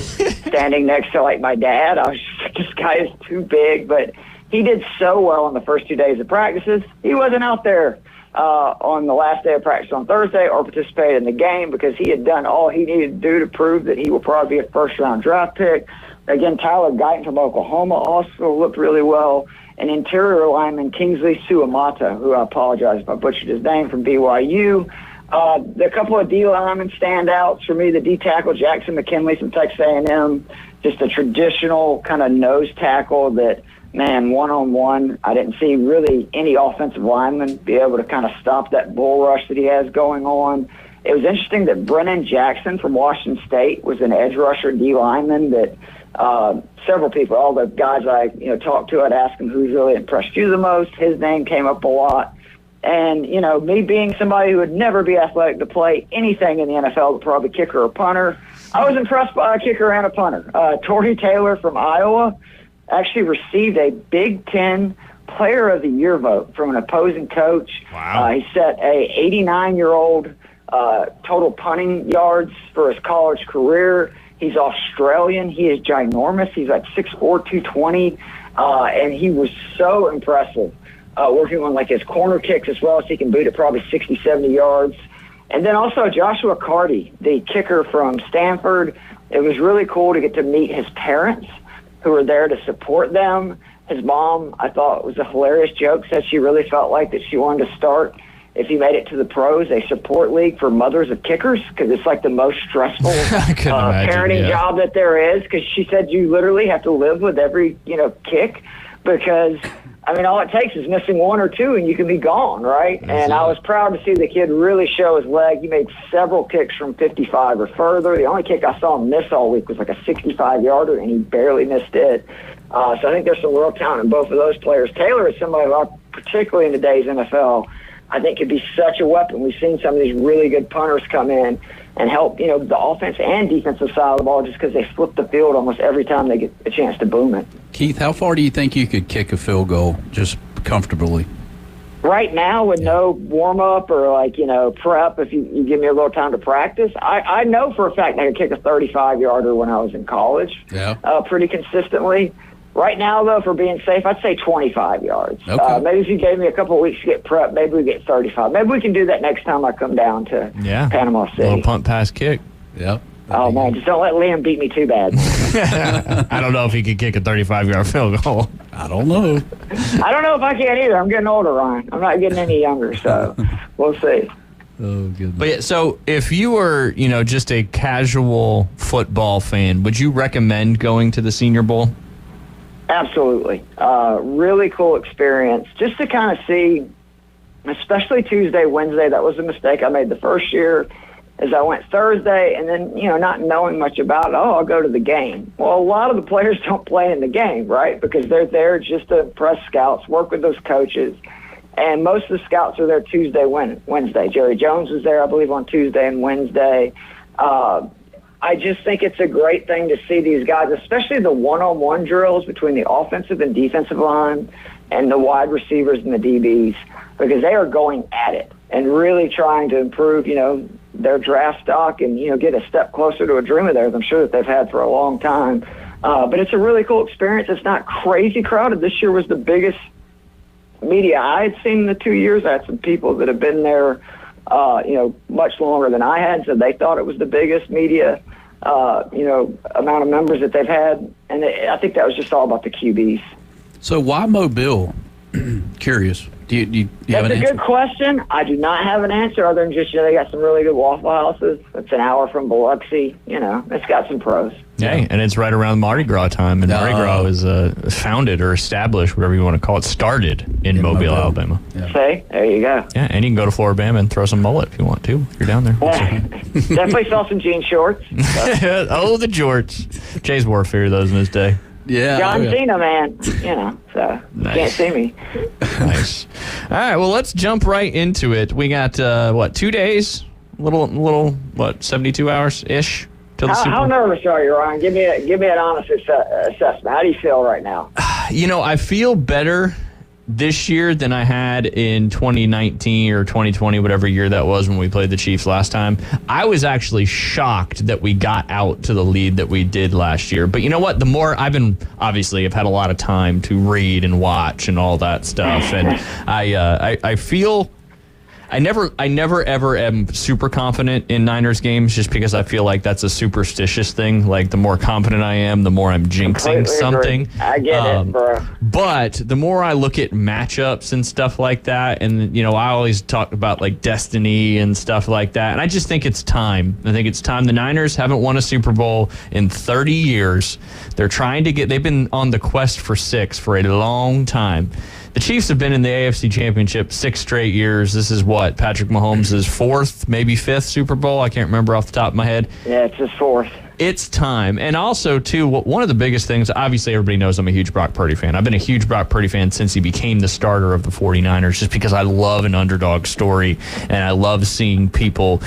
Speaker 4: standing next to my dad. I was just like, this guy is too big, but he did so well in the first 2 days of practices. He wasn't out there on the last day of practice on Thursday or participated in the game because he had done all he needed to do to prove that he will probably be a first-round draft pick. Again, Tyler Guyton from Oklahoma also looked really well. And interior lineman Kingsley Suamata, who I apologize if I butchered his name, from BYU. A couple of D linemen standouts for me. The D tackle Jackson McKinley from Texas A&M, just a traditional kind of nose tackle that, man, one-on-one, I didn't see really any offensive lineman be able to kind of stop that bull rush that he has going on. It was interesting that Brennan Jackson from Washington State was an edge rusher D lineman that several people, all the guys I talked to, I'd ask them who's really impressed you the most. His name came up a lot. And, me being somebody who would never be athletic to play anything in the NFL, but probably kicker or punter, I was impressed by a kicker and a punter. Torrey Taylor from Iowa actually received a Big Ten Player of the Year vote from an opposing coach. Wow. He set a 89-year-old total punting yards for his college career. He's Australian. He is ginormous. He's 6'4", 220. and he was so impressive, working on like his corner kicks as well as he can boot it probably 60, 70 yards. And then also Joshua Carty, the kicker from Stanford. It was really cool to get to meet his parents who were there to support them. His mom, I thought, it was a hilarious joke, said she really felt like that she wanted to start, if he made it to the pros, a support league for mothers of kickers, because it's like the most stressful parenting job that there is, because she said you literally have to live with every, kick, because I mean, all it takes is missing one or two and you can be gone, right? And I was proud to see the kid really show his leg. He made several kicks from 55 or further. The only kick I saw him miss all week was like a 65-yarder, and he barely missed it. So I think there's some real talent in both of those players. Taylor is somebody who, particularly in today's NFL, I think could be such a weapon. We've seen some of these really good punters come in and help, the offense and defensive side of the ball, just because they flip the field almost every time they get a chance to boom it.
Speaker 14: Keith, how far do you think you could kick a field goal just comfortably?
Speaker 4: Right now, with no warm-up or, prep, if you give me a little time to practice, I know for a fact I could kick a 35-yarder when I was in college pretty consistently. Right now, though, for being safe, I'd say 25 yards.
Speaker 14: Okay.
Speaker 4: Maybe if you gave me a couple of weeks to get prep, maybe we get 35. Maybe we can do that next time I come down to Panama City.
Speaker 6: A little punt, pass, kick.
Speaker 14: Yep.
Speaker 4: Oh, man, just don't let Liam beat me too bad.
Speaker 6: I don't know if he could kick a 35-yard field goal.
Speaker 14: I don't know.
Speaker 4: I don't know if I can either. I'm getting older, Ryan. I'm not getting any younger, so we'll see.
Speaker 14: Oh, goodness.
Speaker 6: But yeah, so if you were, just a casual football fan, would you recommend going to the Senior Bowl?
Speaker 4: Absolutely. Really cool experience just to kind of see, especially Tuesday, Wednesday. That was a mistake I made the first year, as I went Thursday and then, not knowing much about it. I'll go to the game. Well, a lot of the players don't play in the game, right? Because they're there just to impress scouts, work with those coaches. And most of the scouts are there Tuesday, Wednesday. Jerry Jones was there, I believe, on Tuesday and Wednesday. I just think it's a great thing to see these guys, especially the one-on-one drills between the offensive and defensive line and the wide receivers and the DBs, because they are going at it and really trying to improve, their draft stock and, get a step closer to a dream of theirs, I'm sure that they've had for a long time. But it's a really cool experience. It's not crazy crowded. This year was the biggest media I had seen in the 2 years. I had some people that have been there, much longer than I had, so they thought it was the biggest media, amount of members that they've had. And I think that was just all about the QBs.
Speaker 14: So why Mobile? Curious. Do you have an answer?
Speaker 4: That's a good question. I do not have an answer other than just, they got some really good Waffle Houses. It's an hour from Biloxi. It's got some pros.
Speaker 6: Yeah, and it's right around Mardi Gras time. And Mardi Gras was founded or established, whatever you want to call it, started in Mobile, Alabama.
Speaker 4: Yeah. See? There you go.
Speaker 6: Yeah, and you can go to Floribama and throw some mullet if you want to, if you're down there.
Speaker 4: Definitely saw some jean shorts.
Speaker 6: Oh, the jorts. Jay's wore a few of those in his day.
Speaker 14: Yeah.
Speaker 4: John Cena, man. So
Speaker 6: Nice.
Speaker 4: can't see me.
Speaker 6: Nice. All right, well, let's jump right into it. We got, 2 days? Little 72 hours-ish?
Speaker 4: How nervous are you, Ryan? Give me an honest assessment. How do you feel right now?
Speaker 6: I feel better this year than I had in 2019 or 2020, whatever year that was when we played the Chiefs last time. I was actually shocked that we got out to the lead that we did last year. But you know what? The more I've had a lot of time to read and watch and all that stuff, and I feel. I never ever am super confident in Niners games, just because I feel like that's a superstitious thing. Like, the more confident I am, the more I'm jinxing something.
Speaker 4: I get it, bro.
Speaker 6: But the more I look at matchups and stuff like that, and I always talk about like destiny and stuff like that, and I just think it's time. I think it's time. The Niners haven't won a Super Bowl in 30 years. They're trying to they've been on the quest for 6 for a long time. The Chiefs have been in the AFC Championship 6 straight years. This is Patrick Mahomes' 4th, maybe 5th Super Bowl. I can't remember off the top of my head.
Speaker 4: Yeah, it's his 4th.
Speaker 6: It's time. And also, too, one of the biggest things, obviously everybody knows I'm a huge Brock Purdy fan. I've been a huge Brock Purdy fan since he became the starter of the 49ers, just because I love an underdog story, and I love seeing people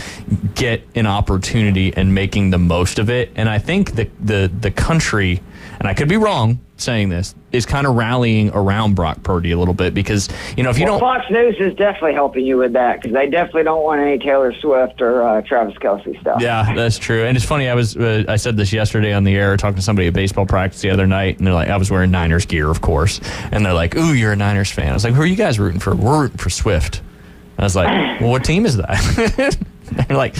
Speaker 6: get an opportunity and making the most of it. And I think the country and I could be wrong saying this, is kind of rallying around Brock Purdy a little bit because, if you don't...
Speaker 4: Fox News is definitely helping you with that because they definitely don't want any Taylor Swift or Travis Kelce stuff.
Speaker 6: Yeah, that's true. And it's funny, I said this yesterday on the air, talking to somebody at baseball practice the other night, and they're like, I was wearing Niners gear, of course, and they're like, ooh, you're a Niners fan. I was like, who are you guys rooting for? We're rooting for Swift. I was like, well, what team is that? They're like,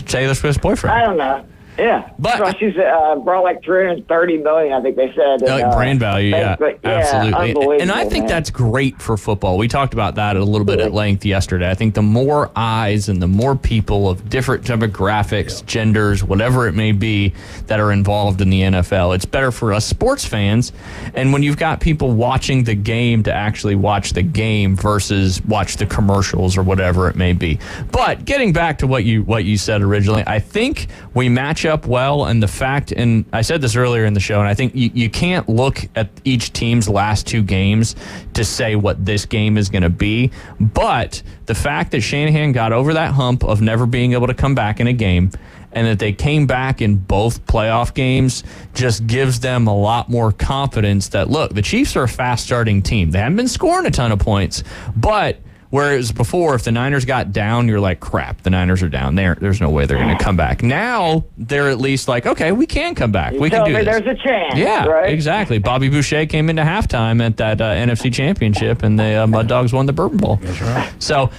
Speaker 6: Taylor Swift's boyfriend.
Speaker 4: I don't know. Yeah, but she's brought like $330 million, I think they said.
Speaker 6: Like brand value, absolutely. And I think
Speaker 4: man.
Speaker 6: That's great for football. We talked about that a little bit at length yesterday. I think the more eyes and the more people of different demographics, genders, whatever it may be, that are involved in the NFL, it's better for us sports fans. And when you've got people watching the game to actually watch the game versus watch the commercials or whatever it may be. But getting back to what you said originally, I think we match up well, and the fact, and I said this earlier in the show, and I think you can't look at each team's last two games to say what this game is going to be, but the fact that Shanahan got over that hump of never being able to come back in a game and that they came back in both playoff games just gives them a lot more confidence that, look, the Chiefs are a fast-starting team. They haven't been scoring a ton of points, but whereas before, if the Niners got down, you're like, crap, the Niners are down. There's no way they're going to come back. Now, they're at least like, okay, we can come back. We can do this.
Speaker 4: There's a chance.
Speaker 6: Yeah,
Speaker 4: right?
Speaker 6: Exactly. Bobby Boucher came into halftime at that NFC Championship, and the Mud Dogs won the Bourbon Bowl. That's right. So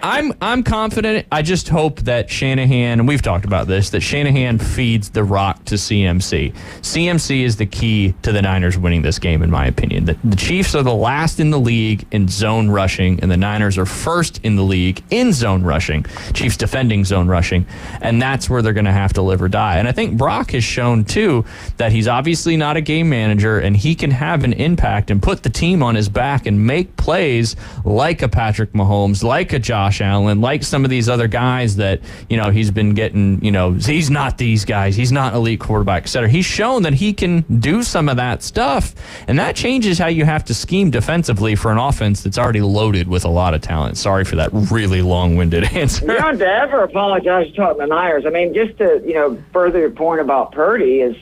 Speaker 6: I'm confident. I just hope that Shanahan, and we've talked about this, that Shanahan feeds the rock to CMC. CMC is the key to the Niners winning this game, in my opinion. The Chiefs are the last in the league in zone rushing, and the Niners are first in the league in zone rushing. Chiefs defending zone rushing, and that's where they're going to have to live or die. And I think Brock has shown, too, that he's obviously not a game manager, and he can have an impact and put the team on his back and make plays like a Patrick Mahomes, like a Josh Allen, like some of these other guys that, he's been getting, he's not these guys. He's not elite quarterback, et cetera. He's shown that he can do some of that stuff, and that changes how you have to scheme defensively for an offense that's already loaded with a lot of talent. Sorry for that really long-winded answer.
Speaker 4: You don't have to ever apologize for talking the Niners. I mean, just to, further your point about Purdy is,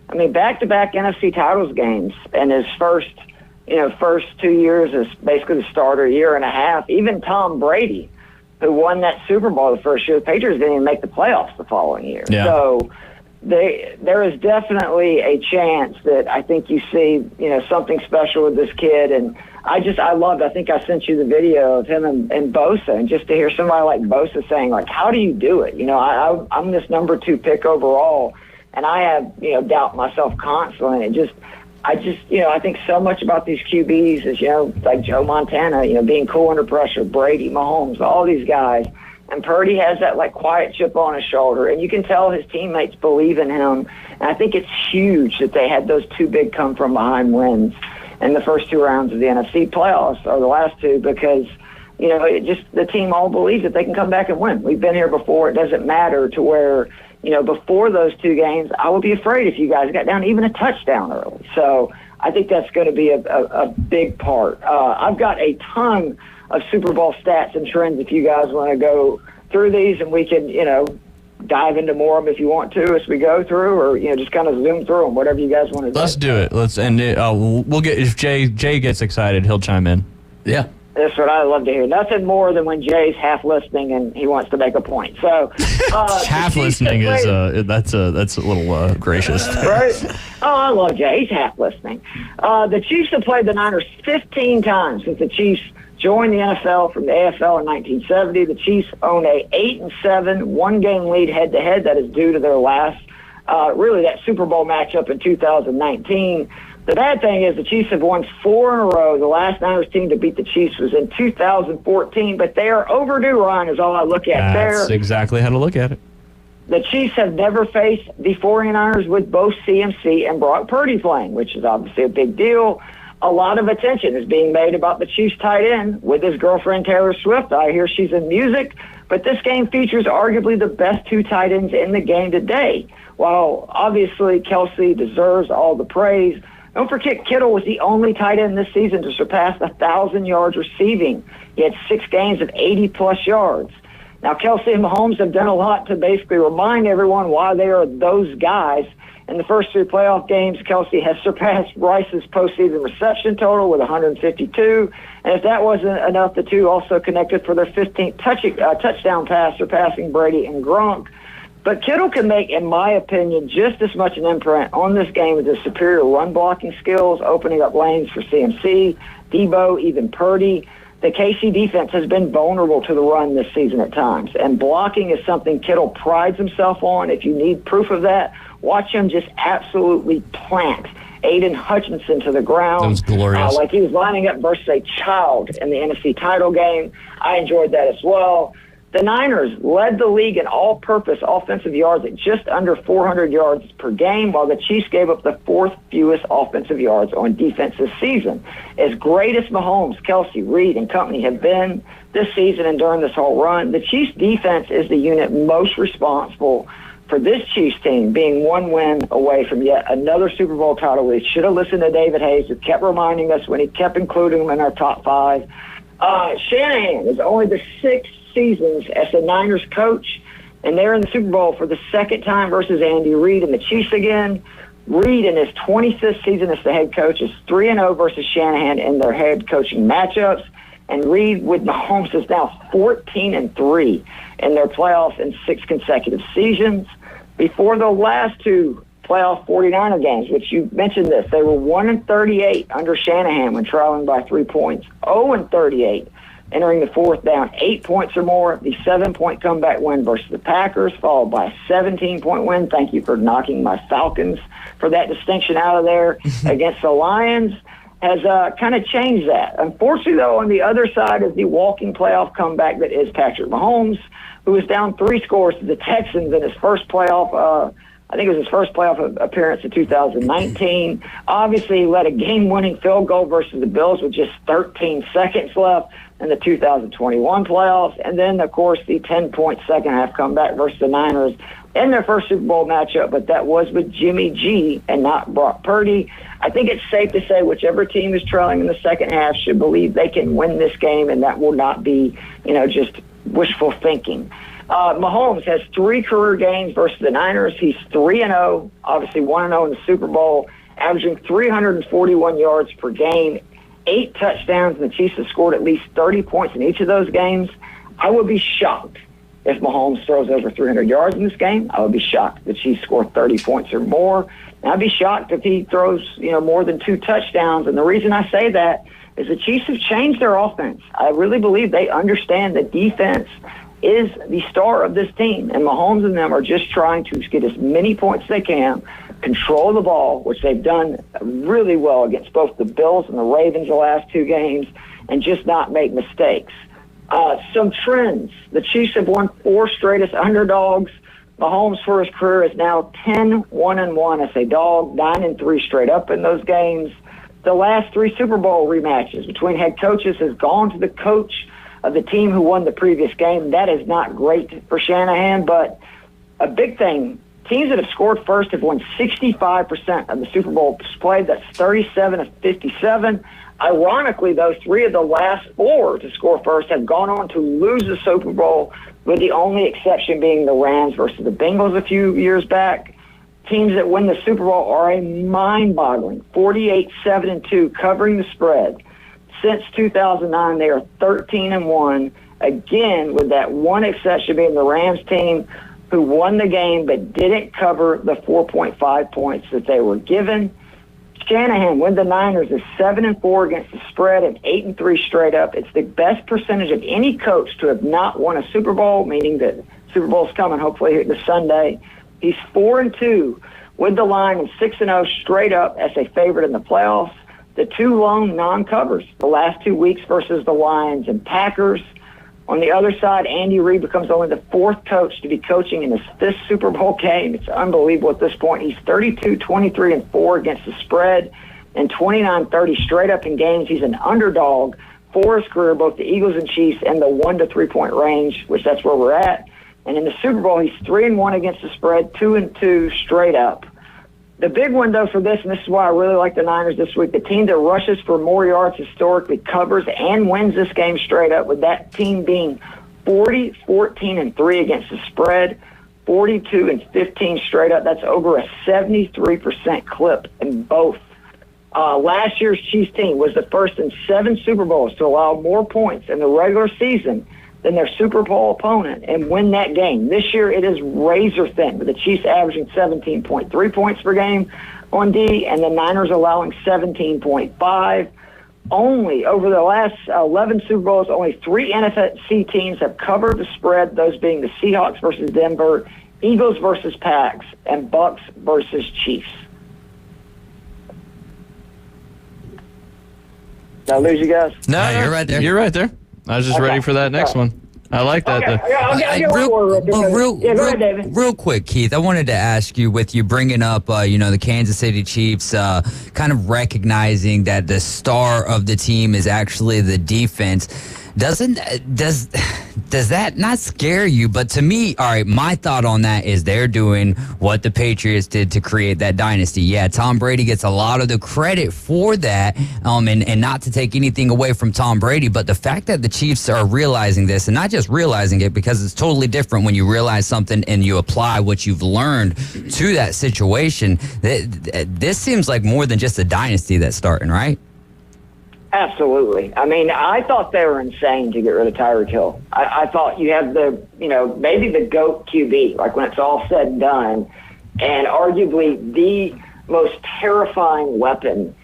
Speaker 4: back-to-back NFC titles games and his first 2 years as basically the starter, year and a half. Even Tom Brady, who won that Super Bowl the first year, the Patriots didn't even make the playoffs the following year.
Speaker 6: Yeah.
Speaker 4: So there is definitely a chance that I think you see, something special with this kid. And I think I sent you the video of him and Bosa, and just to hear somebody like Bosa saying, like, how do you do it? I'm this number 2 pick overall, and I have, doubt myself constantly. And I think so much about these QBs is, like Joe Montana, being cool under pressure, Brady, Mahomes, all these guys. And Purdy has that, like, quiet chip on his shoulder, and you can tell his teammates believe in him. And I think it's huge that they had those 2 big come-from-behind wins in the first 2 rounds of the NFC playoffs, or the last 2, because, the team all believes that they can come back and win. We've been here before. It doesn't matter to where, before those 2 games, I would be afraid if you guys got down even a touchdown early. So I think that's going to be a big part. I've got a ton of Super Bowl stats and trends if you guys want to go through these, and we can, dive into more of them if you want to as we go through, or, just kind of zoom through them, whatever you guys want to do.
Speaker 6: Let's do it. Let's end it. We'll get, if Jay gets excited, he'll chime in.
Speaker 14: Yeah.
Speaker 4: That's what I love to hear. Nothing more than when Jay's half listening and he wants to make a point. So
Speaker 6: half listening is that's a little gracious,
Speaker 4: right? Oh, I love Jay. He's half listening. The Chiefs have played the Niners 15 times since the Chiefs joined the NFL from the AFL in 1970. The Chiefs own a 8-7 one-game lead head-to-head. That is due to their last, that Super Bowl matchup in 2019. The bad thing is the Chiefs have won 4 in a row. The last Niners team to beat the Chiefs was in 2014, but they are overdue, Ryan, is all I look at there.
Speaker 6: That's exactly how to look at it.
Speaker 4: The Chiefs have never faced the 49ers with both CMC and Brock Purdy playing, which is obviously a big deal. A lot of attention is being made about the Chiefs tight end with his girlfriend Taylor Swift. I hear she's in music, but this game features arguably the best 2 tight ends in the game today. While obviously Kelce deserves all the praise, don't forget Kittle was the only tight end this season to surpass 1,000 yards receiving. He had 6 games of 80-plus yards. Now, Kelce and Mahomes have done a lot to basically remind everyone why they are those guys, In the first 3 playoff games, Kelce has surpassed Rice's postseason reception total with 152. And if that wasn't enough, the two also connected for their 15th touchdown pass, surpassing Brady and Gronk. But Kittle can make, in my opinion, just as much an imprint on this game with his superior run-blocking skills, opening up lanes for CMC, Debo, even Purdy. The KC defense has been vulnerable to the run this season at times, and blocking is something Kittle prides himself on. If you need proof of that, watch him just absolutely plant Aiden Hutchinson to the ground.
Speaker 6: That was glorious.
Speaker 4: Like he was lining up versus a child in the NFC title game. I enjoyed that as well. The Niners led the league in all-purpose offensive yards at just under 400 yards per game, while the Chiefs gave up the 4th fewest offensive yards on defense this season. As great as Mahomes, Kelce, Reed, and company have been this season and during this whole run, the Chiefs' defense is the unit most responsible for this Chiefs team being one win away from yet another Super Bowl title. We should have listened to David Hayes, who kept reminding us when he kept including them in our top 5. Shanahan is only the 6th seasons as the Niners coach, and they're in the Super Bowl for the 2nd time versus Andy Reid and the Chiefs again. Reid in his 25th season as the head coach is 3-0 versus Shanahan in their head coaching matchups, and Reid with Mahomes is now 14-3 in their playoffs in 6 consecutive seasons. Before the last 2 playoff 49er games, which you mentioned this, they were 1-38 under Shanahan when trailing by 3 points, 0-38 entering the 4th down 8 points or more. The 7-point comeback win versus the Packers, followed by a 17-point win. Thank you for knocking my Falcons for that distinction out of there against the Lions. Has kind of changed that. Unfortunately, though, on the other side is the walking playoff comeback that is Patrick Mahomes, who was down 3 scores to the Texans in his first playoff I think it was his first playoff appearance in 2019. Obviously, he led a game-winning field goal versus the Bills with just 13 seconds left in the 2021 playoffs. And then, of course, the 10-point second-half comeback versus the Niners in their first Super Bowl matchup, but that was with Jimmy G and not Brock Purdy. I think it's safe to say whichever team is trailing in the second half should believe they can win this game, and that will not be, just wishful thinking. Mahomes has 3 career games versus the Niners. He's 3-0, obviously 1-0 in the Super Bowl, averaging 341 yards per game, 8 touchdowns, and the Chiefs have scored at least 30 points in each of those games. I would be shocked if Mahomes throws over 300 yards in this game. I would be shocked if the Chiefs score 30 points or more. And I'd be shocked if he throws, more than 2 touchdowns. And the reason I say that is the Chiefs have changed their offense. I really believe they understand that defense is the star of this team, and Mahomes and them are just trying to get as many points as they can, control the ball, which they've done really well against both the Bills and the Ravens the last 2 games, and just not make mistakes. Some trends. The Chiefs have won 4 straight as underdogs. Mahomes for his career is now 10-1-1 as a dog, 9-3 straight up in those games. The last 3 Super Bowl rematches between head coaches has gone to the coach of the team who won the previous game. That is not great for Shanahan, but a big thing, teams that have scored first have won 65% of the Super Bowl played. That's 37 of 57. Ironically, though, 3 of the last 4 to score first have gone on to lose the Super Bowl, with the only exception being the Rams versus the Bengals a few years back. Teams that win the Super Bowl are a mind-boggling 48-7-2, covering the spread. Since 2009, they are 13-1, again, with that one exception being the Rams team, who won the game but didn't cover the 4.5 points that they were given. Shanahan, with the Niners, is 7-4 against the spread and 8-3 straight up. It's the best percentage of any coach to have not won a Super Bowl, meaning that Super Bowl's coming hopefully this Sunday. He's 4-2 with the line and 6-0 straight up as a favorite in the playoffs. The 2 lone non-covers the last 2 weeks versus the Lions and Packers. On the other side, Andy Reid becomes only the 4th coach to be coaching in his 5th Super Bowl game. It's unbelievable at this point. He's 32-23-4 against the spread and 29-30 straight up in games. He's an underdog for his career, both the Eagles and Chiefs, in the 1 to 3 point range, which that's where we're at. And in the Super Bowl, he's 3-1 against the spread, 2-2 straight up. The big one, though, for this, and this is why I really like the Niners this week, the team that rushes for more yards historically covers and wins this game straight up, with that team being 40-14-3 against the spread, 42 and 15 straight up. That's over a 73% clip in both. Last year's Chiefs team was the first in 7 Super Bowls to allow more points in the regular season than their Super Bowl opponent and win that game. This year it is razor thin, with the Chiefs averaging 17.3 points per game on D, and the Niners allowing 17.5. Only over the last 11 Super Bowls, only 3 NFC teams have covered the spread, those being the Seahawks versus Denver, Eagles versus Packs, and Bucks versus Chiefs. Did I lose you guys?
Speaker 6: No,
Speaker 13: you're right there.
Speaker 6: You're right there. I was just ready for that next one. I like that.
Speaker 13: Real quick, Keith, I wanted to ask you, with you bringing up, the Kansas City Chiefs, kind of recognizing that the star of the team is actually the defense. Does that not scare you? But to me, all right, my thought on that is they're doing what the Patriots did to create that dynasty. Yeah, Tom Brady gets a lot of the credit for that, and not to take anything away from Tom Brady, but the fact that the Chiefs are realizing this, and not just realizing it, because it's totally different when you realize something and you apply what you've learned to that situation. This seems like more than just a dynasty that's starting, right?
Speaker 4: Absolutely. I mean, I thought they were insane to get rid of Tyreek Hill. I thought you have maybe the GOAT QB, like when it's all said and done, and arguably the most terrifying weapon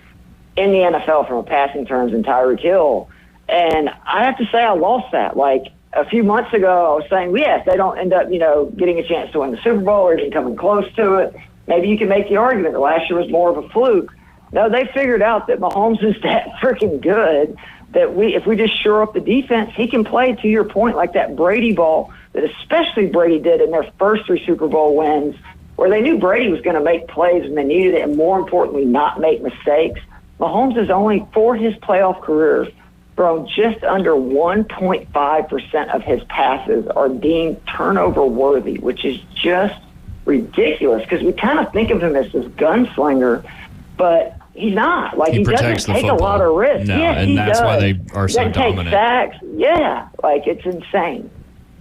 Speaker 4: in the NFL from a passing terms in Tyreek Hill. And I have to say I lost that. Like a few months ago, I was saying, yes, they don't end up, getting a chance to win the Super Bowl or even coming close to it. Maybe you can make the argument that last year was more of a fluke. No, they figured out that Mahomes is that freaking good that if we just shore up the defense, he can play, to your point, like that Brady ball that especially Brady did in their first 3 Super Bowl wins, where they knew Brady was going to make plays when they needed it, and more importantly, not make mistakes. Mahomes has only, for his playoff career, thrown just under 1.5% of his passes are deemed turnover worthy, which is just ridiculous because we kind of think of him as this gunslinger, but he's not. Like, he doesn't take a lot of risks.
Speaker 6: No,
Speaker 4: yeah,
Speaker 6: and that's why they are so dominant.
Speaker 4: Take sacks. Yeah, like it's insane.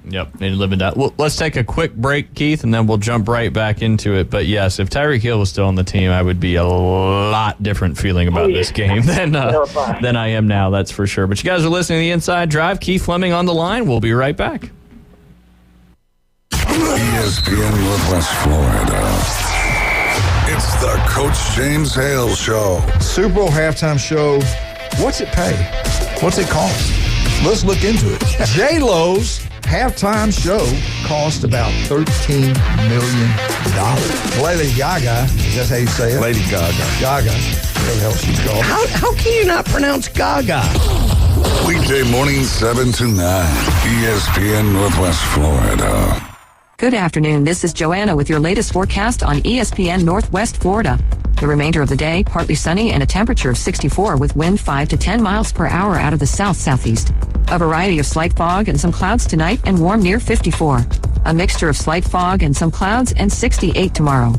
Speaker 6: Yep, they live in that. Well, let's take a quick break, Keith, and then we'll jump right back into it. But yes, if Tyreek Hill was still on the team, I would be a lot different feeling about this game than I am now, that's for sure. But you guys are listening to The Inside Drive. Keith Fleming on the line. We'll be right back.
Speaker 11: ESPN Northwest Florida. It's the Coach James Hale Show.
Speaker 5: Super Bowl halftime show. What's it pay? What's it cost? Let's look into it. J-Lo's halftime show cost about $13 million. Lady Gaga, is that how you say it?
Speaker 11: Lady Gaga.
Speaker 5: Gaga. Whatever the hell she's called.
Speaker 9: How can you not pronounce Gaga?
Speaker 11: Weekday morning 7 to 9. ESPN Northwest Florida.
Speaker 15: Good afternoon. This is Joanna with your latest forecast on ESPN Northwest Florida. The remainder of the day, partly sunny and a temperature of 64 with wind 5 to 10 miles per hour out of the south-southeast. A variety of slight fog and some clouds tonight and warm near 54. A mixture of slight fog and some clouds and 68 tomorrow.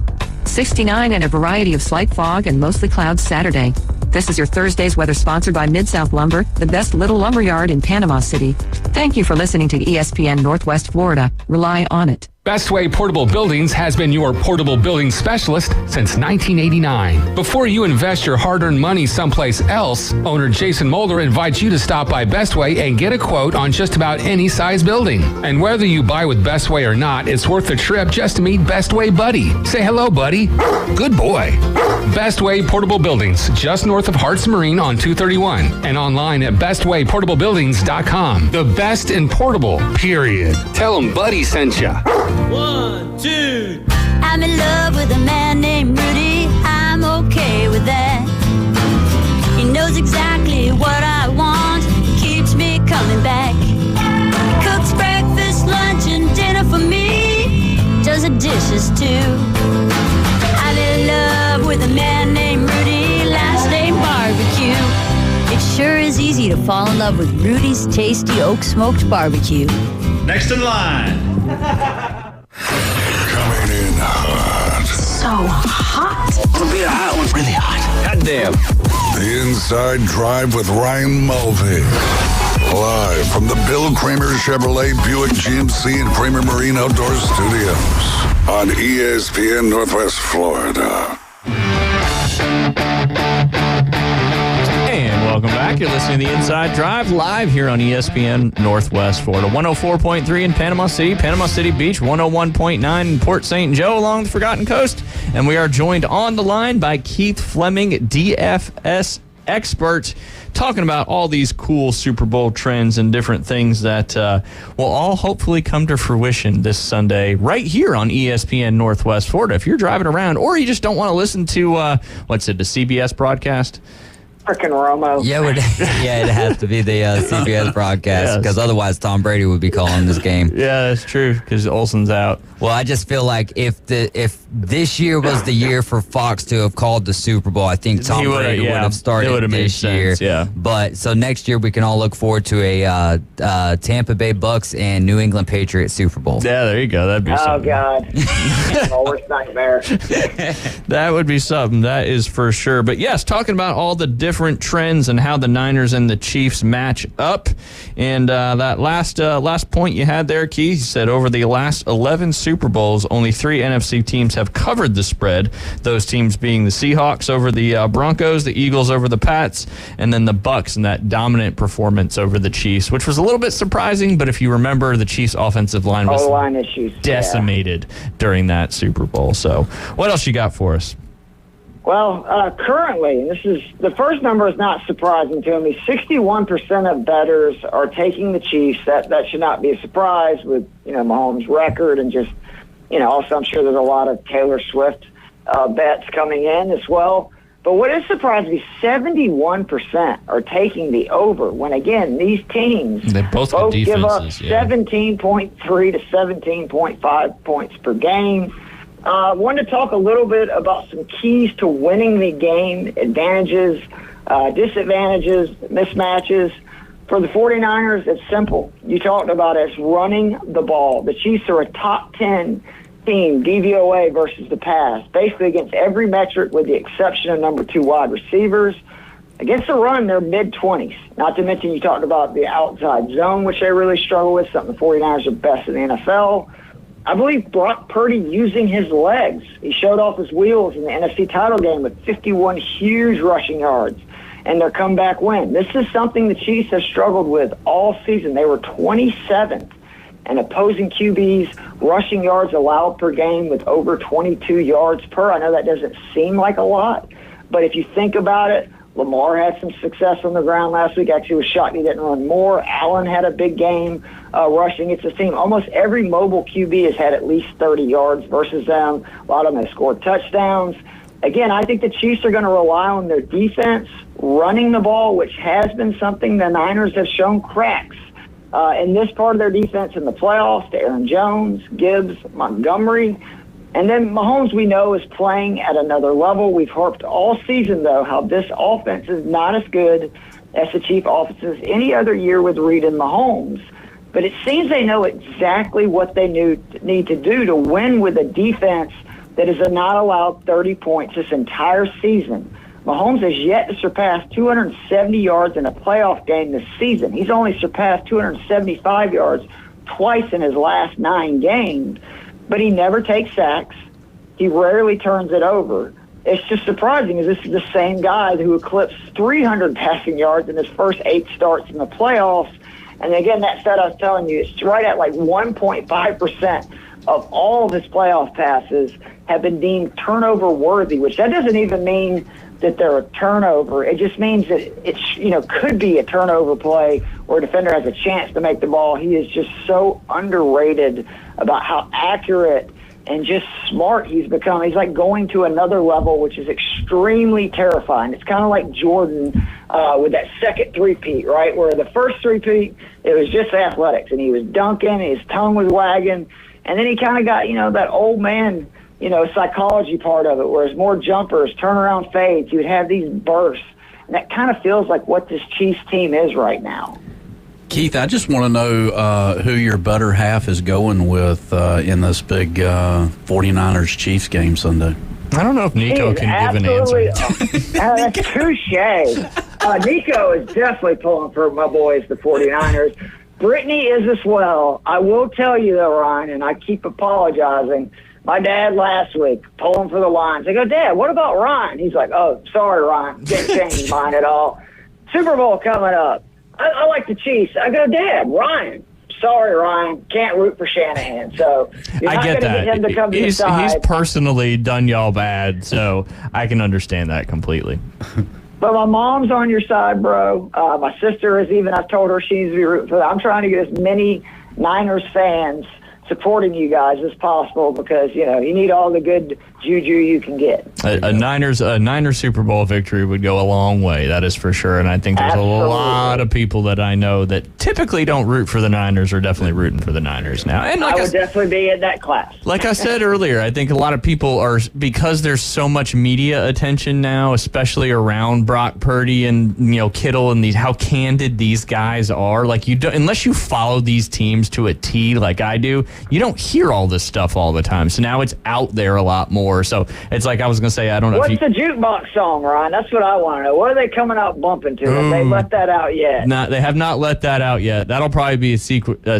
Speaker 15: 69 and a variety of slight fog and mostly clouds Saturday. This is your Thursday's weather sponsored by Mid-South Lumber, the best little lumber yard in Panama City. Thank you for listening to ESPN Northwest Florida. Rely on it.
Speaker 3: Bestway Portable Buildings has been your portable building specialist since 1989. Before you invest your hard-earned money someplace else, owner Jason Mulder invites you to stop by Bestway and get a quote on just about any size building. And whether you buy with Bestway or not, it's worth the trip just to meet Bestway Buddy. Say hello, buddy. Good boy. Bestway Portable Buildings, just north of Harts Marine on 231, and online at bestwayportablebuildings.com. The best in portable, period. Tell them Buddy sent ya.
Speaker 22: 1, 2. I'm in love with a man named Rudy. I'm okay with that. He knows exactly what I want. Keeps me coming back. He cooks breakfast, lunch, and dinner for me. Does the dishes too. I'm in love with a man named Rudy. Last name Barbecue. It sure is easy to fall in love with Rudy's tasty oak smoked barbecue.
Speaker 23: Next in line.
Speaker 11: Coming in hot.
Speaker 22: So hot.
Speaker 23: It'll be a hot one. Really hot. Goddamn.
Speaker 11: The Inside Drive with Ryan Mulvey Live from the Bill Kramer Chevrolet Buick GMC and Kramer Marine Outdoor Studios on ESPN Northwest Florida.
Speaker 6: And welcome back. You're listening to The Inside Drive live here on ESPN Northwest Florida. 104.3 in Panama City Beach, 101.9 in Port St. Joe along the Forgotten Coast. And we are joined on the line by Keith Fleming, DFS expert, talking about all these cool Super Bowl trends and different things that will all hopefully come to fruition this Sunday right here on ESPN Northwest Florida. If you're driving around or you just don't want to listen to, the CBS broadcast?
Speaker 4: Frickin' Romo.
Speaker 13: Yeah, it has to be the CBS broadcast because otherwise Tom Brady would be calling this game.
Speaker 6: Yeah, that's true because Olsen's out.
Speaker 13: Well, I just feel like if this year was the year for Fox to have called the Super Bowl, I think Tom Brady would have started this year.
Speaker 6: Yeah.
Speaker 13: But so next year we can all look forward to a Tampa Bay Bucks and New England Patriots Super Bowl.
Speaker 6: Yeah, there you go. That'd be something.
Speaker 4: Oh, God. Worst nightmare.
Speaker 6: That would be something. That is for sure. But yes, talking about all the different trends and how the Niners and the Chiefs match up. And that last point you had there, Keith, you said over the last 11 Super Bowls, only 3 NFC teams have covered the spread. Those teams being the Seahawks over the Broncos, the Eagles over the Pats, and then the Bucks in that dominant performance over the Chiefs, which was a little bit surprising. But if you remember, the Chiefs' offensive line was decimated during that Super Bowl. So what else you got for us?
Speaker 4: Well, currently, and this is the first number is not surprising to me. 61% of bettors are taking the Chiefs. That should not be a surprise with Mahomes' record and just also I'm sure there's a lot of Taylor Swift bets coming in as well. But what is surprising me, 71% are taking the over. When again, these teams
Speaker 6: they both
Speaker 4: give up 17.3 to 17.5 points per game. I wanted to talk a little bit about some keys to winning the game, advantages, disadvantages, mismatches. For the 49ers, it's simple. You talked about it. It's running the ball. The Chiefs are a top 10 team, DVOA versus the pass, basically against every metric with the exception of number 2 wide receivers. Against the run, they're mid-20s. Not to mention you talked about the outside zone, which they really struggle with, something the 49ers are best in the NFL. I believe Brock Purdy using his legs. He showed off his wheels in the NFC title game with 51 huge rushing yards and their comeback win. This is something the Chiefs have struggled with all season. They were 27th in opposing QBs rushing yards allowed per game with over 22 yards per. I know that doesn't seem like a lot, but if you think about it, Lamar had some success on the ground last week. Actually was shocked he didn't run more. Allen had a big game rushing. It's a team. Almost every mobile QB has had at least 30 yards versus them. A lot of them have scored touchdowns. Again, I think the Chiefs are going to rely on their defense, running the ball, which has been something the Niners have shown cracks in this part of their defense in the playoffs, to Aaron Jones, Gibbs, Montgomery. And then Mahomes, we know, is playing at another level. We've harped all season, though, how this offense is not as good as the Chief offenses any other year with Reed and Mahomes. But it seems they know exactly what they need to do to win with a defense that has not allowed 30 points this entire season. Mahomes has yet to surpass 270 yards in a playoff game this season. He's only surpassed 275 yards twice in his last 9 games. But he never takes sacks. He rarely turns it over. It's just surprising because this is the same guy who eclipsed 300 passing yards in his first 8 starts in the playoffs. And again, that stat I was telling you, it's right at like 1.5% of all of his playoff passes have been deemed turnover worthy, which that doesn't even mean that they're a turnover. It just means that it's, could be a turnover play where a defender has a chance to make the ball. He is just so underrated about how accurate and just smart he's become. He's like going to another level, which is extremely terrifying. It's kind of like Jordan with that second three-peat, right? Where the first three-peat, it was just athletics, and he was dunking, his tongue was wagging, and then he kind of got, that old man, psychology part of it, where it's more jumpers, turnaround fades. He would have these bursts, and that kind of feels like what this Chiefs team is right now.
Speaker 14: Keith, I just want to know who your better half is going with in this big 49ers-Chiefs game Sunday.
Speaker 6: I don't know if Nico can give an answer.
Speaker 4: That's touche. Nico is definitely pulling for my boys, the 49ers. Brittany is as well. I will tell you, though, Ryan, and I keep apologizing. My dad last week pulling for the Lions. I go, Dad, what about Ryan? He's like, oh, sorry, Ryan. Didn't change mine at all. Super Bowl coming up. I like the Chiefs. I go, Dad, Ryan. Sorry, Ryan. Can't root for Shanahan. So you're not going to get him to come to the side.
Speaker 6: He's personally done y'all bad, so I can understand that completely.
Speaker 4: But my mom's on your side, bro. My sister is even. I've told her she needs to be rooting for that. I'm trying to get as many Niners fans supporting you guys as possible because, you need all the good juju you can get.
Speaker 6: A Niners Super Bowl victory would go a long way, that is for sure. And I think there's
Speaker 4: Absolutely.
Speaker 6: a lot of people that I know that typically don't root for the Niners are definitely rooting for the Niners now. And
Speaker 4: I would definitely be in that class.
Speaker 6: Like I said earlier, I think a lot of people are, because there's so much media attention now, especially around Brock Purdy and Kittle and how candid these guys are. Like unless you follow these teams to a T like I do, you don't hear all this stuff all the time. So now it's out there a lot more. So it's like I was going to say, I don't know.
Speaker 4: What's the jukebox song, Ryan? That's what I want to know. What are they coming out bumping to? Have they let that out yet?
Speaker 6: No, they have not let that out yet. That'll probably be a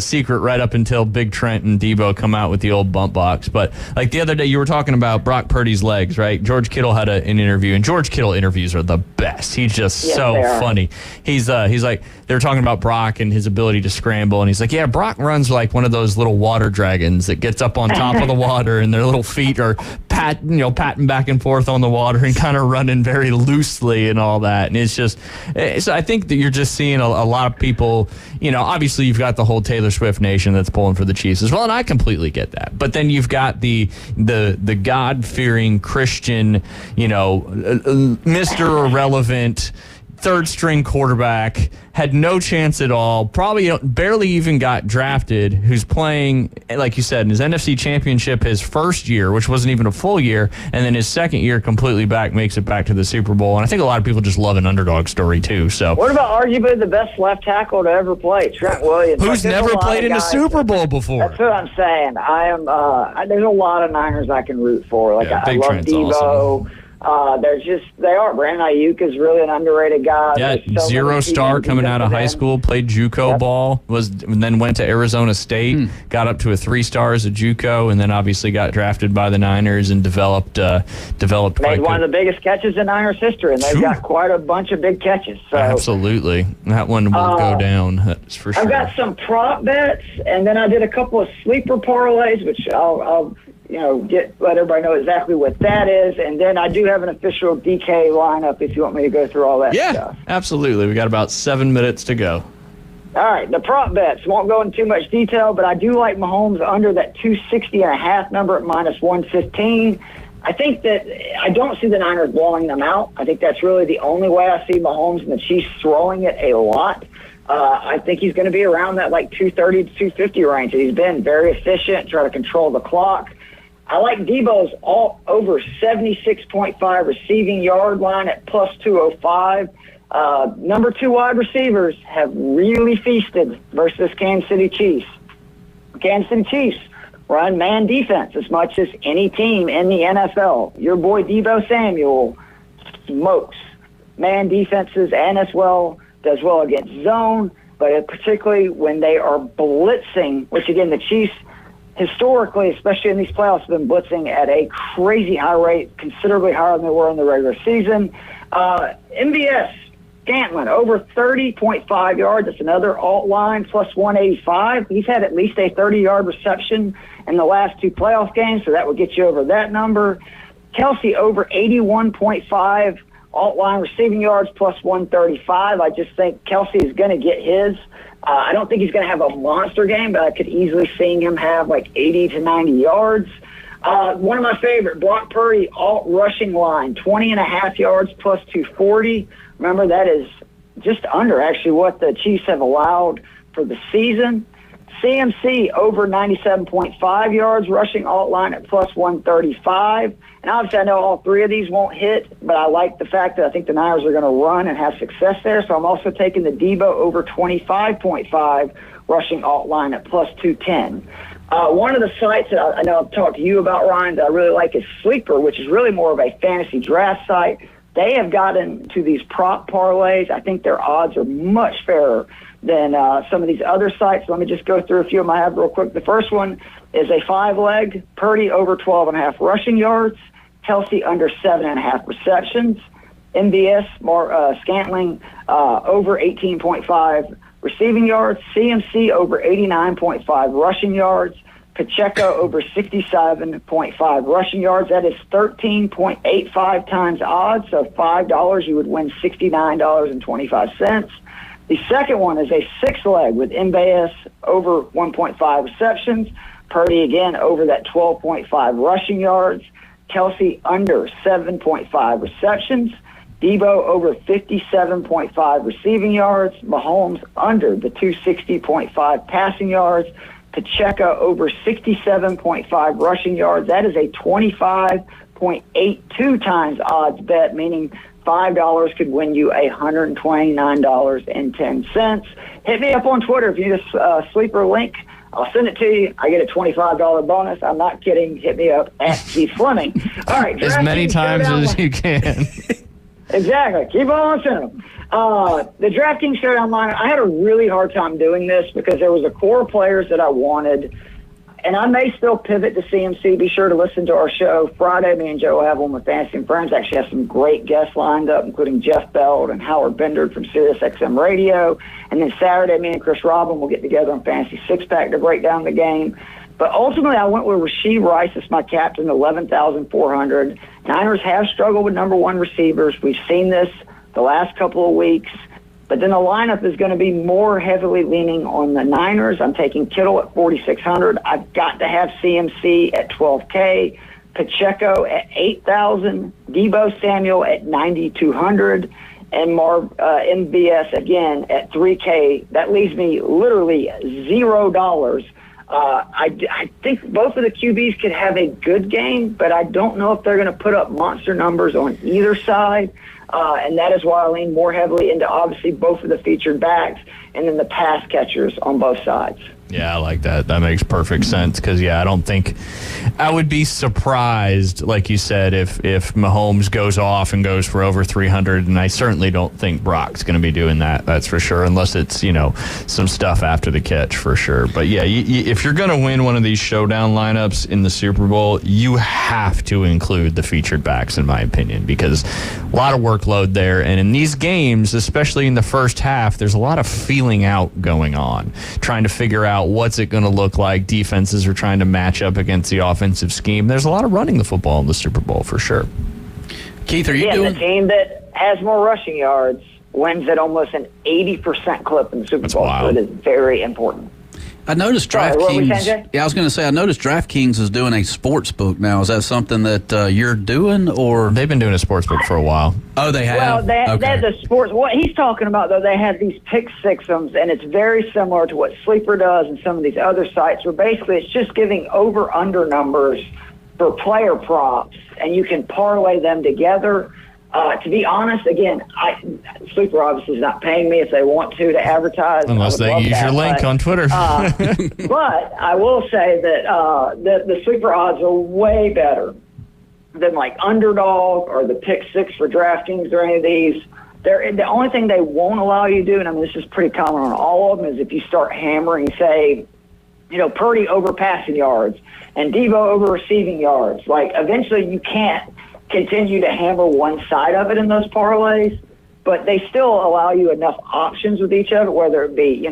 Speaker 6: secret right up until Big Trent and Debo come out with the old bump box. But like the other day, you were talking about Brock Purdy's legs, right? George Kittle had an interview, and George Kittle interviews are the best. He's just so funny. He's like, they were talking about Brock and his ability to scramble, and he's like, yeah, Brock runs like one of those little water dragons that gets up on top of the water, and their little feet are patting back and forth on the water and kind of running very loosely and all that. And it's just, so I think that you're just seeing a lot of people, obviously you've got the whole Taylor Swift nation that's pulling for the Chiefs as well, and I completely get that. But then you've got the God-fearing Christian, Mr. Irrelevant, third-string quarterback, had no chance at all, probably barely even got drafted, who's playing, like you said, in his NFC Championship his first year, which wasn't even a full year, and then his second year completely makes it back to the Super Bowl. And I think a lot of people just love an underdog story, too. So,
Speaker 4: what about arguably the best left tackle to ever play, Trent Williams?
Speaker 6: Who's never played in a Super Bowl before?
Speaker 4: That's what I'm saying. I am. There's a lot of Niners I can root for. Like, I love Debo.
Speaker 6: Awesome.
Speaker 4: They are. Brandon Ayuk is really an underrated guy.
Speaker 6: Yeah,
Speaker 4: so
Speaker 6: 0-star coming out of high school, played JUCO ball, and then went to Arizona State, got up to a 3-star as a JUCO, and then obviously got drafted by the Niners and developed
Speaker 4: made one of the biggest catches in Niners history, and they've got quite a bunch of big catches. So
Speaker 6: absolutely, that one will go down. That's for sure.
Speaker 4: I've got some prop bets, and then I did a couple of sleeper parlays, which I'll let everybody know exactly what that is. And then I do have an official DK lineup if you want me to go through all that stuff.
Speaker 6: Yeah, absolutely. We got about 7 minutes to go.
Speaker 4: All right, the prop bets. Won't go into too much detail, but I do like Mahomes under that 260.5 number at -115. I think that I don't see the Niners blowing them out. I think that's really the only way I see Mahomes and the Chiefs throwing it a lot. I think he's going to be around that 230 to 250 range. He's been very efficient, try to control the clock. I like Debo's over 76.5 receiving yard line at +205. Number 2 wide receivers have really feasted versus Kansas City Chiefs. Kansas City Chiefs run man defense as much as any team in the NFL. Your boy Deebo Samuel smokes man defenses and does well against zone, but particularly when they are blitzing, which again the Chiefs historically, especially in these playoffs, have been blitzing at a crazy high rate, considerably higher than they were in the regular season. MVS, Scantling, over 30.5 yards. That's another alt line, +185. He's had at least a 30-yard reception in the last 2 playoff games, so that would get you over that number. Kelsey, over 81.5 alt line receiving yards, +135. I just think Kelsey is going to get his. I don't think he's going to have a monster game, but I could easily see him have 80 to 90 yards. One of my favorite, Brock Purdy, alt rushing line, 20.5 yards, +240. Remember, that is just under actually what the Chiefs have allowed for the season. CMC, over 97.5 yards, rushing alt line at +135. And obviously I know all 3 of these won't hit, but I like the fact that I think the Niners are going to run and have success there. So I'm also taking the Debo over 25.5 rushing alt line at +210. One of the sites that I know I've talked to you about, Ryan, that I really like is Sleeper, which is really more of a fantasy draft site. They have gotten to these prop parlays. I think their odds are much fairer than some of these other sites. Let me just go through a few of them I have real quick. The first one is a 5-leg, Purdy over 12.5 rushing yards, Kelsey under 7.5 receptions, MVS, Scantling over 18.5 receiving yards, CMC over 89.5 rushing yards, Pacheco over 67.5 rushing yards. That is 13.85 times odds. So $5, you would win $69.25. The second one is a 6-leg with MVS over 1.5 receptions. Purdy again over that 12.5 rushing yards. Kelsey under 7.5 receptions. Debo over 57.5 receiving yards. Mahomes under the 260.5 passing yards. Pacheco over 67.5 rushing yards. That is a 25.82 times odds bet, meaning $5 could win you $129.10. Hit me up on Twitter if you need a sleeper link. I'll send it to you. I get a $25 bonus. I'm not kidding. Hit me up at Keith Fleming. All right.
Speaker 6: As many times as you can.
Speaker 4: Exactly. Keep on sending them. The DraftKings Showdown lineup, I had a really hard time doing this because there was a core of players that I wanted, and I may still pivot to CMC. Be sure to listen to our show Friday. Me and Joe will have one with Fantasy and Friends. Actually have some great guests lined up, including Jeff Beld and Howard Bender from SiriusXM Radio. And then Saturday, me and Chris Robin will get together on Fantasy Six-Pack to break down the game. But ultimately, I went with Rashee Rice as my captain, 11,400. Niners have struggled with number one receivers. We've seen this the last couple of weeks. But then the lineup is going to be more heavily leaning on the Niners. I'm taking Kittle at 4,600. I've got to have CMC at 12K, Pacheco at 8,000, Debo Samuel at 9,200, and MVS again at 3K. That leaves me literally $0. I think both of the QBs could have a good game, but I don't know if they're going to put up monster numbers on either side. And that is why I lean more heavily into obviously both of the featured backs and then the pass catchers on both sides.
Speaker 6: Yeah, I like that. That makes perfect sense because, I don't think I would be surprised, like you said, if Mahomes goes off and goes for over 300, and I certainly don't think Brock's going to be doing that, that's for sure, unless it's, some stuff after the catch for sure. But, if you're going to win one of these showdown lineups in the Super Bowl, you have to include the featured backs, in my opinion, because a lot of workload there. And in these games, especially in the first half, there's a lot of feeling out going on, trying to figure out what's it going to look like. Defenses are trying to match up against the offensive scheme. There's a lot of running the football in the Super Bowl for sure.
Speaker 14: Keith, are you doing?
Speaker 4: The team that has more rushing yards wins at almost an 80% clip in the Super Bowl.
Speaker 6: Wild.
Speaker 4: So it is very important.
Speaker 14: I noticed DraftKings. I was going to say I noticed DraftKings is doing a sports book now. Is that something that you're doing, or
Speaker 6: they've been doing a sports book for a while?
Speaker 14: Oh, they have.
Speaker 4: Well, they have the sports. What he's talking about, though, they have these pick sixums, and it's very similar to what Sleeper does and some of these other sites, where basically it's just giving over/under numbers for player props, and you can parlay them together. To be honest, again, Sleeper obviously is not paying me if they want to advertise.
Speaker 6: Unless they use your link on Twitter.
Speaker 4: But I will say that the Sleeper odds are way better than like Underdog or the Pick Six for DraftKings or any of these. The only thing they won't allow you to do, and I mean this is pretty common on all of them, is if you start hammering, say, Purdy over passing yards and Debo over receiving yards. Like eventually you can't continue to hammer one side of it in those parlays, but they still allow you enough options with each of it, whether it be,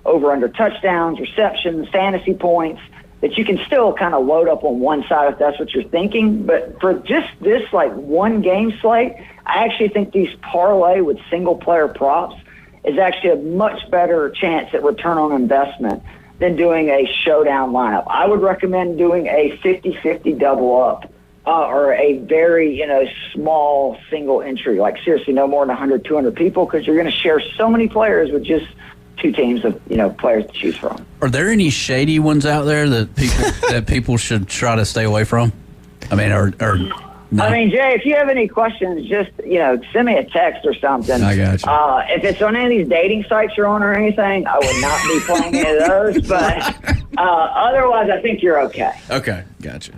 Speaker 4: over under touchdowns, receptions, fantasy points, that you can still kind of load up on one side if that's what you're thinking. But for just this one game slate, I actually think these parlay with single player props is actually a much better chance at return on investment than doing a showdown lineup. I would recommend doing a 50-50 double up. Or a very, small single entry, like seriously no more than 100, 200 people, because you're going to share so many players with just two teams of, players to choose from.
Speaker 14: Are there any shady ones out there that people should try to stay away from? I mean, no?
Speaker 4: I mean, Jay, if you have any questions, just, send me a text or something.
Speaker 14: I got you.
Speaker 4: If it's on any of these dating sites you're on or anything, I would not be playing any of those, but otherwise I think you're okay.
Speaker 14: Okay, gotcha.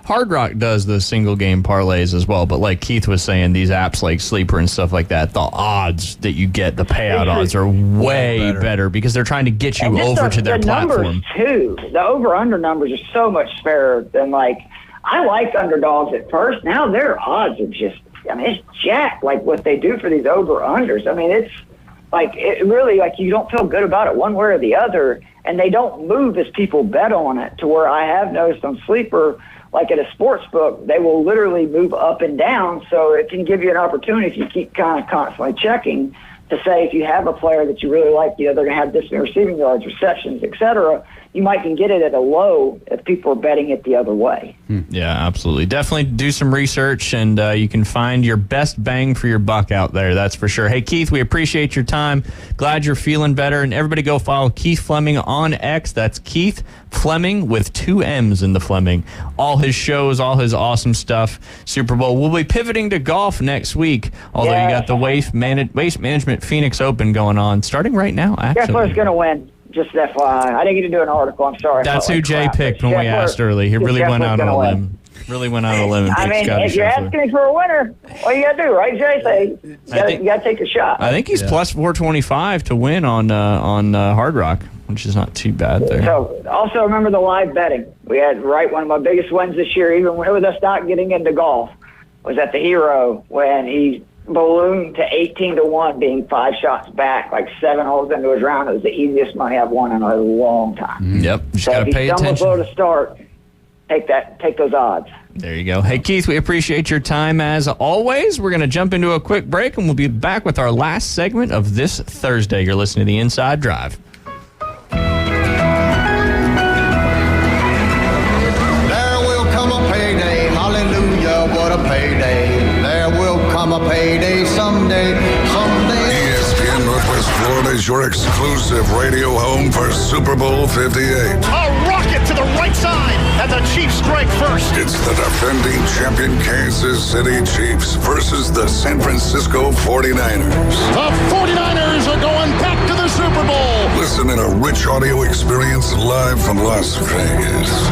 Speaker 6: Hard Rock does the single game parlays as well, but like Keith was saying, these apps like Sleeper and stuff like that, the odds that you get, the payout odds are way better because they're trying to get you over to their platform.
Speaker 4: Numbers too. The over-under numbers are so much fairer than like I liked underdogs at first. Now their odds are just, I mean, it's jacked like what they do for these over-unders. I mean, it's like it really like you don't feel good about it one way or the other, and they don't move as people bet on it to where I have noticed on Sleeper. Like at a sports book, they will literally move up and down, so it can give you an opportunity if you keep kind of constantly checking to say if you have a player that you really like, they're going to have this many receiving yards, receptions, etc. You might can get it at a low if people are betting it the other way.
Speaker 6: Yeah, absolutely. Definitely do some research, and you can find your best bang for your buck out there, that's for sure. Hey, Keith, we appreciate your time. Glad you're feeling better, and everybody go follow Keith Fleming on X. That's Keith Fleming with 2 M's in the Fleming. All his shows, all his awesome stuff. Super Bowl. We'll be pivoting to golf next week, although you got the Waste Management Phoenix Open going on, starting right now, actually.
Speaker 4: Scheffler's going to win. Just FYI. I didn't get to do an article. I'm sorry.
Speaker 6: That's who Jay picked when we asked early. He really went out on a limb. Really went out on a limb.
Speaker 4: I mean, if you're asking me for a winner, what you got to do, right, Jay? You got to take a shot.
Speaker 6: I think he's plus 425 to win on Hard Rock, which is not too bad there.
Speaker 4: So, also remember the live betting. We had one of my biggest wins this year, even with us not getting into golf, was at the Hero when he ballooned to 18-1, being 5 shots back, like 7 holes into his round. It was the easiest money I've won in a long time.
Speaker 6: Yep, just
Speaker 4: so
Speaker 6: got to pay attention.
Speaker 4: If you stumble slow to start, take those odds.
Speaker 6: There you go. Hey, Keith, we appreciate your time as always. We're going to jump into a quick break, and we'll be back with our last segment of this Thursday. You're listening to The Inside Drive.
Speaker 8: There will come a payday. Hallelujah, what a payday. There will come a payday someday.
Speaker 11: ESPN Northwest Florida is your exclusive radio home for Super Bowl 58.
Speaker 10: A rocket to the right side, and the Chiefs strike first.
Speaker 11: It's the defending champion Kansas City Chiefs versus the San Francisco 49ers.
Speaker 10: The 49ers are going back to the Super Bowl.
Speaker 11: Listen in a rich audio experience live from Las Vegas.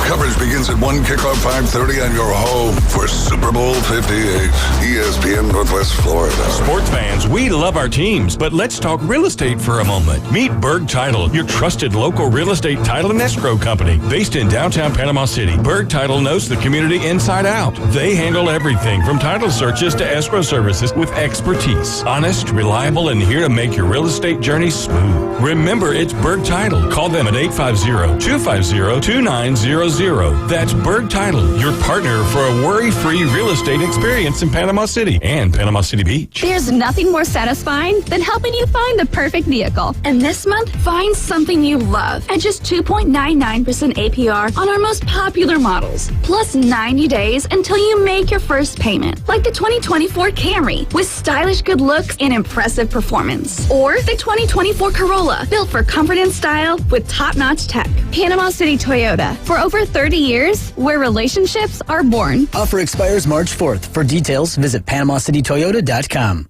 Speaker 11: Coverage begins at 1, kickoff 5:30 on your home for Super Bowl 58, ESPN Northwest Florida.
Speaker 2: Sports fans, we love our teams, but let's talk real estate for a moment. Meet Berg Title, your trusted local real estate title and escrow company. Based in downtown Panama City, Berg Title knows the community inside out. They handle everything from title searches to escrow services with expertise. Honest, reliable, and here to make your real estate journey smooth. Remember, it's Berg Title. Call them at 850-250-2900. That's Berg Title, your partner for a worry-free real estate experience in Panama City and Panama City Beach.
Speaker 17: There's nothing more satisfying than helping you find the perfect vehicle. And this month, find something you love at just 2.99% APR on our most popular models, plus 90 days until you make your first payment. Like the 2024 Camry with stylish good looks and impressive performance. Or the 2024 Corolla, built for comfort and style with top-notch tech. Panama City Toyota, for over 30 years, where relationships are born.
Speaker 24: Offer expires March 4th. For details, visit PanamaCityToyota.com.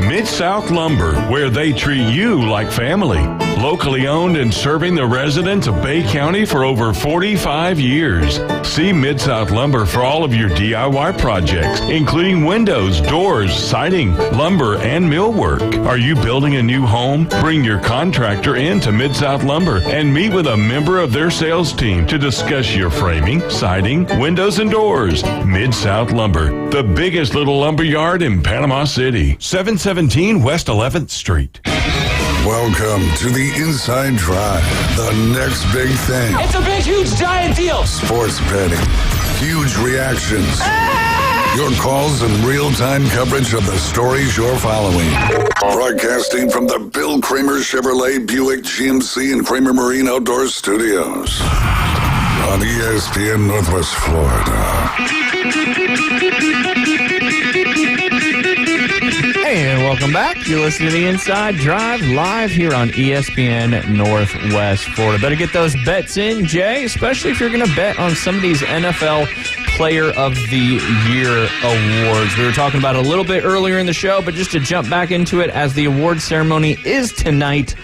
Speaker 2: Mid-South Lumber, where they treat you like family. Locally owned and serving the residents of Bay County for over 45 years. See Mid-South Lumber for all of your DIY projects, including windows, doors, siding, lumber, and millwork. Are you building a new home? Bring your contractor in to Mid-South Lumber and meet with a member of their sales team to discuss your framing, siding, windows, and doors. Mid-South Lumber, the biggest little lumber yard in Panama City. 717 West 11th Street.
Speaker 11: Welcome to the Inside Drive, the next big thing.
Speaker 10: It's a big, huge, giant deal.
Speaker 11: Sports betting, huge reactions, your calls and real-time coverage of the stories you're following. Broadcasting from the Bill Kramer Chevrolet Buick GMC and Kramer Marine Outdoor Studios on ESPN Northwest Florida.
Speaker 6: And welcome back. You're listening to The Inside Drive live here on ESPN Northwest Florida. Better get those bets in, Jay, especially if you're going to bet on some of these NFL Player of the Year awards. We were talking about it a little bit earlier in the show, but just to jump back into it, as the award ceremony is tonight,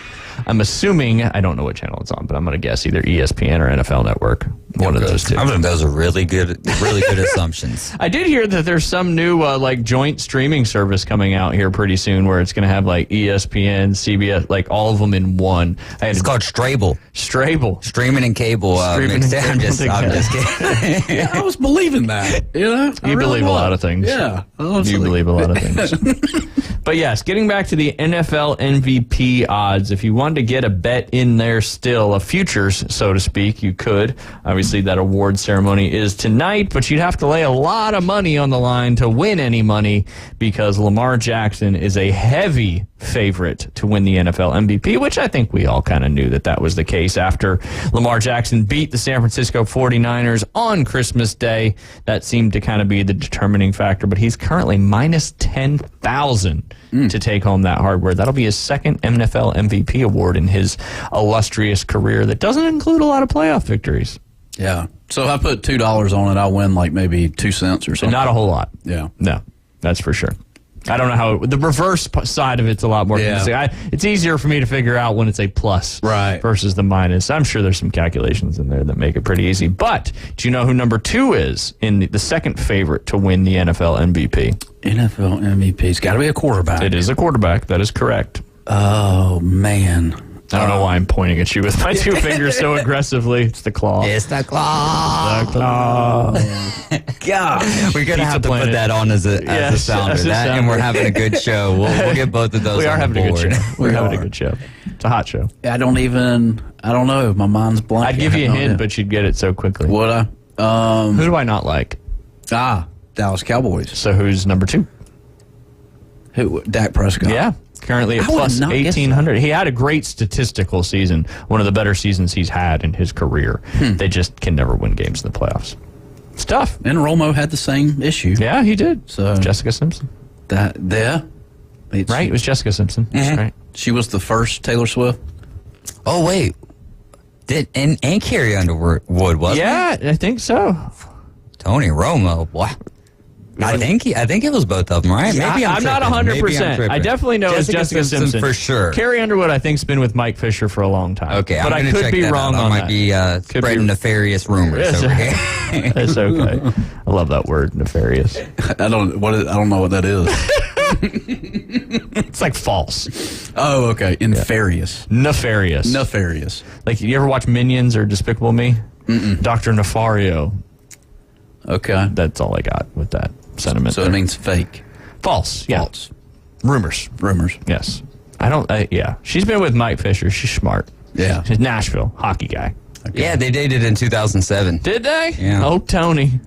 Speaker 6: I'm assuming, I don't know what channel it's on, but I'm going to guess either ESPN or NFL Network. One of those two.
Speaker 13: I think those are really good assumptions.
Speaker 6: I did hear that there's some new joint streaming service coming out here pretty soon where it's going to have like ESPN, CBS, like all of them in one.
Speaker 13: It's called Strable. Streaming and cable. Mixed in. I'm just kidding.
Speaker 14: Yeah, I was believing that. You
Speaker 6: believe a lot of things.
Speaker 14: Yeah.
Speaker 6: You believe a lot of things. But yes, getting back to the NFL MVP odds, if you wanted to get a bet in there still, a futures, so to speak, you could. Obviously, that award ceremony is tonight, but you'd have to lay a lot of money on the line to win any money because Lamar Jackson is a heavy favorite to win the NFL MVP, which I think we all kind of knew that was the case after Lamar Jackson beat the San Francisco 49ers on Christmas Day. That seemed to kind of be the determining factor, but he's currently minus 10,000 to take home that hardware. That'll be his second NFL MVP award in his illustrious career that doesn't include a lot of playoff victories.
Speaker 14: Yeah. So if I put $2 on it, I'll win like maybe 2 cents or something.
Speaker 6: Not a whole lot.
Speaker 14: Yeah.
Speaker 6: No, that's for sure. I don't know how the reverse side of it's a lot more confusing. It's easier for me to figure out when it's a plus versus the minus. I'm sure there's some calculations in there that make it pretty easy. But do you know who number 2 is in the second favorite to win the NFL MVP?
Speaker 14: NFL MVP. It's got to be a quarterback.
Speaker 6: It is a quarterback. That is correct.
Speaker 14: Oh, man.
Speaker 6: I don't know why I'm pointing at you with my 2 fingers so aggressively. It's the claw.
Speaker 13: It's the claw.
Speaker 6: The claw.
Speaker 13: God. We're going to have to put that on as a sounder. And we're having a good show. We'll get both of those
Speaker 6: We are
Speaker 13: on
Speaker 6: having
Speaker 13: the
Speaker 6: a
Speaker 13: board.
Speaker 6: good show. We're having a good show. It's a hot show.
Speaker 14: I don't know. My mind's blank.
Speaker 6: I'd give you a hint, but you'd get it so quickly.
Speaker 14: Would I?
Speaker 6: Who do I not like?
Speaker 14: Dallas Cowboys.
Speaker 6: So who's number 2?
Speaker 14: Who? Dak Prescott.
Speaker 6: Yeah. Currently at plus 1,800. He had a great statistical season, one of the better seasons he's had in his career. They just can never win games in the playoffs. It's tough.
Speaker 14: And Romo had the same issue.
Speaker 6: Yeah, he did.
Speaker 14: So
Speaker 6: Jessica Simpson.
Speaker 14: Right,
Speaker 6: it was Jessica Simpson.
Speaker 14: Mm-hmm.
Speaker 6: Right.
Speaker 14: She was the first Taylor Swift.
Speaker 13: Oh, wait. And Carrie Underwood, wasn't it?
Speaker 6: Yeah, I think so.
Speaker 13: Tony Romo. Wow. I think it was both of them, right?
Speaker 6: Yeah,
Speaker 13: Maybe
Speaker 6: I'm not 100%. I definitely know it's Jessica Simpson
Speaker 13: for sure.
Speaker 6: Carrie Underwood, I think, has been with Mike Fisher for a long time.
Speaker 13: Okay,
Speaker 6: but I could be wrong on that.
Speaker 13: I might be spreading nefarious rumors over here.
Speaker 6: It's okay. I love that word, nefarious.
Speaker 14: I don't know what that is.
Speaker 6: It's like false.
Speaker 14: Oh, okay. Nefarious.
Speaker 6: Nefarious. Like, you ever watch Minions or Despicable Me?
Speaker 14: Mm-mm.
Speaker 6: Dr. Nefario.
Speaker 14: Okay.
Speaker 6: That's all I got with that sentiment.
Speaker 14: So it means fake.
Speaker 6: False. Yeah.
Speaker 14: False.
Speaker 6: Rumors.
Speaker 14: Yes.
Speaker 6: Yeah. She's been with Mike Fisher. She's smart.
Speaker 14: Yeah.
Speaker 6: She's Nashville hockey guy.
Speaker 13: Okay. Yeah, they dated in 2007.
Speaker 6: Did they?
Speaker 13: Yeah.
Speaker 6: Oh, Tony.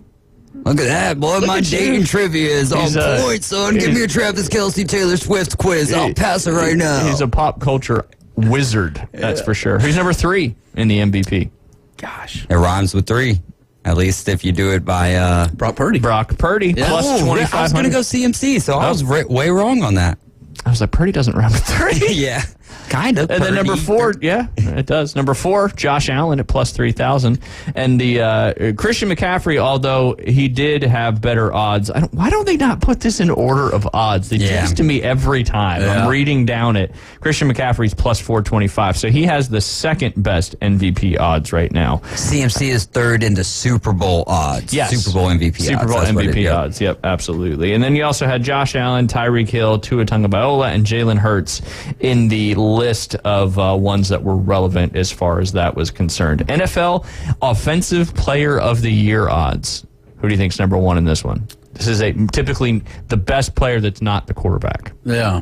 Speaker 13: Look at that, boy. My dating trivia is on point, son. Give me a Travis Kelce, Taylor Swift quiz. I'll pass it right now.
Speaker 6: He's a pop culture wizard. That's for sure. He's number 3 in the MVP.
Speaker 14: Gosh.
Speaker 13: It rhymes with 3. At least if you do it by
Speaker 14: Brock Purdy.
Speaker 6: Plus 2,500.
Speaker 13: I was going to go CMC, so I was way wrong on that.
Speaker 6: I was like, Purdy doesn't rhyme with 3.
Speaker 13: Yeah, kind of.
Speaker 6: And then number 4, yeah, it does. Number 4, Josh Allen at plus 3,000. And the Christian McCaffrey, although he did have better odds, why don't they not put this in order of odds? They do this to me every time. I'm reading down it. Christian McCaffrey's plus 425. So he has the second best MVP odds right now.
Speaker 13: CMC is third in the Super Bowl odds.
Speaker 6: Yes.
Speaker 13: Super Bowl MVP odds.
Speaker 6: Super Bowl MVP odds. Yep, absolutely. And then you also had Josh Allen, Tyreek Hill, Tua Tagovailoa, and Jalen Hurts in the list of ones that were relevant as far as that was concerned. NFL Offensive Player of the Year odds. Who do you think's number 1 in this one? This is typically the best player that's not the quarterback.
Speaker 14: Yeah.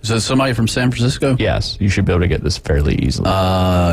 Speaker 14: Is it somebody from San Francisco?
Speaker 6: Yes, you should be able to get this fairly easily.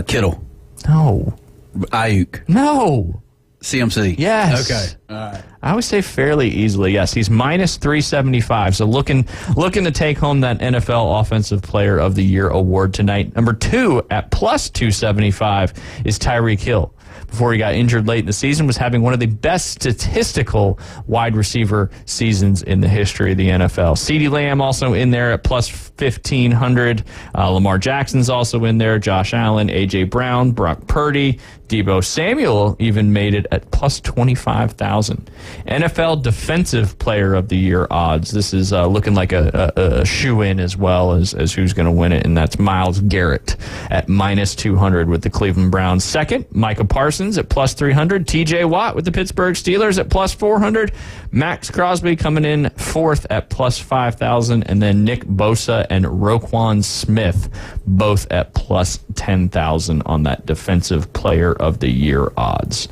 Speaker 14: Kittle.
Speaker 6: No.
Speaker 14: Ayuk.
Speaker 6: No.
Speaker 14: CMC.
Speaker 6: Yes.
Speaker 14: Okay. All right.
Speaker 6: I would say fairly easily, yes. He's minus 375. So looking to take home that NFL Offensive Player of the Year award tonight. Number 2 at plus 275 is Tyreek Hill. Before he got injured late in the season, was having one of the best statistical wide receiver seasons in the history of the NFL. CeeDee Lamb also in there at plus 1,500. Lamar Jackson's also in there. Josh Allen, A.J. Brown, Brock Purdy, Deebo Samuel even made it at plus 25,000. NFL Defensive Player of the Year odds. This is looking like a shoe-in as well as who's going to win it, and that's Myles Garrett at minus 200 with the Cleveland Browns. Second, Micah Parsons Parsons at plus 300. TJ Watt with the Pittsburgh Steelers at plus 400. Max Crosby coming in fourth at plus 5,000. And then Nick Bosa and Roquan Smith both at plus 10,000 on that Defensive Player of the Year odds.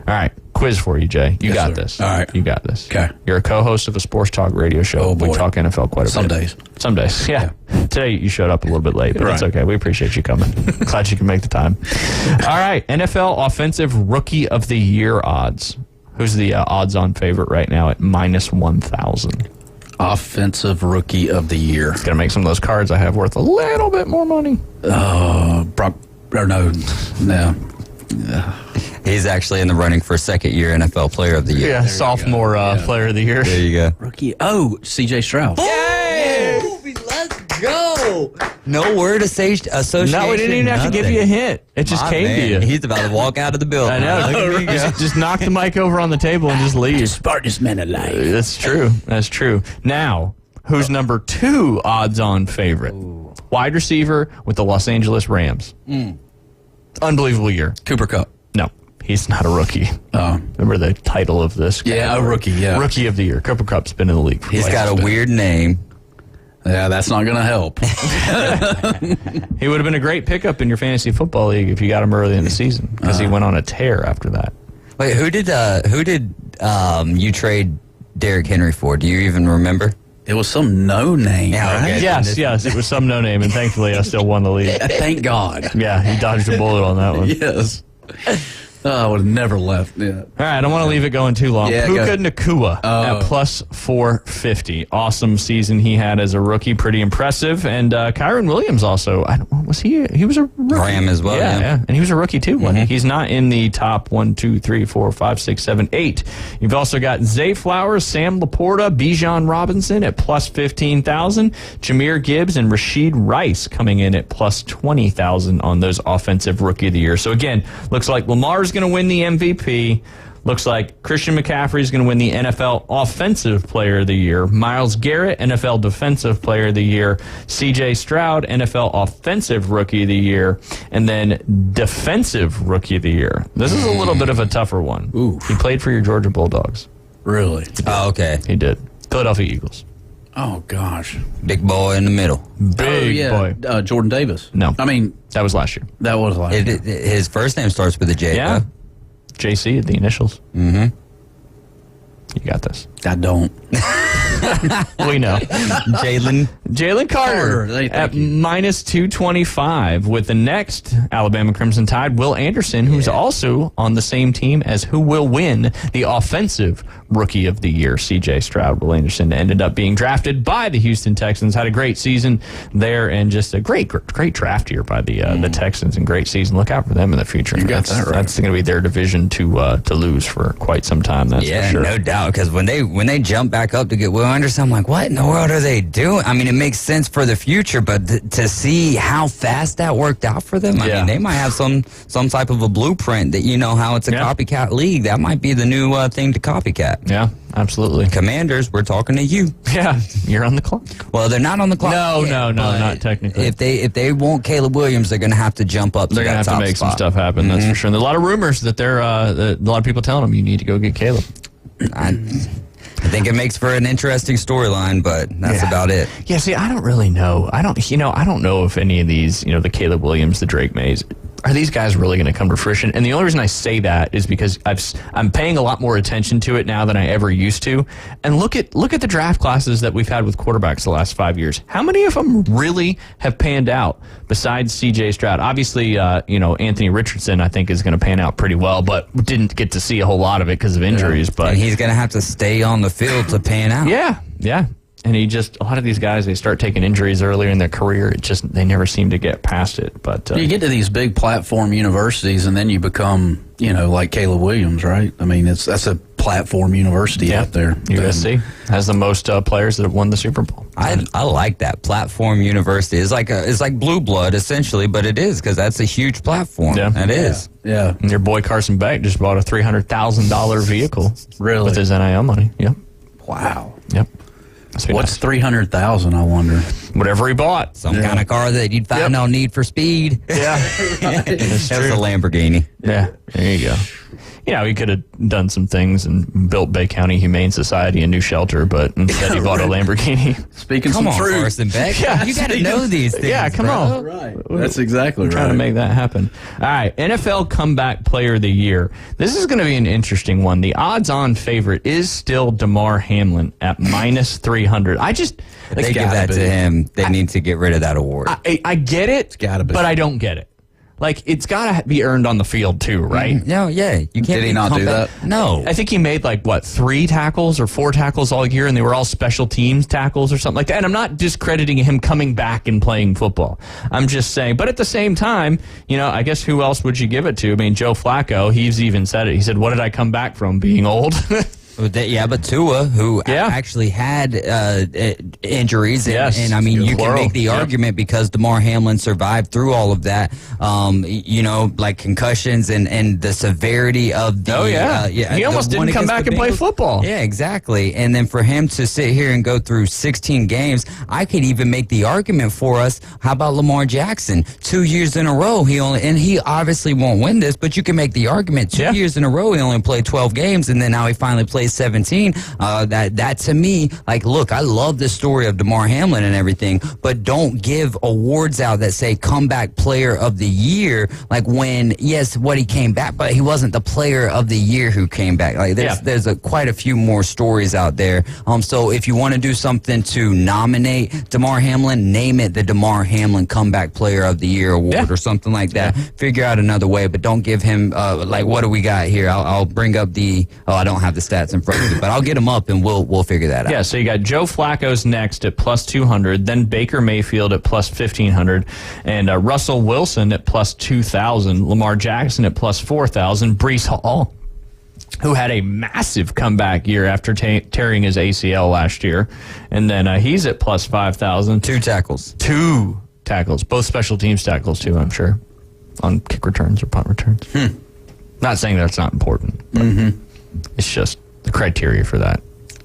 Speaker 6: All right, quiz for you, Jay. You got this.
Speaker 14: All right.
Speaker 6: You got this.
Speaker 14: Okay.
Speaker 6: You're a co-host of a sports talk radio show.
Speaker 14: Oh, boy.
Speaker 6: We talk NFL quite a
Speaker 14: Some
Speaker 6: bit.
Speaker 14: days.
Speaker 6: Some days, yeah. Today you showed up a little bit late, but it's okay. We appreciate you coming. Glad you can make the time. All right, NFL Offensive Rookie of the Year odds. Who's the odds-on favorite right now at minus 1,000?
Speaker 14: Offensive Rookie of the Year.
Speaker 6: It's going to make some of those cards I have worth a little bit more money.
Speaker 13: He's actually in the running for second-year NFL Player of the Year.
Speaker 6: Yeah, sophomore Player of the Year.
Speaker 13: There you go.
Speaker 14: Rookie. Oh, C.J. Stroud.
Speaker 13: Yay! Let's go! No word association.
Speaker 6: No, we didn't even have to give you a hint. It just came to you.
Speaker 13: He's about to walk out of the building.
Speaker 6: I know. Just knock the mic over on the table and just leave.
Speaker 14: Smartest man alive.
Speaker 6: That's true. That's true. Now, who's number 2 odds-on favorite? Ooh. Wide receiver with the Los Angeles Rams. Unbelievable year.
Speaker 14: Cooper Kupp.
Speaker 6: No, he's not a rookie. Remember the title of this?
Speaker 14: Yeah, a rookie, yeah.
Speaker 6: Rookie of the Year. Cooper Kupp's been in the league for
Speaker 13: He's got a weird name.
Speaker 14: Yeah, that's not going to help.
Speaker 6: He would have been a great pickup in your fantasy football league if you got him early in the season because he went on a tear after that.
Speaker 13: Wait, who did you trade Derrick Henry for? Do you even remember?
Speaker 14: It was some no-name, right?
Speaker 6: Yes, it was some no-name, and thankfully I still won the league.
Speaker 14: Thank God.
Speaker 6: Yeah, he dodged a bullet on that one.
Speaker 14: Yes. I would have never left. Yeah.
Speaker 6: All right, I don't want to leave it going too long.
Speaker 14: Yeah,
Speaker 6: Puka Nacua at plus 450. Awesome season he had as a rookie. Pretty impressive. And Kyron Williams also. He was a rookie.
Speaker 13: Ram as well.
Speaker 6: Yeah. And he was a rookie too.
Speaker 13: Mm-hmm.
Speaker 6: He's not in the top 1, 2, 3, 4, 5, 6, 7, 8. You've also got Zay Flowers, Sam Laporta, Bijan Robinson at plus 15,000. Jahmyr Gibbs and Rashid Rice coming in at plus 20,000 on those Offensive Rookie of the Year. So again, looks like Lamar's going to win the MVP. Looks like Christian McCaffrey is going to win the NFL Offensive Player of the Year. Myles Garrett, NFL Defensive Player of the Year. C.J. Stroud, NFL Offensive Rookie of the Year. And then Defensive Rookie of the Year. This is a little bit of a tougher one.
Speaker 14: Ooh.
Speaker 6: He played for your Georgia Bulldogs.
Speaker 14: Really?
Speaker 13: Oh, okay.
Speaker 6: He did. Philadelphia Eagles.
Speaker 14: Oh, gosh.
Speaker 13: Big boy in the middle.
Speaker 6: Big boy.
Speaker 14: Jordan Davis.
Speaker 6: No.
Speaker 14: I mean,
Speaker 6: that was last year.
Speaker 14: That was last year.
Speaker 13: His first name starts with a J.
Speaker 6: Yeah.
Speaker 13: Though.
Speaker 6: JC, the initials.
Speaker 13: Mm-hmm.
Speaker 6: You got this.
Speaker 14: I don't.
Speaker 6: We know. Jalen Carter at minus 225 with the next Alabama Crimson Tide, Will Anderson, who's also on the same team as who will win the Offensive Rookie of the Year. C.J. Stroud. Will Anderson ended up being drafted by the Houston Texans. Had a great season there and just a great draft year by the Texans and great season. Look out for them in the future. That's going to be their division to lose for quite some time. That's for sure.
Speaker 13: No doubt. Because when they jump back up to get Will Anderson, I'm like, what in the world are they doing? I mean, it makes sense for the future, but to see how fast that worked out for them, I mean, they might have some type of a blueprint that how it's a copycat league. That might be the new thing to copycat.
Speaker 6: Yeah, absolutely.
Speaker 13: Commanders, we're talking to you.
Speaker 6: Yeah, you're on the clock.
Speaker 13: Well, they're not on the clock.
Speaker 6: No, not technically.
Speaker 13: If they want Caleb Williams, they're going to have to jump up.
Speaker 6: They're going to have to make some stuff happen. That's for sure. And there's a lot of rumors that a lot of people telling them you need to go get Caleb.
Speaker 13: I think it makes for an interesting storyline, but that's about it.
Speaker 6: Yeah, see, I don't really know. I don't know if any of these, the Caleb Williams, the Drake Mays, are these guys really going to come to fruition? And the only reason I say that is because I'm paying a lot more attention to it now than I ever used to. And look at the draft classes that we've had with quarterbacks the last 5 years. How many of them really have panned out besides C.J. Stroud? Obviously, Anthony Richardson I think is going to pan out pretty well, but didn't get to see a whole lot of it because of injuries. But
Speaker 13: and he's going to have to stay on the field to pan out.
Speaker 6: Yeah. And a lot of these guys, they start taking injuries earlier in their career. They never seem to get past it. But
Speaker 14: you get to these big platform universities, and then you become, like Caleb Williams, right? I mean, that's a platform university out there.
Speaker 6: USC has the most players that have won the Super Bowl.
Speaker 13: I like that platform university. It's like blue blood essentially, but it is because that's a huge platform.
Speaker 6: Yeah,
Speaker 13: it is.
Speaker 14: Yeah.
Speaker 6: And your boy Carson Beck just bought a $300,000 vehicle.
Speaker 14: Really?
Speaker 6: With his NIL money. Yep.
Speaker 14: Wow.
Speaker 6: Yep.
Speaker 14: What's 300,000? I wonder.
Speaker 6: Whatever he bought.
Speaker 13: Some kind of car that you'd find on Need for Speed.
Speaker 6: Yeah.
Speaker 13: That's a Lamborghini.
Speaker 6: Yeah, there you go. You know, he could have done some things and built Bay County Humane Society a new shelter, but instead he bought a Lamborghini.
Speaker 14: Speaking
Speaker 13: Come
Speaker 14: some
Speaker 13: on,
Speaker 14: truth.
Speaker 13: Carson Beck.
Speaker 6: Yeah,
Speaker 13: you got to know these things.
Speaker 6: Yeah, come on.
Speaker 14: Right. That's exactly
Speaker 6: We're
Speaker 14: right.
Speaker 6: trying to make that happen. All right, NFL Comeback Player of the Year. This is going to be an interesting one. The odds-on favorite is still Damar Hamlin at minus 300.
Speaker 13: If they give that to him, they need to get rid of that award.
Speaker 6: I get it,
Speaker 14: gotta be.
Speaker 6: but I don't get it. Like, it's got to be earned on the field, too, right?
Speaker 13: No, yeah. You can't.
Speaker 14: Did he not do that?
Speaker 13: No.
Speaker 6: I think he made, 3 tackles or 4 tackles all year, and they were all special teams tackles or something like that. And I'm not discrediting him coming back and playing football. I'm just saying, but at the same time, I guess who else would you give it to? I mean, Joe Flacco, he's even said it. He said, what did I come back from, being old?
Speaker 13: Yeah, but Tua, who actually had injuries, and I mean, you can make the argument because Damar Hamlin survived through all of that, like concussions and the severity of the.
Speaker 6: He almost didn't come back and play football.
Speaker 13: Yeah, exactly. And then for him to sit here and go through 16 games, I could even make the argument for us. How about Lamar Jackson? 2 years in a row, he obviously won't win this, but you can make the argument 2 years in a row he only played 12 games, and then now he finally plays 17. That to me, look, I love the story of Damar Hamlin and everything, but don't give awards out that say comeback player of the year, when what he came back, but he wasn't the player of the year who came back. There's quite a few more stories out there. So if you want to do something to nominate Damar Hamlin, name it the Damar Hamlin Comeback Player of the Year award or something like that. Figure out another way, but don't give him what do we got here? I'll bring up I don't have the stats in front of me, but I'll get them up and we'll figure that out.
Speaker 6: Yeah, so you got Joe Flacco's next at plus 200, then Baker Mayfield at plus 1,500, and Russell Wilson at plus 2,000, Lamar Jackson at plus 4,000, Breece Hall, who had a massive comeback year after tearing his ACL last year, and then he's at plus 5,000.
Speaker 13: 2 tackles.
Speaker 6: 2 tackles, both special teams tackles too, I'm sure, on kick returns or punt returns. Not saying that's not important, but it's just the criteria for that.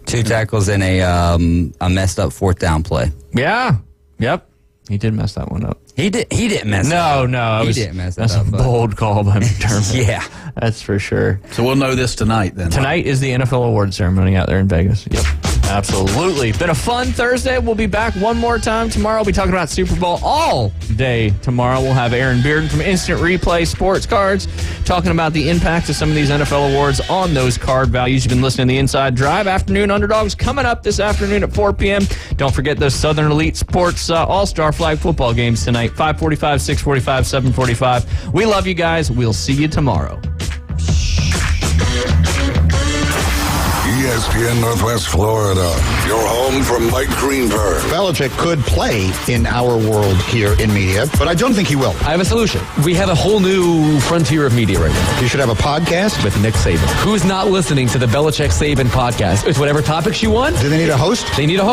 Speaker 13: 2 tackles and a messed up 4th down play.
Speaker 6: Yeah. Yep. He did mess that one up.
Speaker 13: He didn't mess it
Speaker 6: up.
Speaker 13: He didn't mess it up.
Speaker 6: That's a bold call by McDermott.
Speaker 13: Yeah.
Speaker 6: That's for sure.
Speaker 14: So we'll know this tonight then.
Speaker 6: Tonight is the NFL award ceremony out there in Vegas. Yep. Absolutely. Been a fun Thursday. We'll be back one more time tomorrow. We'll be talking about Super Bowl all day tomorrow. We'll have Aaron Bearden from Instant Replay Sports Cards talking about the impact of some of these NFL awards on those card values. You've been listening to The Inside Drive. Afternoon Underdogs coming up this afternoon at 4 p.m. Don't forget those Southern Elite Sports All-Star Flag football games tonight, 5:45, 6:45, 7:45. We love you guys. We'll see you tomorrow.
Speaker 11: ESPN Northwest Florida, your home for Mike Greenberg.
Speaker 10: Belichick could play in our world here in media, but I don't think he will.
Speaker 16: I have a solution. We have a whole new frontier of media right now.
Speaker 10: You should have a podcast
Speaker 16: with Nick Saban. Who's not listening to the Belichick Saban podcast? It's whatever topics you want.
Speaker 10: Do they need a host?
Speaker 16: They need a host.